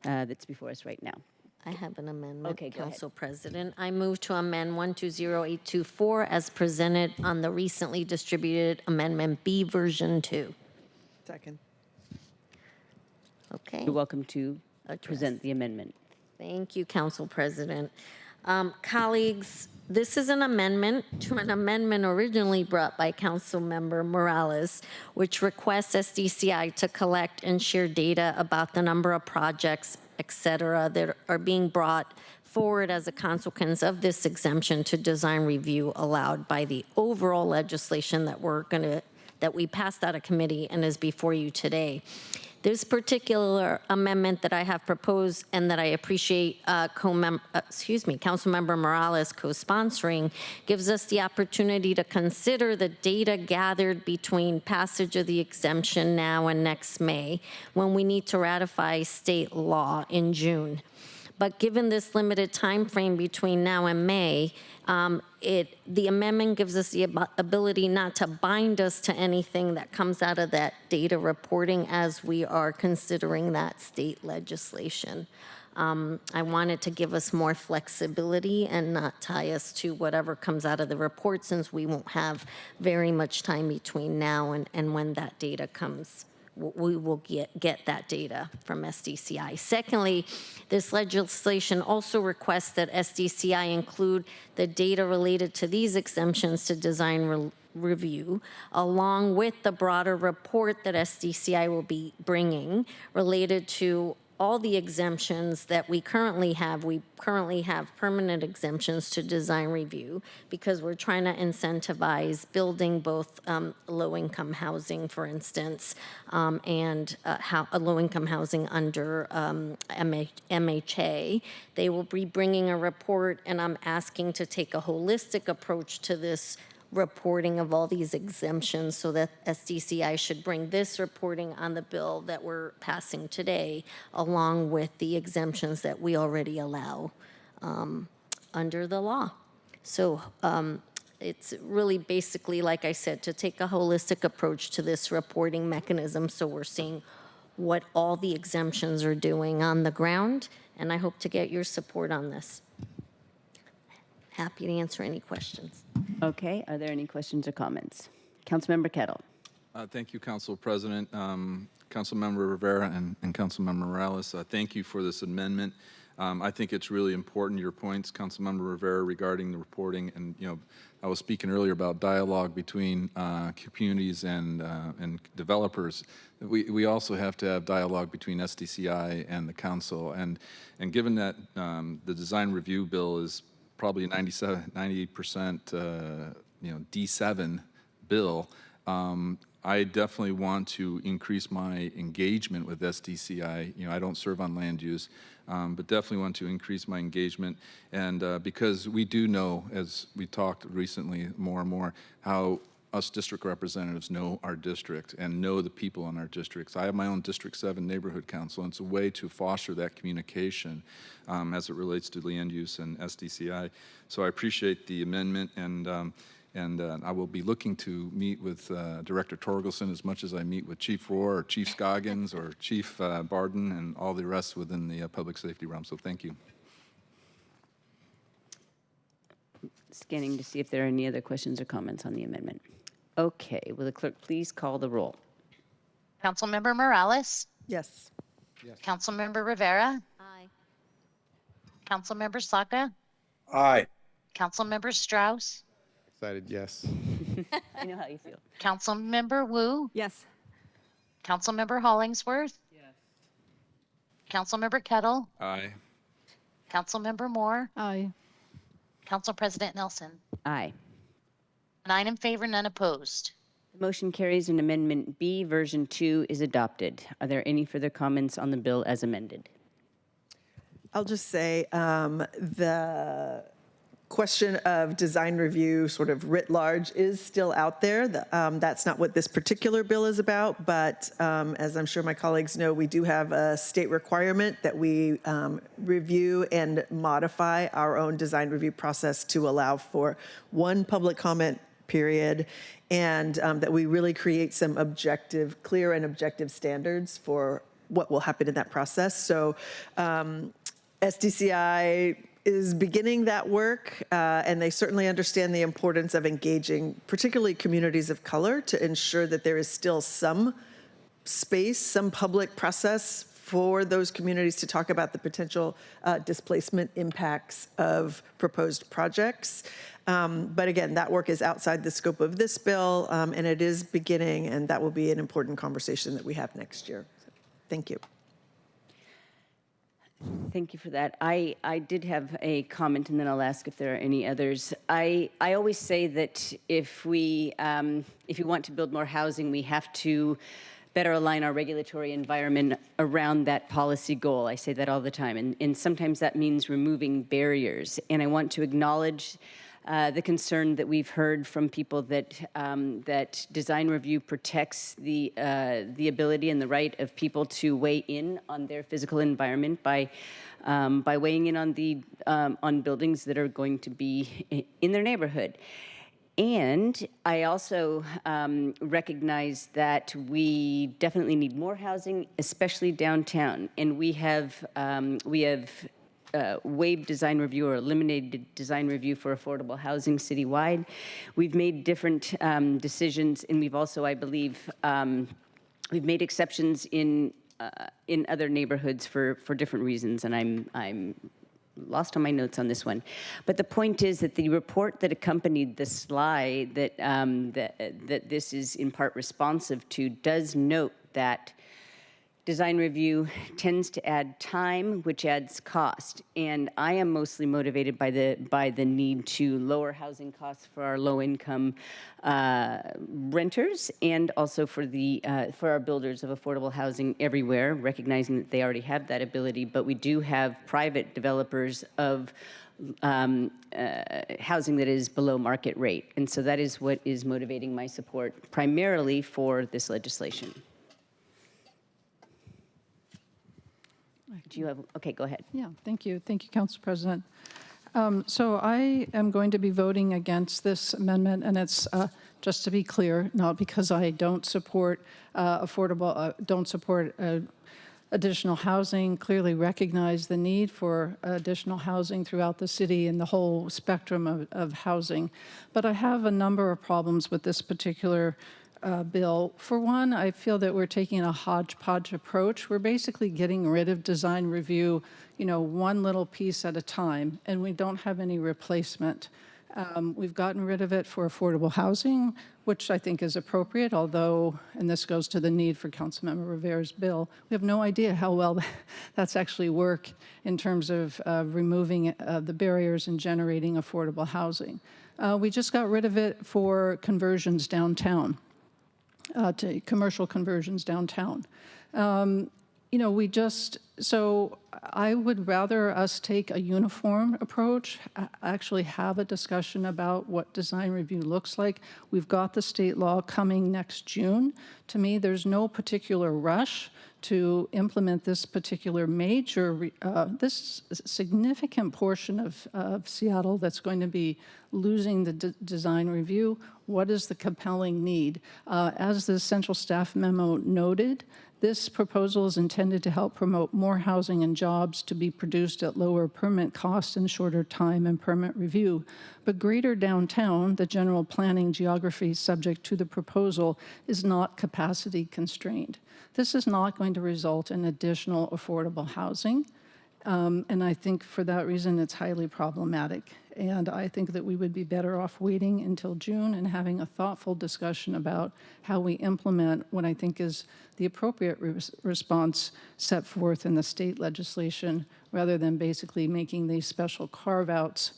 that's before us right now? I have an amendment, Okay, go ahead. Council President. I move to amend 120824 as presented on the recently distributed Amendment B version 2. Second. Okay. You're welcome to Address. present the amendment. Thank you, Council President. Colleagues, this is an amendment to an amendment originally brought by Councilmember Morales, which requests SDCI to collect and share data about the number of projects, et cetera, that are being brought forward as a consequence of this exemption to design review allowed by the overall legislation that we passed out of committee and is before you today. This particular amendment that I have proposed and that I appreciate Councilmember Morales co-sponsoring gives us the opportunity to consider the data gathered between passage of the exemption now and next May, when we need to ratify state law in June. But given this limited time frame between now and May, the amendment gives us the ability not to bind us to anything that comes out of that data reporting as we are considering that state legislation. I wanted to give us more flexibility and not tie us to whatever comes out of the report, since we won't have very much time between now and when that data comes. We will get that data from SDCI. Secondly, this legislation also requests that SDCI include the data related to these exemptions to design review, along with the broader report that SDCI will be bringing related to all the exemptions that we currently have. We currently have permanent exemptions to design review because we're trying to incentivize building both low-income housing, for instance, and low-income housing under MHA. They will be bringing a report, and I'm asking to take a holistic approach to this reporting of all these exemptions so that SDCI should bring this reporting on the bill that we're passing today along with the exemptions that we already allow under the law. So it's really basically, like I said, to take a holistic approach to this reporting mechanism so we're seeing what all the exemptions are doing on the ground, and I hope to get your support on this. Happy to answer any questions. Okay, are there any questions or comments? Councilmember Kettle. Thank you, Council President, Councilmember Rivera, and Councilmember Morales. Thank you for this amendment. I think it's really important, your points, Councilmember Rivera, regarding the reporting. And, you know, I was speaking earlier about dialogue between communities and developers. We also have to have dialogue between SDCI and the council. And given that the design review bill is probably 98% D7 bill, I definitely want to increase my engagement with SDCI. You know, I don't serve on land use, but definitely want to increase my engagement. And because we do know, as we talked recently more and more, how us district representatives know our district and know the people in our districts. I have my own District 7 neighborhood council, and it's a way to foster that communication as it relates to land use and SDCI. So I appreciate the amendment, and I will be looking to meet with Director Torgelson as much as I meet with Chief Rohr or Chief Scoggins or Chief Barden and all the rest within the public safety realm. So thank you. Scanning to see if there are any other questions or comments on the amendment. Okay, will the clerk please call the roll? Councilmember Morales? Yes. Councilmember Rivera? Aye. Councilmember Saka? Aye. Councilmember Strauss? Excited, yes. I know how you feel. Councilmember Wu? Yes. Councilmember Hollingsworth? Yes. Councilmember Kettle? Aye. Councilmember Moore? Aye. Council President Nelson? Aye. 9 in favor, none opposed. The motion carries and Amendment B, Version 2 is adopted. Are there any further comments on the bill as amended? I'll just say the question of design review sort of writ large is still out there. That's not what this particular bill is about, but as I'm sure my colleagues know, we do have a state requirement that we review and modify our own design review process to allow for one public comment period, and that we really create some clear and objective standards for what will happen in that process. So SDCI is beginning that work, and they certainly understand the importance of engaging particularly communities of color to ensure that there is still some space, some public process for those communities to talk about the potential displacement impacts of proposed projects. But again, that work is outside the scope of this bill, and it is beginning, and that will be an important conversation that we have next year. So, thank you. Thank you for that. I did have a comment, and then I'll ask if there are any others. I always say that if we want to build more housing, we have to better align our regulatory environment around that policy goal. I say that all the time, and sometimes that means removing barriers. And I want to acknowledge the concern that we've heard from people that design review protects the ability and the right of people to weigh in on their physical environment by weighing in on buildings that are going to be in their neighborhood. And I also recognize that we definitely need more housing, especially downtown. And we have waived design review or eliminated design review for affordable housing citywide. We've made different decisions, and we've also, I believe, we've made exceptions in other neighborhoods for different reasons. And I'm lost on my notes on this one. But the point is that the report that accompanied the slide that this is in part responsive to does note that Design review tends to add time, which adds cost. And I am mostly motivated by the need to lower housing costs for our low-income renters, and also for our builders of affordable housing everywhere, recognizing that they already have that ability. But we do have private developers of housing that is below market rate. And so that is what is motivating my support primarily for this legislation. Do you have, okay, go ahead. Yeah, thank you. Thank you, Council President. So I am going to be voting against this amendment, and it's, just to be clear, not because I don't support additional housing, clearly recognize the need for additional housing throughout the city and the whole spectrum of housing. But I have a number of problems with this particular bill. For one, I feel that we're taking a hodgepodge approach. We're basically getting rid of design review, one little piece at a time, and we don't have any replacement. We've gotten rid of it for affordable housing, which I think is appropriate, although, and this goes to the need for Councilmember Rivera's bill, we have no idea how well that's actually worked in terms of removing the barriers and generating affordable housing. We just got rid of it for conversions downtown. To commercial conversions downtown. So I would rather us take a uniform approach, actually have a discussion about what design review looks like. We've got the state law coming next June. To me, there's no particular rush to implement this particular major, this significant portion of Seattle that's going to be losing the design review. What is the compelling need? As the central staff memo noted, this proposal is intended to help promote more housing and jobs to be produced at lower permit costs and shorter time and permit review. But greater downtown, the general planning geography subject to the proposal, is not capacity constrained. This is not going to result in additional affordable housing. And I think for that reason, it's highly problematic. And I think that we would be better off waiting until June and having a thoughtful discussion about how we implement what I think is the appropriate response set forth in the state legislation, rather than basically making these special carve-outs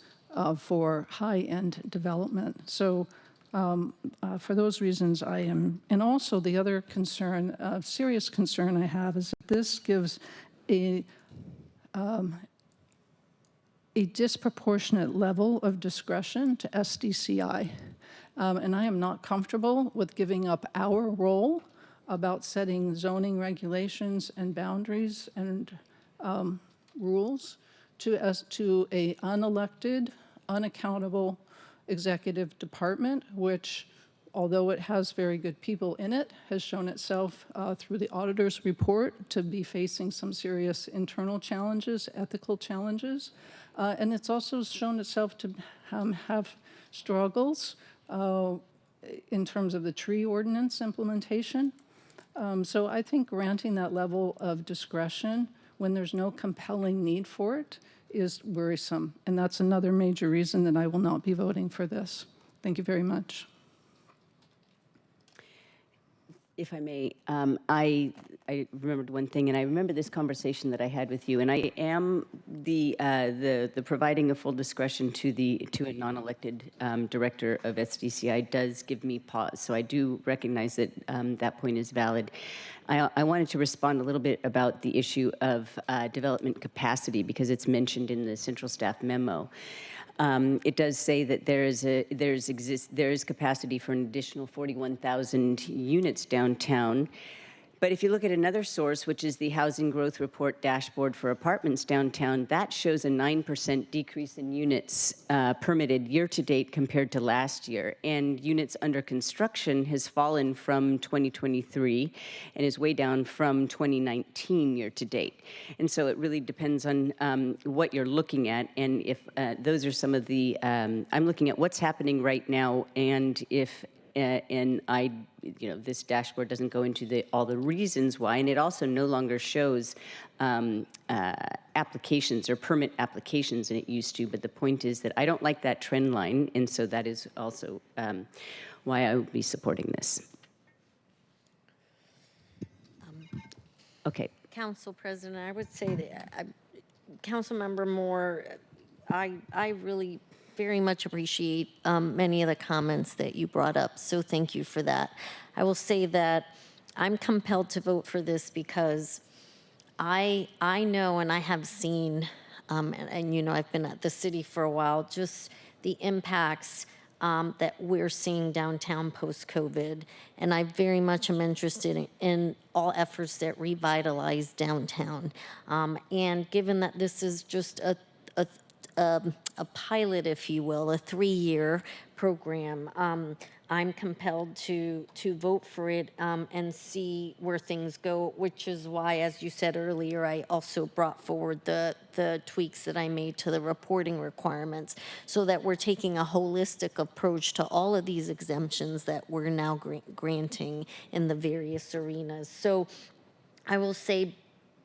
for high-end development. So for those reasons, I am, and also the other concern, serious concern I have, is that this gives a disproportionate level of discretion to SDCI. And I am not comfortable with giving up our role about setting zoning regulations and boundaries and rules to a unelected, unaccountable executive department, which, although it has very good people in it, has shown itself through the auditor's report to be facing some serious internal challenges, ethical challenges. And it's also shown itself to have struggles in terms of the tree ordinance implementation. So I think granting that level of discretion when there's no compelling need for it is worrisome. And that's another major reason that I will not be voting for this. Thank you very much. If I may, I remembered one thing, and I remember this conversation that I had with you, and I am the providing a full discretion to a non-elected director of SDCI does give me pause. So I do recognize that that point is valid. I wanted to respond a little bit about the issue of development capacity, because it's mentioned in the central staff memo. It does say that there is capacity for an additional 41,000 units downtown. But if you look at another source, which is the Housing Growth Report dashboard for apartments downtown, that shows a 9% decrease in units permitted year to date compared to last year. And units under construction has fallen from 2023 and is way down from 2019 year to date. And so it really depends on what you're looking at. And if those are some of the, I'm looking at what's happening right now, and if and this dashboard doesn't go into all the reasons why, and it also no longer shows applications or permit applications than it used to. But the point is that I don't like that trend line, and so that is also why I would be supporting this. Okay. Council President, I would say that Councilmember Moore, I really very much appreciate many of the comments that you brought up, so thank you for that. I will say that I'm compelled to vote for this because I know and I have seen, and you know, I've been at the city for a while, just the impacts that we're seeing downtown post-COVID. And I very much am interested in all efforts that revitalize downtown. And given that this is just a pilot, if you will, a 3-year program, I'm compelled to vote for it and see where things go, which is why, as you said earlier, I also brought forward the tweaks that I made to the reporting requirements so that we're taking a holistic approach to all of these exemptions that we're now granting in the various arenas. So I will say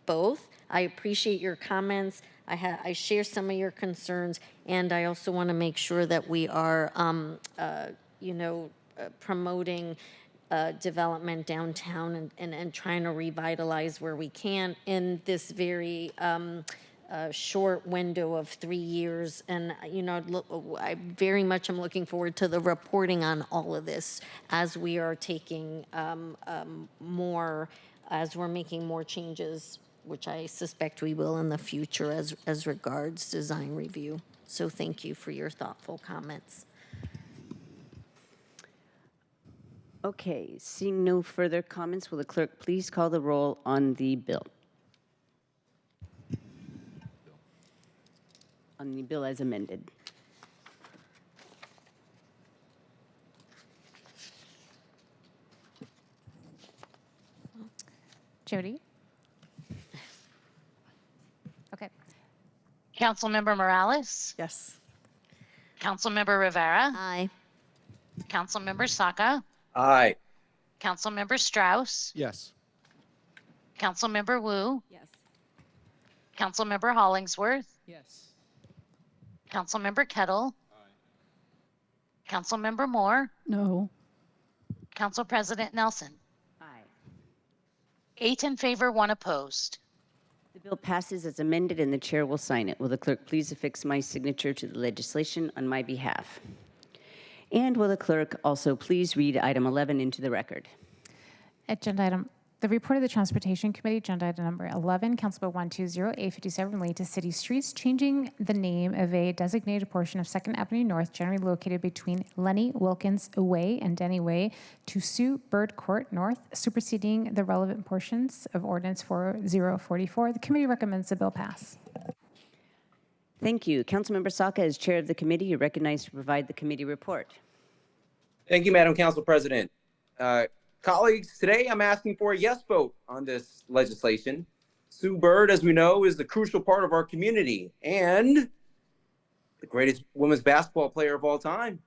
both. I appreciate your comments. I share some of your concerns, and I also want to make sure that we are, promoting development downtown and trying to revitalize where we can in this very short window of 3 years. And, you know, I very much am looking forward to the reporting on all of this as we are taking as we're making more changes, which I suspect we will in the future as regards design review. So thank you for your thoughtful comments. Okay, seeing no further comments, will the clerk please call the roll on the bill? On the bill as amended. Jody? Okay. Councilmember Morales? Yes. Councilmember Rivera? Aye. Councilmember Saka? Aye. Councilmember Strauss? Yes. Councilmember Wu? Yes. Councilmember Hollingsworth? Yes. Councilmember Kettle? Councilmember Moore? No. Council President Nelson? Aye. 8 in favor, 1 opposed. The bill passes as amended and the chair will sign it. Will the clerk please affix my signature to the legislation on my behalf? And will the clerk also please read item 11 into the record? Agenda item, the report of the Transportation Committee, agenda item number 11, Council Bill 120-857 related to city streets, changing the name of a designated portion of 2nd Avenue North, generally located between Lenny Wilkins Way and Denny Way, to Sue Bird Court North, superseding the relevant portions of Ordinance 4044. The committee recommends the bill pass. Thank you. Councilmember Saka, as chair of the committee, you're recognized to provide the committee report. Thank you, Madam Council President. Colleagues, today I'm asking for a yes vote on this legislation. Sue Bird, as we know, is the crucial part of our community and the greatest women's basketball player of all time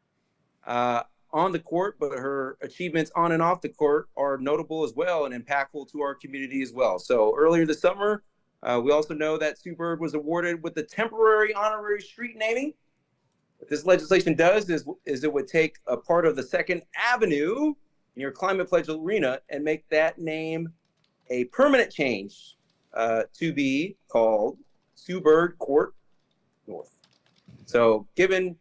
on the court, but her achievements on and off the court are notable as well and impactful to our community as well. So earlier this summer, we also know that Sue Bird was awarded with the temporary honorary street naming. What this legislation does is it would take a part of the 2nd Avenue near Climate Pledge Arena and make that name a permanent change to be called Sue Bird Court North. So given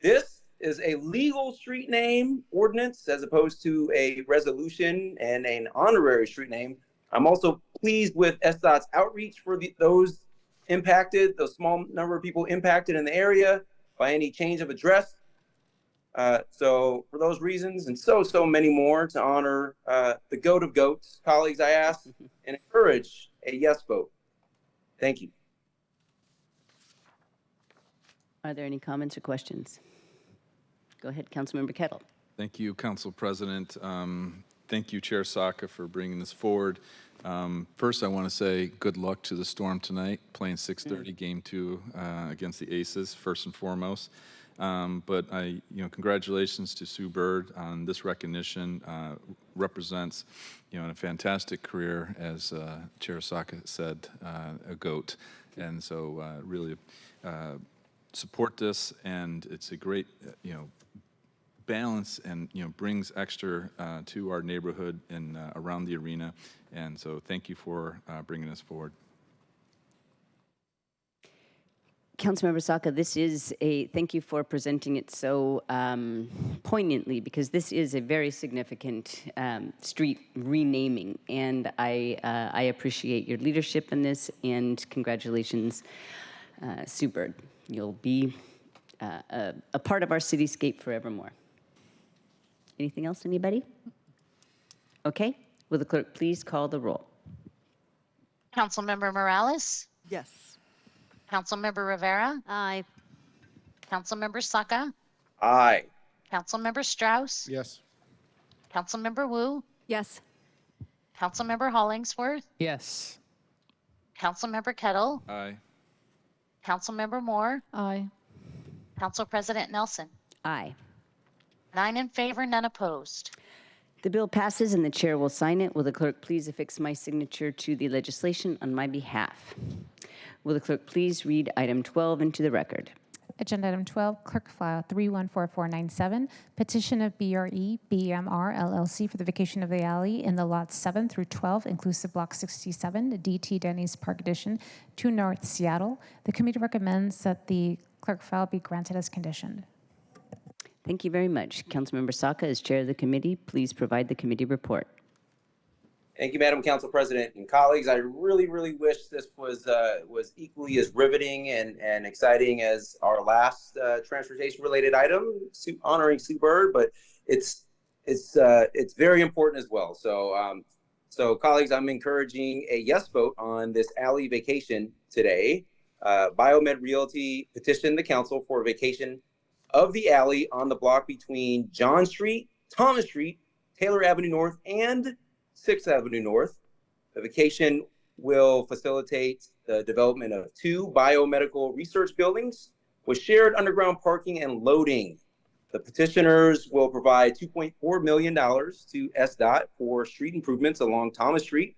this is a legal street name ordinance as opposed to a resolution and an honorary street name, I'm also pleased with SDOT's outreach for those impacted, the small number of people impacted in the area by any change of address. So for those reasons and so many more to honor the GOAT of GOATs, colleagues, I ask and encourage a yes vote. Thank you. Are there any comments or questions? Go ahead, Councilmember Kettle. Thank you, Council President. Thank you, Chair Saka, for bringing this forward. First, I want to say good luck to the Storm tonight, playing 6:30 Game 2 against the Aces, first and foremost. But congratulations to Sue Bird on this recognition. Represents, in a fantastic career, as Chair Saka said, a GOAT. And so really support this, and it's a great, balance and brings extra to our neighborhood and around the arena. And so thank you for bringing this forward. Councilmember Saka, thank you for presenting it so poignantly, because this is a very significant street renaming, and I appreciate your leadership in this, and congratulations, Sue Bird. You'll be a part of our cityscape forevermore. Anything else, anybody? Okay, will the clerk please call the roll? Councilmember Morales? Yes. Councilmember Rivera? Aye. Councilmember Saka? Aye. Councilmember Strauss? Yes. Councilmember Wu? Yes. Councilmember Hollingsworth? Yes. Councilmember Kettle? Aye. Councilmember Moore? Aye. Council President Nelson? Aye. 9 in favor, none opposed. The bill passes and the chair will sign it. Will the clerk please affix my signature to the legislation on my behalf? Will the clerk please read item 12 into the record? Agenda item 12, clerk file 314497, petition of BRE-BMR LLC for the vacation of the alley in the lots 7 through 12, inclusive block 67, DT Denny's Park Addition, 2 North Seattle. The committee recommends that the clerk file be granted as conditioned. Thank you very much. Councilmember Saka, as chair of the committee, please provide the committee report. Thank you, Madam Council President and colleagues. I really wish this was equally as riveting and exciting as our last transportation-related item, honoring Sue Bird, but it's very important as well. So colleagues, I'm encouraging a yes vote on this alley vacation today. Biomed Realty petitioned the council for a vacation of the alley on the block between John Street, Thomas Street, Taylor Avenue North, and 6th Avenue North. The vacation will facilitate the development of 2 biomedical research buildings with shared underground parking and loading. The petitioners will provide $2.4 million to SDOT for street improvements along Thomas Street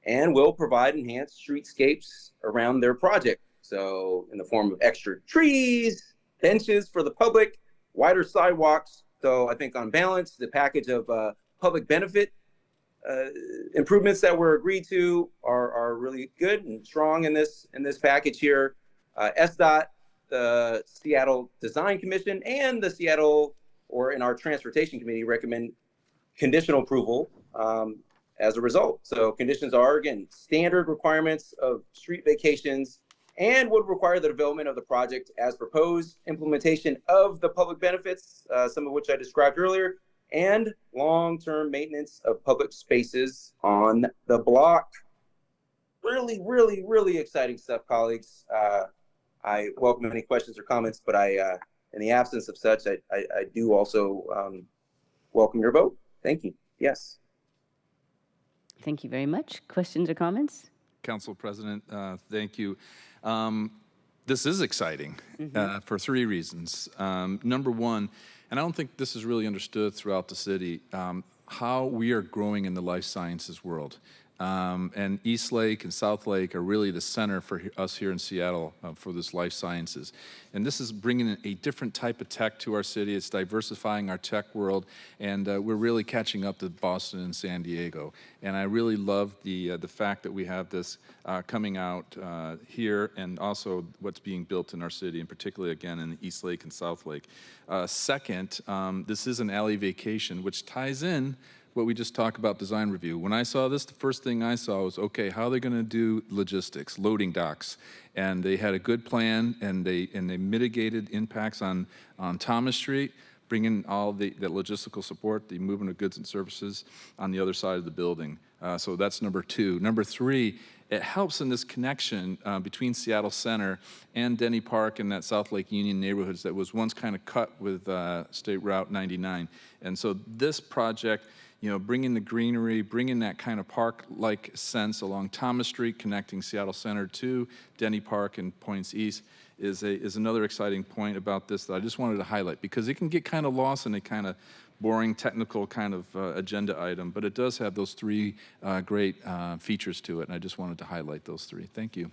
and will provide enhanced streetscapes around their project. So in the form of extra trees, benches for the public, wider sidewalks. So I think on balance, the package of public benefit improvements that were agreed to are really good and strong in this package here. SDOT, the Seattle Design Commission, and the Seattle, or in our Transportation Committee, recommend conditional approval as a result. So conditions are, again, standard requirements of street vacations and would require the development of the project as proposed, implementation of the public benefits, some of which I described earlier, and long-term maintenance of public spaces on the block. Really exciting stuff, colleagues. I welcome any questions or comments, but in the absence of such, I do also welcome your vote. Thank you. Yes. Thank you very much. Questions or comments? Council President, thank you. This is exciting for 3 reasons. Number one, and I don't think this is really understood throughout the city, how we are growing in the life sciences world. And East Lake and South Lake are really the center for us here in Seattle for this life sciences. And this is bringing a different type of tech to our city. It's diversifying our tech world, and we're really catching up to Boston and San Diego. And I really love the fact that we have this coming out here, and also what's being built in our city, and particularly, again, in East Lake and South Lake. Second, this is an alley vacation, which ties in what we just talked about, design review. When I saw this, the first thing I saw was, okay, how are they going to do logistics, loading docks? And they had a good plan, and they mitigated impacts on Thomas Street, bringing all the logistical support, the movement of goods and services on the other side of the building. So that's number 2. Number 3, it helps in this connection between Seattle Center and Denny Park and that South Lake Union neighborhoods that was once kind of cut with State Route 99. And so this project, bringing the greenery, bringing that kind of park-like sense along Thomas Street, connecting Seattle Center to Denny Park and points east is another exciting point about this that I just wanted to highlight, because it can get kind of lost in a kind of boring technical kind of agenda item, but it does have those 3 great features to it, and I just wanted to highlight those 3. Thank you.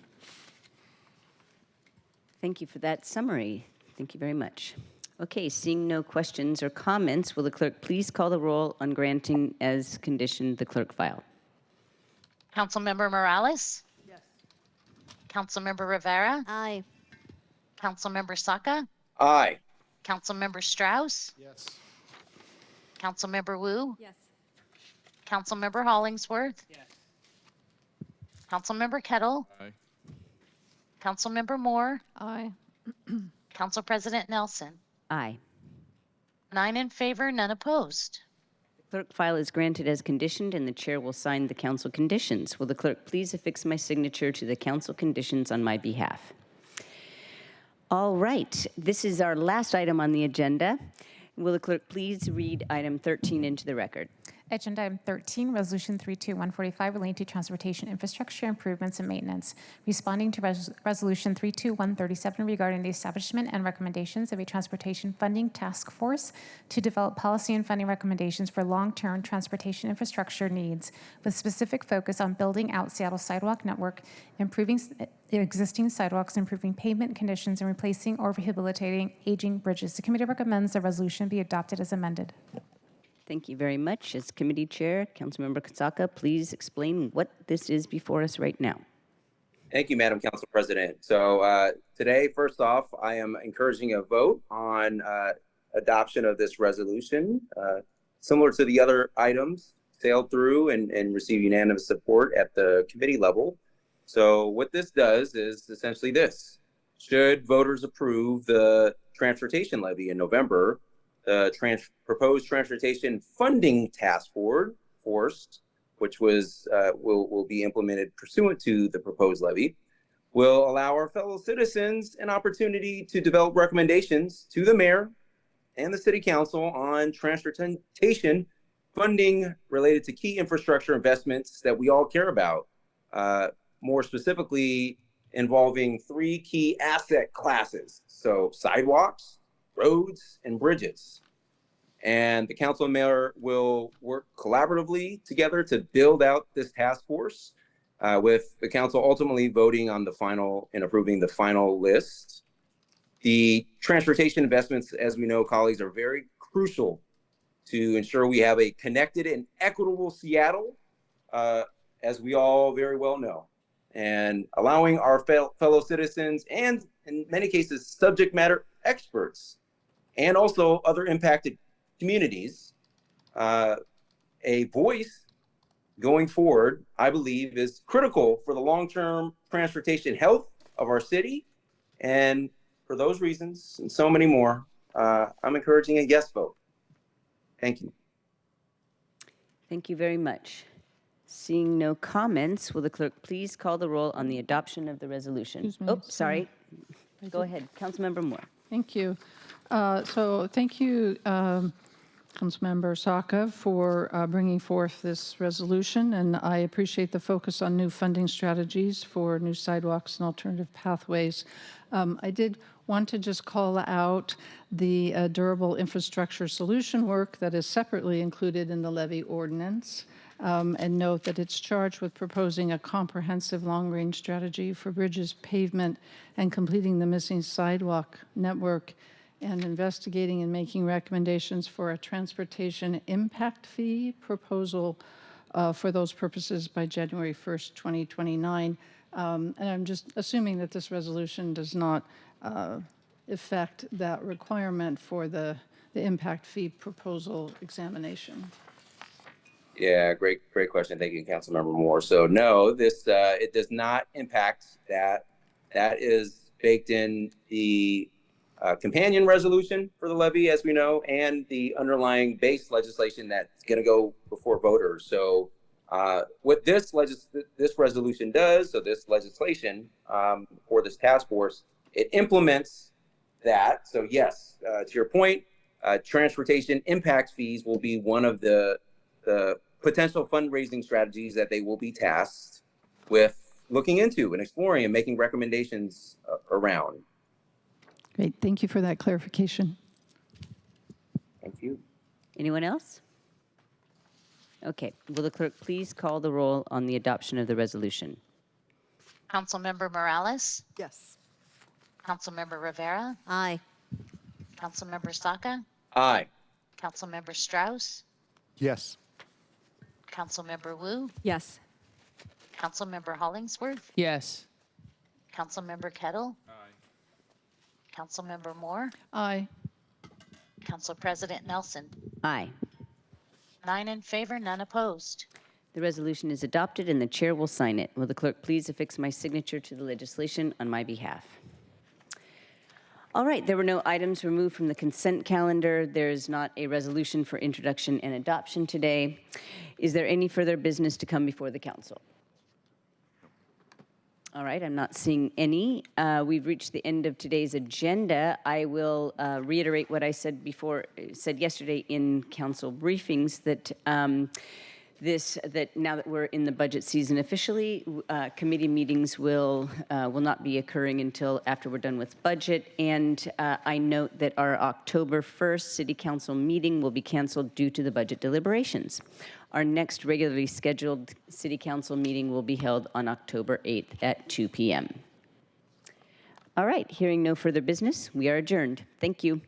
Thank you for that summary. Thank you very much. Okay, seeing no questions or comments, will the clerk please call the roll on granting as conditioned the clerk file? Councilmember Morales? Yes. Councilmember Rivera? Aye. Councilmember Saka? Aye. Councilmember Strauss? Yes. Councilmember Wu? Yes. Councilmember Hollingsworth? Yes. Councilmember Kettle? Aye. Councilmember Moore? Aye. Council President Nelson? Aye. 9 in favor, none opposed. The clerk file is granted as conditioned, and the chair will sign the council conditions. Will the clerk please affix my signature to the council conditions on my behalf? All right, this is our last item on the agenda. Will the clerk please read item 13 into the record? Agenda item 13, Resolution 32145 relating to transportation infrastructure improvements and maintenance. Responding to Resolution 32137 regarding the establishment and recommendations of a transportation funding task force to develop policy and funding recommendations for long-term transportation infrastructure needs with specific focus on building out Seattle's sidewalk network, improving existing sidewalks, improving pavement conditions, and replacing or rehabilitating aging bridges. The committee recommends the resolution be adopted as amended. Thank you very much. As committee chair, Councilmember Saka, please explain what this is before us right now. Thank you, Madam Council President. So today, first off, I am encouraging a vote on adoption of this resolution. Similar to the other items, sailed through and received unanimous support at the committee level. So what this does is essentially this. Should voters approve the transportation levy in November, the proposed transportation funding task force, which will be implemented pursuant to the proposed levy, will allow our fellow citizens an opportunity to develop recommendations to the mayor and the city council on transportation funding related to key infrastructure investments that we all care about. More specifically, involving 3 key asset classes. So sidewalks, roads, and bridges. And the council and mayor will work collaboratively together to build out this task force, with the council ultimately voting on the final and approving the final list. The transportation investments, as we know, colleagues, are very crucial to ensure we have a connected and equitable Seattle, as we all very well know. And allowing our fellow citizens and, in many cases, subject matter experts and also other impacted communities a voice going forward, I believe, is critical for the long-term transportation health of our city. And for those reasons and so many more, I'm encouraging a yes vote. Thank you. Thank you very much. Seeing no comments, will the clerk please call the roll on the adoption of the resolution? Oh, sorry. Go ahead, Councilmember Moore. Thank you. So thank you, Councilmember Saka, for bringing forth this resolution, and I appreciate the focus on new funding strategies for new sidewalks and alternative pathways. I did want to just call out the durable infrastructure solution work that is separately included in the levy ordinance. And note that it's charged with proposing a comprehensive long-range strategy for bridges, pavement, and completing the missing sidewalk network, and investigating and making recommendations for a transportation impact fee proposal for those purposes by January 1st, 2029. And I'm just assuming that this resolution does not affect that requirement for the impact fee proposal examination. Yeah, great question. Thank you, Councilmember Moore. So no, this it does not impact that. That is baked in the companion resolution for the levy, as we know, and the underlying base legislation that's going to go before voters. So what this resolution does, so this legislation for this task force, it implements that. So yes, to your point, transportation impact fees will be one of the potential fundraising strategies that they will be tasked with looking into and exploring and making recommendations around. Great. Thank you for that clarification. Thank you. Anyone else? Okay. Will the clerk please call the roll on the adoption of the resolution? Councilmember Morales? Yes. Councilmember Rivera? Aye. Councilmember Saka, Aye. Councilmember Strauss, Yes. Councilmember Wu, Yes. Councilmember Hollingsworth, Yes. Councilmember Kettle, Councilmember Moore, Aye. Council President Nelson. Aye. 9 in favor, none opposed. The resolution is adopted and the chair will sign it. Will the clerk please affix my signature to the legislation on my behalf? All right, there were no items removed from the consent calendar. There is not a resolution for introduction and adoption today. Is there any further business to come before the council? All right, I'm not seeing any. We've reached the end of today's agenda. I will reiterate what I said yesterday in council briefings that now that we're in the budget season officially, committee meetings will not be occurring until after we're done with budget. And I note that our October 1st City Council meeting will be canceled due to the budget deliberations. Our next regularly scheduled City Council meeting will be held on October 8th at 2 p.m. All right, hearing no further business, we are adjourned. Thank you.